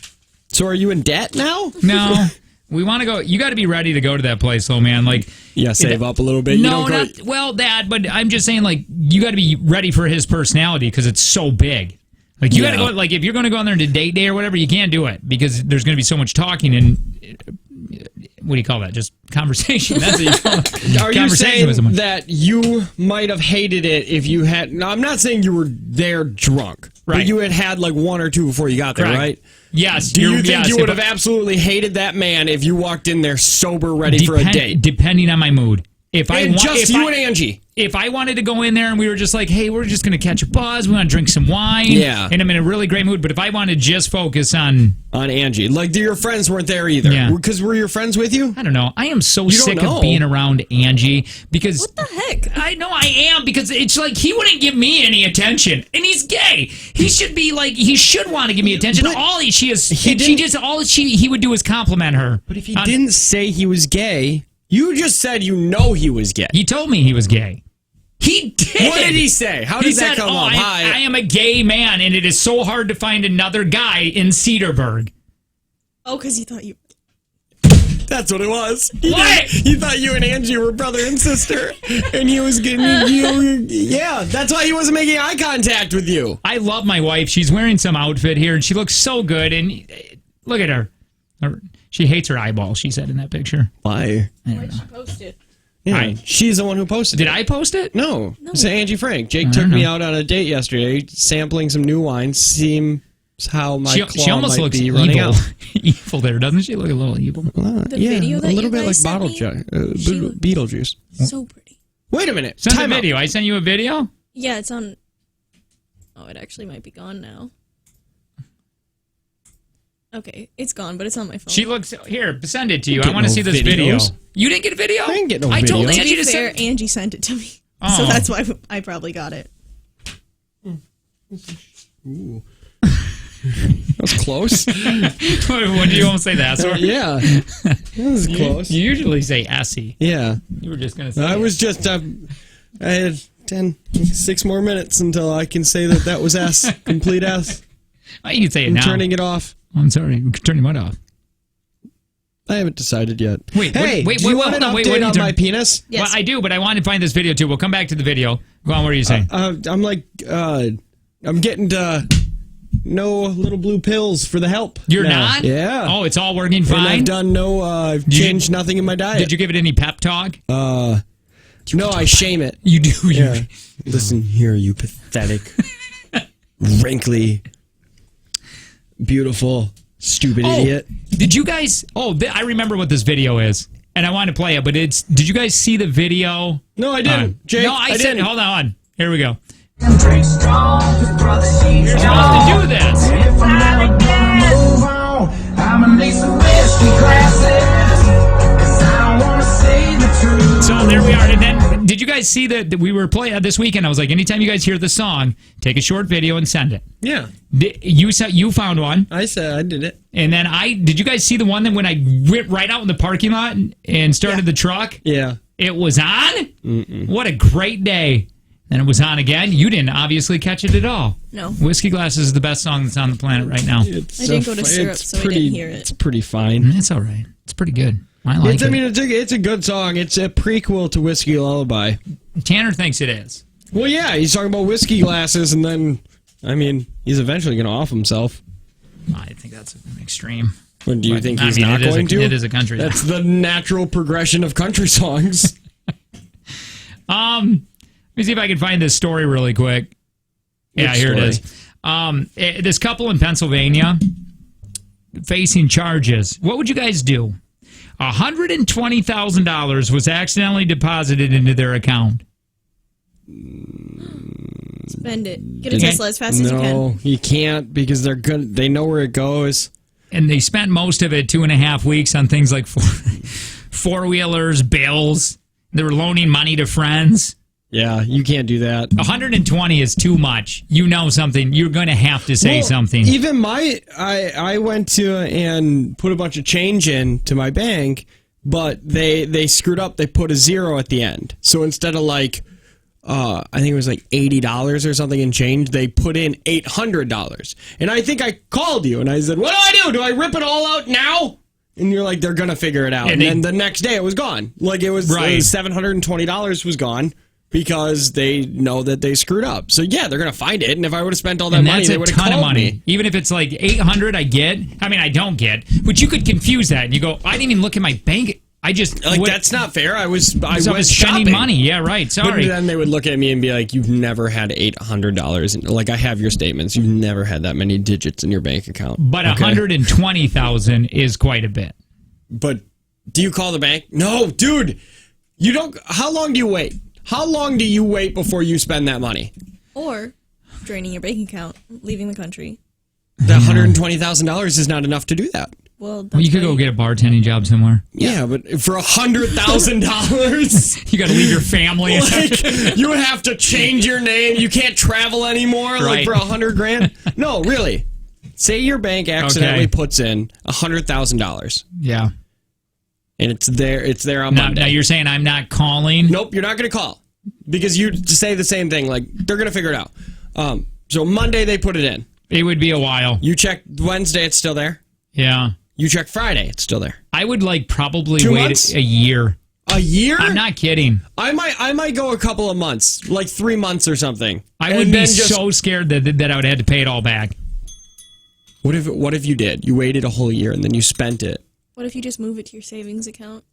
[SPEAKER 2] So are you in debt now?
[SPEAKER 1] No. We want to go. You got to be ready to go to that place, though, man.
[SPEAKER 2] Save up a little bit.
[SPEAKER 1] No, but I'm just saying, you got to be ready for his personality because it's so big. You got to go, if you're going to go in there to date day or whatever, you can't do it because there's going to be so much talking and... What do you call that? Just conversation. That's what you call it.
[SPEAKER 2] Are you saying that you might have hated it if you had... No, I'm not saying you were there drunk. Right. But you had 1 or 2 before you got there, right?
[SPEAKER 1] Yes.
[SPEAKER 2] Do you think you would have absolutely hated that man if you walked in there sober, ready for a date?
[SPEAKER 1] Depending on my mood.
[SPEAKER 2] And Angie.
[SPEAKER 1] If I wanted to go in there and we were just like, hey, we're just going to catch a buzz, we want to drink some wine, and I'm in a really great mood, but if I want to just focus on
[SPEAKER 2] Angie, your friends weren't there either, because were your friends with you?
[SPEAKER 1] I don't know. I am so sick of being around Angie because
[SPEAKER 3] what the heck?
[SPEAKER 1] I know I am because it's like he wouldn't give me any attention, and he's gay. He should be he should want to give me attention.
[SPEAKER 2] But
[SPEAKER 1] all he would do is compliment her.
[SPEAKER 2] But if he didn't say he was gay. You just said he was gay.
[SPEAKER 1] He told me he was gay. He did.
[SPEAKER 2] What did he say? How did that come up?
[SPEAKER 1] I am a gay man, and it is so hard to find another guy in Cedarburg.
[SPEAKER 3] Oh, because he thought you...
[SPEAKER 2] That's what it was.
[SPEAKER 1] He
[SPEAKER 2] thought you and Angie were brother and sister, and he was getting you. Yeah, that's why he wasn't making eye contact with you.
[SPEAKER 1] I love my wife. She's wearing some outfit here, and she looks so good, and look at her. She hates her eyeballs, she said in that picture.
[SPEAKER 2] Why?
[SPEAKER 3] Why'd she post it?
[SPEAKER 2] Yeah, she's the one who posted it.
[SPEAKER 1] Did I post it?
[SPEAKER 2] No. It's Angie Frank. Jake took me out on a date yesterday, sampling some new wines, seeing how my
[SPEAKER 1] she almost looks
[SPEAKER 2] be running
[SPEAKER 1] evil.
[SPEAKER 2] out.
[SPEAKER 1] Evil there, doesn't she? Look a little evil.
[SPEAKER 3] The video that
[SPEAKER 2] a little
[SPEAKER 3] you
[SPEAKER 2] bit
[SPEAKER 3] guys
[SPEAKER 2] like
[SPEAKER 3] sent
[SPEAKER 2] Beetlejuice.
[SPEAKER 3] So pretty.
[SPEAKER 2] Wait a minute.
[SPEAKER 1] Send a video. I sent you a video?
[SPEAKER 3] Yeah, it's on... Oh, it actually might be gone now. Okay, it's gone, but it's on my phone.
[SPEAKER 1] She looks... Here, send it to you. I want to see this video. You didn't get a video?
[SPEAKER 2] I didn't get no
[SPEAKER 1] video.
[SPEAKER 2] I told
[SPEAKER 1] Angie
[SPEAKER 3] to send... Angie sent it to me.
[SPEAKER 1] Oh.
[SPEAKER 3] So that's why I probably got it.
[SPEAKER 2] Ooh. That was close.
[SPEAKER 1] What do you almost say that?
[SPEAKER 2] Yeah. That was close.
[SPEAKER 1] You usually say Essie.
[SPEAKER 2] Yeah.
[SPEAKER 1] You were just going to say
[SPEAKER 2] I was just... I had 6 more minutes until I can say that was S. Complete S.
[SPEAKER 1] Oh, you can say it
[SPEAKER 2] I'm
[SPEAKER 1] now.
[SPEAKER 2] turning it off.
[SPEAKER 1] I'm sorry. Turning what off?
[SPEAKER 2] I haven't decided yet.
[SPEAKER 1] Wait,
[SPEAKER 2] do you want an update on my penis?
[SPEAKER 1] Yes. Well, I do, but I want to find this video too. We'll come back to the video. Go on, what are you saying?
[SPEAKER 2] I'm like, I'm getting to no little blue pills for the help.
[SPEAKER 1] You're
[SPEAKER 2] now.
[SPEAKER 1] not?
[SPEAKER 2] Yeah.
[SPEAKER 1] Oh, it's all working fine?
[SPEAKER 2] And I've done no, I've changed nothing in my diet.
[SPEAKER 1] Did you give it any pep talk?
[SPEAKER 2] No, I shame it.
[SPEAKER 1] You do?
[SPEAKER 2] Yeah. Listen here, you pathetic, wrinkly, beautiful, stupid idiot.
[SPEAKER 1] Did you guys... I remember what this video is, and I want to play it, but it's... Did you guys see the video?
[SPEAKER 2] No, I didn't. Jake,
[SPEAKER 1] no, I didn't. Hold on. Here we go.
[SPEAKER 4] You're supposed
[SPEAKER 1] to do this.
[SPEAKER 4] If I'm never gonna move on, I'ma need some whiskey glasses, 'cause I don't wanna say the truth.
[SPEAKER 1] So there we are. And then, did you guys see that we were playing this weekend? I was like, anytime you guys hear the song, take a short video and send it.
[SPEAKER 2] Yeah.
[SPEAKER 1] You found one.
[SPEAKER 2] I said I did it.
[SPEAKER 1] And then did you guys see the one that when I went right out in the parking lot and started the truck?
[SPEAKER 2] Yeah.
[SPEAKER 1] It was on? Mm-mm. What a great day. And it was on again. You didn't obviously catch it at all.
[SPEAKER 3] No.
[SPEAKER 1] Whiskey Glasses is the best song that's on the planet right now.
[SPEAKER 3] I didn't go to syrup, so I didn't hear it.
[SPEAKER 2] It's pretty fine.
[SPEAKER 1] It's all right. It's pretty good. I like it.
[SPEAKER 2] I mean, it's a good song. It's a prequel to Whiskey Lullaby.
[SPEAKER 1] Tanner thinks it is.
[SPEAKER 2] Well, yeah, he's talking about whiskey glasses, and then, I mean, he's eventually going to off himself.
[SPEAKER 1] I think that's an extreme.
[SPEAKER 2] But do you think he's not going to?
[SPEAKER 1] It is a country.
[SPEAKER 2] That's the natural progression of country songs.
[SPEAKER 1] Let me see if I can find this story really quick. Yeah, here it is. This couple in Pennsylvania facing charges. What would you guys do? $120,000 was accidentally deposited into their account.
[SPEAKER 3] Spend it. Get a Tesla as fast as you can.
[SPEAKER 2] No, you can't because they know where it goes.
[SPEAKER 1] And they spent most of it 2.5 weeks on things like four-wheelers, bills. They were loaning money to friends.
[SPEAKER 2] Yeah, you can't do that.
[SPEAKER 1] 120 is too much. You know something. You're going to have to say something.
[SPEAKER 2] Even I went to and put a bunch of change in to my bank, but they screwed up. They put a 0 at the end. So instead of like, I think it was like $80 or something in change, they put in $800. And I think I called you and I said, what do I do? Do I rip it all out now? And you're like, they're going to figure it out. And then the next day it was gone. Like it was $720 was gone. Because they know that they screwed up. So, yeah, they're going to find it. And if I would have spent all that money, they would have called me. That's a ton of money. Even if it's like $800, I get. I mean, I don't get. But you could confuse that. And you go, I didn't even look at my bank. I just... that's not fair. I was
[SPEAKER 1] spending
[SPEAKER 2] shopping.
[SPEAKER 1] money. Yeah, right. Sorry.
[SPEAKER 2] But then they would look at me and be like, you've never had $800. Like, I have your statements. You've never had that many digits in your bank account.
[SPEAKER 1] But $120,000 is quite a bit.
[SPEAKER 2] But do you call the bank? No, dude. You don't... How long do you wait? How long do you wait before you spend that money?
[SPEAKER 3] Or draining your bank account, leaving the country.
[SPEAKER 2] The $120,000 is not enough to do that.
[SPEAKER 3] Well,
[SPEAKER 1] you could go get a bartending job somewhere.
[SPEAKER 2] Yeah, but for $100,000,
[SPEAKER 1] you got to leave your family.
[SPEAKER 2] Like, you would have to change your name. You can't travel anymore. Like for $100,000. No, really. Say your bank accidentally puts in $100,000.
[SPEAKER 1] Yeah.
[SPEAKER 2] And it's there on Monday.
[SPEAKER 1] Now you're saying I'm not calling?
[SPEAKER 2] Nope, you're not going to call. Because you say the same thing, like, they're going to figure it out. So Monday they put it in.
[SPEAKER 1] It would be a while.
[SPEAKER 2] You check Wednesday, it's still there?
[SPEAKER 1] Yeah.
[SPEAKER 2] You check Friday, it's still there.
[SPEAKER 1] I would probably
[SPEAKER 2] 2
[SPEAKER 1] wait
[SPEAKER 2] months?
[SPEAKER 1] a year.
[SPEAKER 2] A year?
[SPEAKER 1] I'm not kidding.
[SPEAKER 2] I might go a couple of months, like 3 months or something.
[SPEAKER 1] I would be so scared that I would have to pay it all back.
[SPEAKER 2] What if you did? You waited a whole year and then you spent it.
[SPEAKER 3] What if you just move it to your savings account?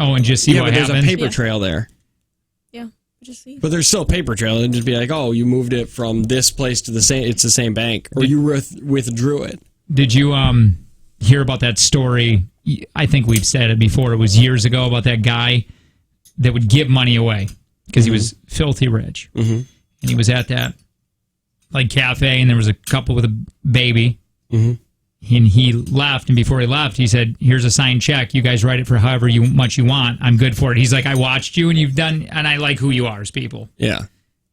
[SPEAKER 1] Oh, and just see what happens?
[SPEAKER 2] There's a paper trail there.
[SPEAKER 3] Yeah, just see.
[SPEAKER 2] But there's still a paper trail. And just be like, oh, you moved it from this place to it's the same bank. Or you withdrew it.
[SPEAKER 1] Did you hear about that story? I think we've said it before. It was years ago about that guy that would give money away because he was filthy rich. Mm-hmm. And he was at that cafe, and there was a couple with a baby. Mm-hmm. And he left, and before he left, he said, here's a signed check. You guys write it for however much you want. I'm good for it. He's like, I watched you, and you've done, and I like who you are as people.
[SPEAKER 2] Yeah.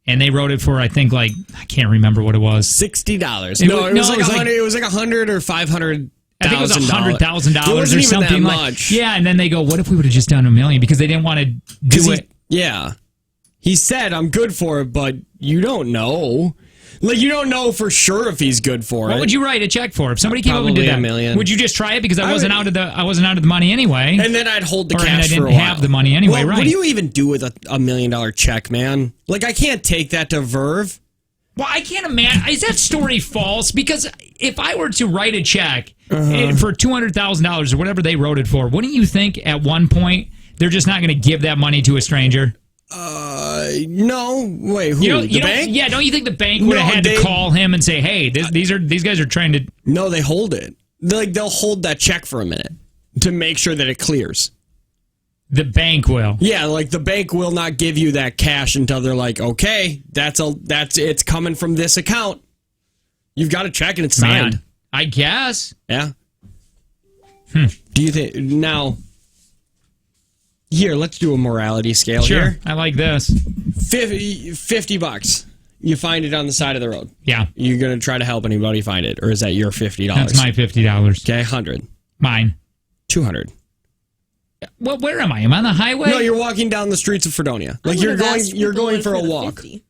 [SPEAKER 1] And they wrote it for, I think, I can't remember what it was.
[SPEAKER 2] $60. It was like $100 or $500,000.
[SPEAKER 1] I think it was $100,000 or something
[SPEAKER 2] that much.
[SPEAKER 1] Yeah, and then they go, what if we would have just done $1 million? Because they didn't want to do it.
[SPEAKER 2] Yeah. He said, I'm good for it, but you don't know. Like, you don't know for sure if he's good for it.
[SPEAKER 1] What would you write a check for if somebody came up and did
[SPEAKER 2] Probably
[SPEAKER 1] that?
[SPEAKER 2] $1 million.
[SPEAKER 1] Would you just try it because I wasn't out of the money anyway?
[SPEAKER 2] And then I'd hold the
[SPEAKER 1] and
[SPEAKER 2] cash
[SPEAKER 1] I didn't
[SPEAKER 2] for a while.
[SPEAKER 1] have the money anyway,
[SPEAKER 2] Well,
[SPEAKER 1] right?
[SPEAKER 2] What do you even do with a $1 million check, man? Like, I can't take that to Verve.
[SPEAKER 1] Well, I can't imagine. Is that story false? Because if I were to write a check for $200,000 or whatever they wrote it for, wouldn't you think at one point they're just not going to give that money to a stranger?
[SPEAKER 2] No. Wait, who? The bank?
[SPEAKER 1] Yeah, don't you think the bank would have had to call him and say, "Hey, these guys are trying to"?
[SPEAKER 2] No, they hold it. They'll hold that check for a minute to make sure that it clears.
[SPEAKER 1] The bank will.
[SPEAKER 2] Yeah, like the bank will not give you that cash until they're like, okay, it's coming from this account. You've got a check and it's signed.
[SPEAKER 1] Man, I guess.
[SPEAKER 2] Yeah. Do you think now? Here, let's do a morality scale.
[SPEAKER 1] Sure,
[SPEAKER 2] here.
[SPEAKER 1] I like this.
[SPEAKER 2] $50. You find it on the side of the road.
[SPEAKER 1] Yeah.
[SPEAKER 2] You're gonna try to help anybody find it, or is that your $50?
[SPEAKER 1] That's my $50.
[SPEAKER 2] Okay, 100.
[SPEAKER 1] Mine.
[SPEAKER 2] 200.
[SPEAKER 1] Well, where am I? Am I on the highway?
[SPEAKER 2] No, you're walking down the streets of Fredonia. Like you're going for a walk.
[SPEAKER 3] 50.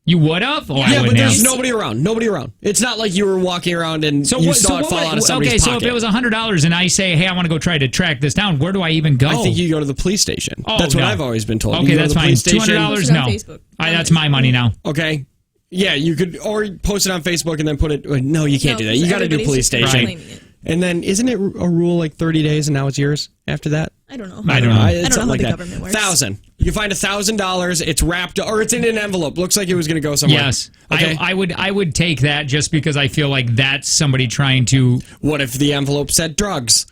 [SPEAKER 1] You would have? Oh,
[SPEAKER 2] yeah, but there's nobody around. Nobody around. It's not like you were walking around and you saw it fall out of somebody's pocket.
[SPEAKER 1] So if it was $100 and I say, hey, I want to go try to track this down, where do I even go?
[SPEAKER 2] I think you go to the police station.
[SPEAKER 1] Oh,
[SPEAKER 2] that's what I've always been told.
[SPEAKER 1] Okay, that's fine. $200, no.
[SPEAKER 3] Facebook.
[SPEAKER 1] That's my money now.
[SPEAKER 2] Okay. Yeah, you could, or post it on Facebook and then put it. No, you can't do that. You got to do police station.
[SPEAKER 3] Right.
[SPEAKER 2] And then, isn't it a rule like 30 days and now it's yours after that?
[SPEAKER 3] I don't know.
[SPEAKER 1] I don't know.
[SPEAKER 3] I don't know how the government works.
[SPEAKER 2] 1,000. You can find $1,000. It's wrapped, or it's in an envelope. Looks like it was going to go somewhere.
[SPEAKER 1] Yes.
[SPEAKER 2] Okay.
[SPEAKER 1] I would take that just because I feel like that's somebody trying to.
[SPEAKER 2] What if the envelope said drugs?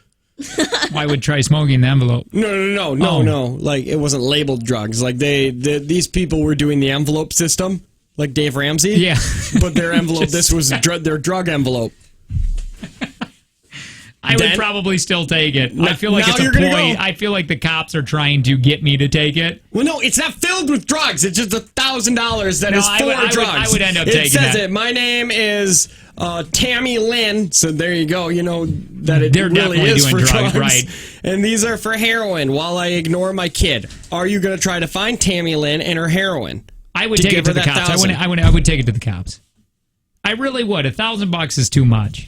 [SPEAKER 1] I would try smoking the envelope.
[SPEAKER 2] No. Like it wasn't labeled drugs. Like these people were doing the envelope system, like Dave Ramsey.
[SPEAKER 1] Yeah.
[SPEAKER 2] But their envelope, this was their drug envelope.
[SPEAKER 1] I would probably still take it. I feel like it's a ploy. I feel like the cops are trying to get me to take it.
[SPEAKER 2] Well, no, it's not filled with drugs. It's just $1,000 that is for drugs.
[SPEAKER 1] I would end up taking
[SPEAKER 2] that. It says
[SPEAKER 1] it.
[SPEAKER 2] My name is Tammy Lynn. So there you go. You know that it
[SPEAKER 1] They're
[SPEAKER 2] really
[SPEAKER 1] definitely
[SPEAKER 2] is
[SPEAKER 1] doing
[SPEAKER 2] for
[SPEAKER 1] drugs,
[SPEAKER 2] drugs.
[SPEAKER 1] right?
[SPEAKER 2] And these are for heroin while I ignore my kid. Are you going to try to find Tammy Lynn and her heroin?
[SPEAKER 1] I would take it to the cops. I would take it to the cops. I really would. $1,000 is too much.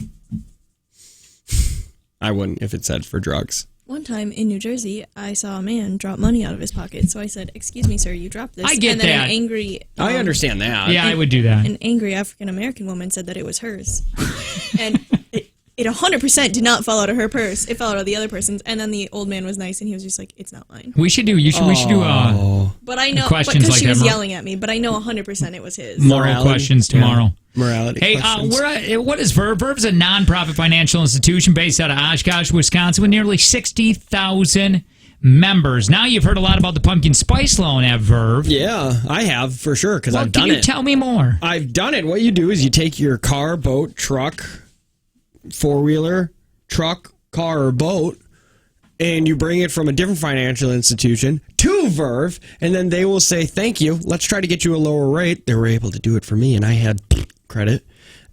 [SPEAKER 2] I wouldn't if it said for drugs.
[SPEAKER 3] One time in New Jersey, I saw a man drop money out of his pocket. So I said, "Excuse me, sir, you dropped this."
[SPEAKER 1] I get
[SPEAKER 3] and then
[SPEAKER 1] that.
[SPEAKER 3] An angry,
[SPEAKER 2] I understand that.
[SPEAKER 1] Yeah, I would do that.
[SPEAKER 3] An angry African-American woman said that it was hers. And it 100% did not fall out of her purse. It fell out of the other person's. And then the old man was nice, and he was just like, "It's not mine."
[SPEAKER 1] We should do. We should do.
[SPEAKER 3] But I know,
[SPEAKER 1] questions
[SPEAKER 3] because
[SPEAKER 1] like
[SPEAKER 3] she was
[SPEAKER 1] that.
[SPEAKER 3] yelling at me. But I know 100% it was his.
[SPEAKER 1] Moral questions tomorrow.
[SPEAKER 2] Yeah. Morality.
[SPEAKER 1] Hey, what is Verve? Verve's a nonprofit financial institution based out of Oshkosh, Wisconsin, with nearly 60,000 members. Now you've heard a lot about the pumpkin spice loan at Verve.
[SPEAKER 2] Yeah, I have for sure because I've done it.
[SPEAKER 1] Can you tell me more?
[SPEAKER 2] I've done it. What you do is you take your car, boat, truck, four-wheeler, truck, car, or boat, and you bring it from a different financial institution to Verve, and then they will say, thank you, let's try to get you a lower rate. They were able to do it for me, and I had credit.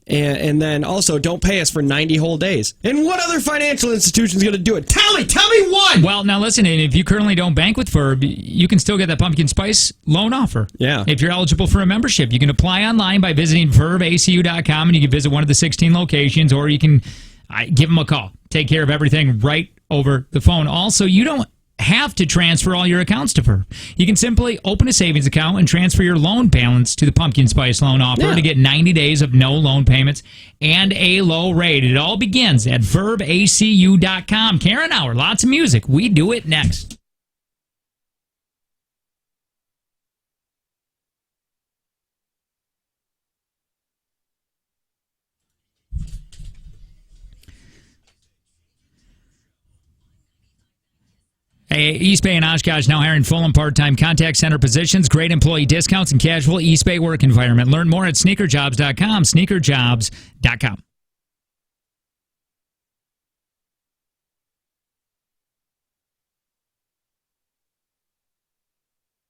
[SPEAKER 2] And then also, don't pay us for 90 whole days. And what other financial institution is going to do it? Tell me one!
[SPEAKER 1] Well, now listen, if you currently don't bank with Verve, you can still get that pumpkin spice loan offer.
[SPEAKER 2] Yeah.
[SPEAKER 1] If you're eligible for a membership, you can apply online by visiting verveacu.com, and you can visit one of the 16 locations, or you can give them a call. Take care of everything right over the phone. Also, you don't have to transfer all your accounts to Verve. You can simply open a savings account and transfer your loan balance to the pumpkin spice loan offer to get 90 days of no loan payments and a low rate. It all begins at verveacu.com. Karen Hour, lots of music. We do it next. East Bay and Oshkosh now hiring full and part-time contact center positions, great employee discounts, and casual East Bay work environment. Learn more at sneakerjobs.com, sneakerjobs.com.